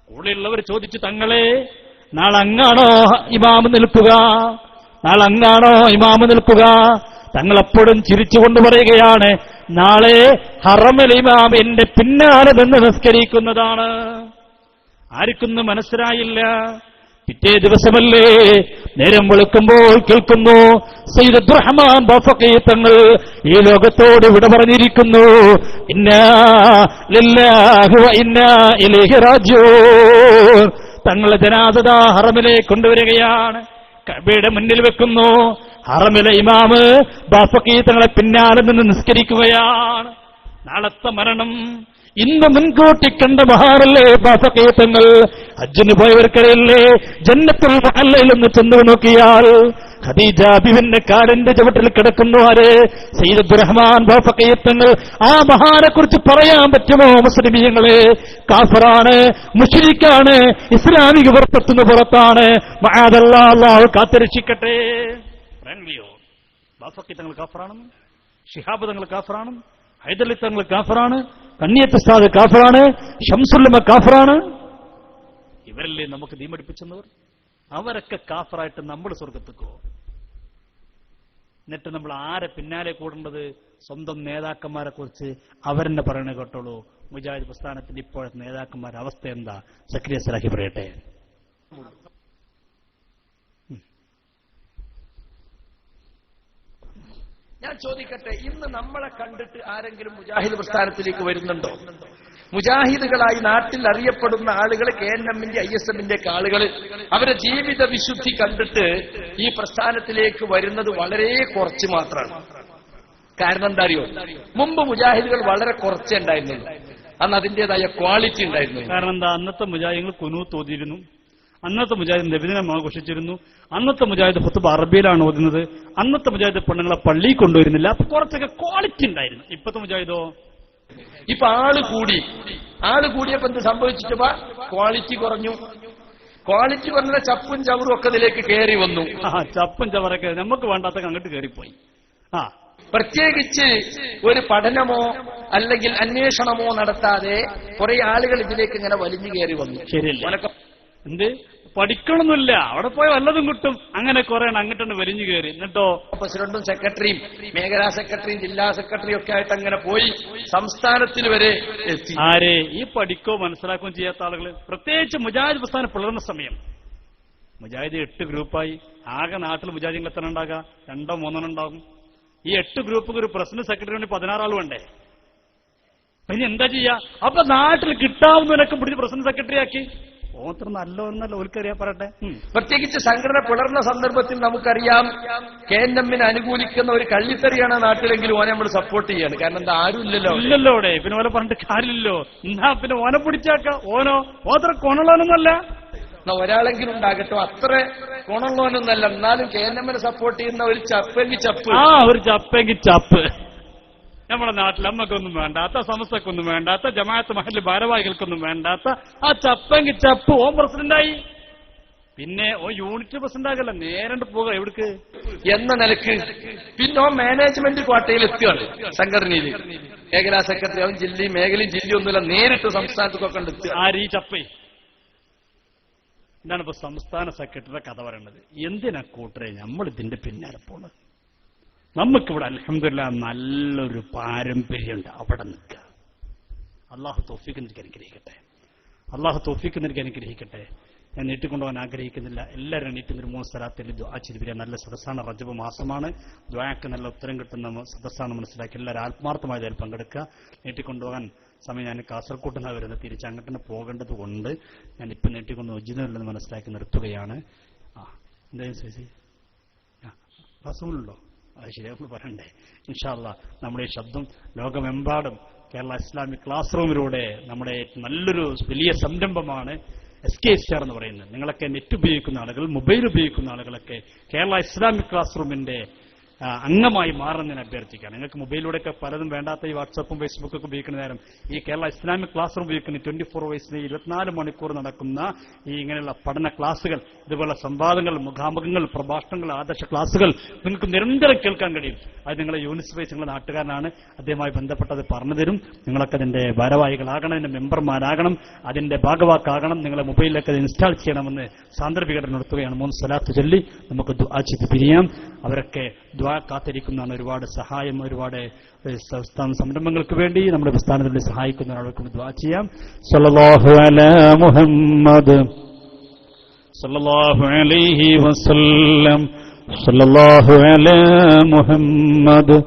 കൂടെയുള്ളവർ ചോദിച്ചു, തങ്ങളെ നാളെ അങ്ങാണോ ഇമാമ് നിൽക്കുക? തങ്ങൾ അപ്പോഴും ചിരിച്ചുകൊണ്ട് പറയുകയാണ്, നാളെ ഹറമിൽ ഇമാം എന്റെ പിന്നാലെ നിന്ന് നിസ്കരിക്കുന്നതാണ്. ആർക്കൊന്നും മനസ്സിലായില്ല. പിറ്റേ ദിവസമല്ലേ, നേരം വെളുക്കുമ്പോൾ കേൾക്കുന്നു സയ്യിദ് അബ്ദുറഹ്മാൻ ബാഫഖി തങ്ങൾ ഈ ലോകത്തോട് വിട പറഞ്ഞിരിക്കുന്നു. ഇന്നാ ലില്ലാഹി വ ഇന്നാ ഇലൈഹി റാജിഊൻ. തങ്ങളെ ജനാസ ഹറമിലേക്ക് കൊണ്ടുവരികയാണ്, കഅബയുടെ മുന്നിൽ വെക്കുന്നു. ഹറമിലെ ഇമാമ് ബാഫഖി തങ്ങളെ പിന്നാലെ നിന്ന് നിസ്കരിക്കുകയാണ്. നാളത്തെ മരണം ഇന്ന് മുൻകൂട്ടി കണ്ട മഹാനല്ലേ ബാഫഖി തങ്ങൾ. ഹജ്ജിന് പോയവർക്കറിയില്ലേ, ജന്നത്തുൽ മുഅല്ലയിൽ ഒന്ന് ചെന്നു നോക്കിയാൽ ഖദീജ ബിവിന്റെ കാലിന്റെ ചുവട്ടിൽ കിടക്കുന്നു ആര്? സയ്യിദ് അബ്ദുറഹ്മാൻ ബാഫഖി തങ്ങൾ. ആ മഹാനെ കുറിച്ച് പറയാൻ പറ്റുമോ മുസ്ലിമീങ്ങളെ? കാഫറാണ്, മുശ്രിക്കാണ്, ഇസ്ലാമിക വൃത്തത്തിന് പുറത്താണ്. മഅദല്ലാഹ്, അല്ലാഹു കാത്തുരക്ഷിക്കട്ടെ. ബാഫഖി തങ്ങൾ കാഫറാണെന്ന്, ശിഹാബ് തങ്ങൾ കാഫറാണെന്ന്, ഹൈദരലി തങ്ങൾ കാഫറാണ്, കണ്ണിയത്ത് ഉസ്താദ് കാഫറാണ്, ശംസുൽ ഉലമ കാഫറാണ്. ഇവരല്ലേ നമുക്ക് ദീമടിപ്പിച്ചെന്നവർ? അവരൊക്കെ കാഫറായിട്ട് നമ്മൾ സ്വർഗത്തേക്കോ? എന്നിട്ട് നമ്മൾ ആരെ പിന്നാലെ കൂടേണ്ടത്? സ്വന്തം നേതാക്കന്മാരെ കുറിച്ച് അവരെന്നെ പറയണ കേട്ടോളൂ. മുജാഹിദ് പ്രസ്ഥാനത്തിന്റെ ഇപ്പോഴത്തെ നേതാക്കന്മാരുടെ അവസ്ഥ എന്താ? സക്കരിയ സലാഹി പറയട്ടെ. ഞാൻ ചോദിക്കട്ടെ, ഇന്ന് നമ്മളെ കണ്ടിട്ട് ആരെങ്കിലും മുജാഹിദ് പ്രസ്ഥാനത്തിലേക്ക് വരുന്നുണ്ടോ? മുജാഹിദുകളായി നാട്ടിൽ അറിയപ്പെടുന്ന ആളുകൾ, KNMന്റെ ISMന്റെ ഒക്കെ ആളുകൾ, അവരെ ജീവിത വിശുദ്ധി കണ്ടിട്ട് ഈ പ്രസ്ഥാനത്തിലേക്ക് വരുന്നത് വളരെ കുറച്ച് മാത്രമാണ്. കാരണം എന്താ അറിയോ? മുമ്പ് മുജാഹിദുകൾ വളരെ കുറച്ചേ ഉണ്ടായിരുന്നുള്ളൂ. അന്ന് അതിന്റേതായ ക്വാളിറ്റി ഉണ്ടായിരുന്നു. കാരണം എന്താ? അന്നത്തെ മുജാഹിദുകൾ കുനൂത്ത് ഓതിയിരുന്നു, അന്നത്തെ മുജാഹിദ് നബിദിനം ആഘോഷിച്ചിരുന്നു, അന്നത്തെ മുജാഹിദ് ഖുത്ബ അറബിയിലാണ് ഓതുന്നത്, അന്നത്തെ മുജാഹിദ് പെണ്ണുങ്ങളെ പള്ളിയിൽ കൊണ്ടുവരുന്നില്ല. അപ്പൊ കുറച്ചൊക്കെ ക്വാളിറ്റി ഉണ്ടായിരുന്നു. ഇപ്പത്തെ മുജാഹിദോ ഇപ്പൊ ആള് കൂടിയപ്പോ എന്ത് സംഭവിച്ചിട്ട് ക്വാളിറ്റി കുറഞ്ഞു. ക്വാളിറ്റി കുറഞ്ഞ ചപ്പും ചവറും ഒക്കെ ഇതിലേക്ക് കയറി വന്നു. ചപ്പും ചവറൊക്കെ നമുക്ക് വേണ്ടാത്ത അങ്ങോട്ട് കയറിപ്പോയി. പ്രത്യേകിച്ച് ഒരു പഠനമോ അല്ലെങ്കിൽ അന്വേഷണമോ നടത്താതെ കുറെ ആളുകൾ ഇതിലേക്ക് ഇങ്ങനെ വലിഞ്ഞു കയറി വന്നു. ശരിയല്ല? എന്ത് പഠിക്കണമെന്നില്ല, അവിടെ പോയി വല്ലതും കിട്ടും. അങ്ങനെ കുറെ അങ്ങോട്ട് വലിഞ്ഞു കയറി. എന്നിട്ടോ പ്രസിഡന്റും സെക്രട്ടറിയും മേഖലാ സെക്രട്ടറിയും ജില്ലാ സെക്രട്ടറിയും ഒക്കെ ആയിട്ട് അങ്ങനെ പോയി സംസ്ഥാനത്തിൽ വരെ എത്തി. ആരെ? ഈ പഠിക്കോ മനസ്സിലാക്കുകയും ചെയ്യാത്ത ആളുകൾ. പ്രത്യേകിച്ച് മുജാഹിദ് പ്രസ്ഥാനം പിളർന്ന സമയം മുജാഹിദ് 8 ഗ്രൂപ്പായി. ആകെ നാട്ടിൽ മുജാഹിദുകൾ എത്ര ഉണ്ടാകാം? 2 or 3 ഉണ്ടാകും. ഈ 8 ഗ്രൂപ്പ് ഒരു പ്രസിഡന്റ് സെക്രട്ടറി 16 ആൾ വേണ്ടേ? ഇനി എന്താ ചെയ്യാ? അപ്പൊ നാട്ടിൽ കിട്ടാവുന്നതിനൊക്കെ പിടിച്ച് പ്രസിഡന്റ് സെക്രട്ടറി ആക്കി. ഓത്ര നല്ലോന്നല്ല ഓൽക്കറിയാ പറയട്ടെ. പ്രത്യേകിച്ച് സംഘടന പിളർന്ന സന്ദർഭത്തിൽ നമുക്കറിയാം, KNMനെ അനുകൂലിക്കുന്ന ഒരു കള്ളിത്തറിയാണ് നാട്ടിലെങ്കിലും ഓനെ നമ്മൾ സപ്പോർട്ട് ചെയ്യാണ്. കാരണം എന്താ? ആരും ഇല്ലല്ലോ. അവിടെ പിന്നെ ഓനെ പറഞ്ഞിട്ട് കാര്യമില്ലല്ലോ. എന്നാ പിന്നെ ഓനെ പിടിച്ചാക്ക. ഓത്ര കൊണളാനൊന്നല്ല. ഒരാളെങ്കിലും ഉണ്ടാകട്ടോ, അത്ര ഗുണമുള്ളവനൊന്നല്ല. എന്നാലും KNMനെ സപ്പോർട്ട് ചെയ്യുന്ന ഒരു ചപ്പെങ്കിൽ ചപ്പ്. ഒരു ചപ്പെങ്കിൽ ചപ്പ്. നമ്മുടെ നാട്ടിൽ അമ്മക്കൊന്നും വേണ്ടാത്ത, സമസ്തക്കൊന്നും വേണ്ടാത്ത, ജമാഅത്ത് മഹല്ല് ഭാരവാഹികൾക്കൊന്നും വേണ്ടാത്ത ആ ചപ്പെങ്കിൽ ചപ്പ് ഓം പ്രസിഡന്റായി. പിന്നെ യൂണിറ്റ് പ്രസിഡന്റ് ആകല്ല, നേരിട്ട് പോകുക എവിടേക്ക് എന്ന നിലക്ക്. പിന്നെ മാനേജ്മെന്റ് ക്വാട്ടയിൽ എത്തുകയാണ് സംഘടനയിൽ. മേഖലാ സെക്രട്ടറി അവൻ ജില്ലയും മേഖലയും ജില്ലയും ഒന്നുമില്ല, നേരിട്ട് സംസ്ഥാനത്തൊക്കെ എത്തുക. ആര്? ഈ ചപ്പേ. എന്താണ് ഇപ്പൊ സംസ്ഥാന സെക്രട്ടറിയുടെ കഥ പറയേണ്ടത്? എന്തിനാ കൂട്ടരെ നമ്മൾ ഇതിന്റെ പിന്നാലെ പോണത്? നമുക്കിവിടെ അൽഹംദുലില്ലാഹ് നല്ലൊരു പാരമ്പര്യമുണ്ട്. അവിടെ നിൽക്കുക. അള്ളാഹു തൗഫീഖ് എനിക്ക് അനുഗ്രഹിക്കട്ടെ. അള്ളാഹു തൗഫീഖ് എനിക്ക് അനുഗ്രഹിക്കട്ടെ. ഞാൻ നീട്ടിക്കൊണ്ടുപോകാൻ ആഗ്രഹിക്കുന്നില്ല. എല്ലാവരും എണീറ്റുന്നൊരു 3 സ്ഥലത്തിൽ ദുആ ചെയ്ത് നല്ല സദസ്സാണ്. റജബ് മാസമാണ്. ദുആക്ക് നല്ല ഉത്തരം കിട്ടുന്ന സദസ്സാണ് മനസ്സിലാക്കി എല്ലാവരും ആത്മാർത്ഥമായി അതിൽ പങ്കെടുക്കുക. നീട്ടിക്കൊണ്ടുപോകാൻ സമയം ഞാൻ കാസർകോട്ട് നിന്നാണ് വരുന്നത്. തിരിച്ച് അങ്ങോട്ട് പോകേണ്ടത് കൊണ്ട് ഞാനിപ്പം നീട്ടിക്കൊണ്ട് ഒജിനല്ലെന്ന് മനസ്സിലാക്കി നിർത്തുകയാണ്. എന്തായാലും ശരി, ക്ലാസ്സുകളുണ്ടോ? അത് ശരിയാക്കി പറയണ്ടേ? ഇൻഷാ അല്ലാഹ് നമ്മുടെ ഈ ശബ്ദം ലോകമെമ്പാടും കേരള ഇസ്ലാമിക് ക്ലാസ് റൂമിലൂടെ നമ്മുടെ നല്ലൊരു വലിയ സംരംഭമാണ് SKSR എന്ന് പറയുന്നത്. നിങ്ങളൊക്കെ നെറ്റ് ഉപയോഗിക്കുന്ന ആളുകൾ, മൊബൈൽ ഉപയോഗിക്കുന്ന ആളുകളൊക്കെ കേരള ഇസ്ലാമിക് ക്ലാസ് റൂമിന്റെ അംഗമായി മാറുന്നതിന് അഭ്യർത്ഥിക്കുകയാണ്. നിങ്ങൾക്ക് മൊബൈലിലൂടെയൊക്കെ പലതും വേണ്ടാത്ത ഈ വാട്സാപ്പും ഫേസ്ബുക്കൊക്കെ ഉപയോഗിക്കുന്ന നേരം ഈ കേരള ഇസ്ലാമിക് ക്ലാസ് റൂം ഉപയോഗിക്കുന്ന 24 hours 24 മണിക്കൂർ നടക്കുന്ന ഈ ഇങ്ങനെയുള്ള പഠന ക്ലാസുകൾ, ഇതുപോലെ സംവാദങ്ങൾ, മുഖാമുഖങ്ങൾ, പ്രഭാഷണങ്ങൾ, ആദർശ ക്ലാസുകൾ നിങ്ങൾക്ക് നിരന്തരം കേൾക്കാൻ കഴിയും. അത് നിങ്ങളെ യൂണിസ്പേസ് നിങ്ങളുടെ നാട്ടുകാരനാണ്, അദ്ദേഹമായി ബന്ധപ്പെട്ടത് പറഞ്ഞു തരും. നിങ്ങളൊക്കെ അതിന്റെ ഭാരവാഹികളാകണം, അതിന്റെ മെമ്പർമാരാകണം, അതിന്റെ ഭാഗവാക്കാകണം. നിങ്ങളെ മൊബൈലിലൊക്കെ അത് ഇൻസ്റ്റാൾ ചെയ്യണമെന്ന് സാന്ദർഭികത നടത്തുകയാണ്. 3 സ്വലാത്ത് ചൊല്ലി നമുക്ക് ദുആ ചെയ്ത് പിരിയാം. അവരൊക്കെ ദുആ കാത്തിരിക്കുന്നതാണ്. ഒരുപാട് സഹായം, ഒരുപാട് സംരംഭങ്ങൾക്ക് വേണ്ടി നമ്മുടെ പ്രസ്ഥാനത്തിൽ സഹായിക്കുന്ന ആളുകൾക്ക് ദുആ ചെയ്യാം. സല്ലല്ലാഹു അലാ മുഹമ്മദ് സല്ലല്ലാഹു അലൈഹി വസല്ലം. സല്ലല്ലാഹു അലാ മുഹമ്മദ്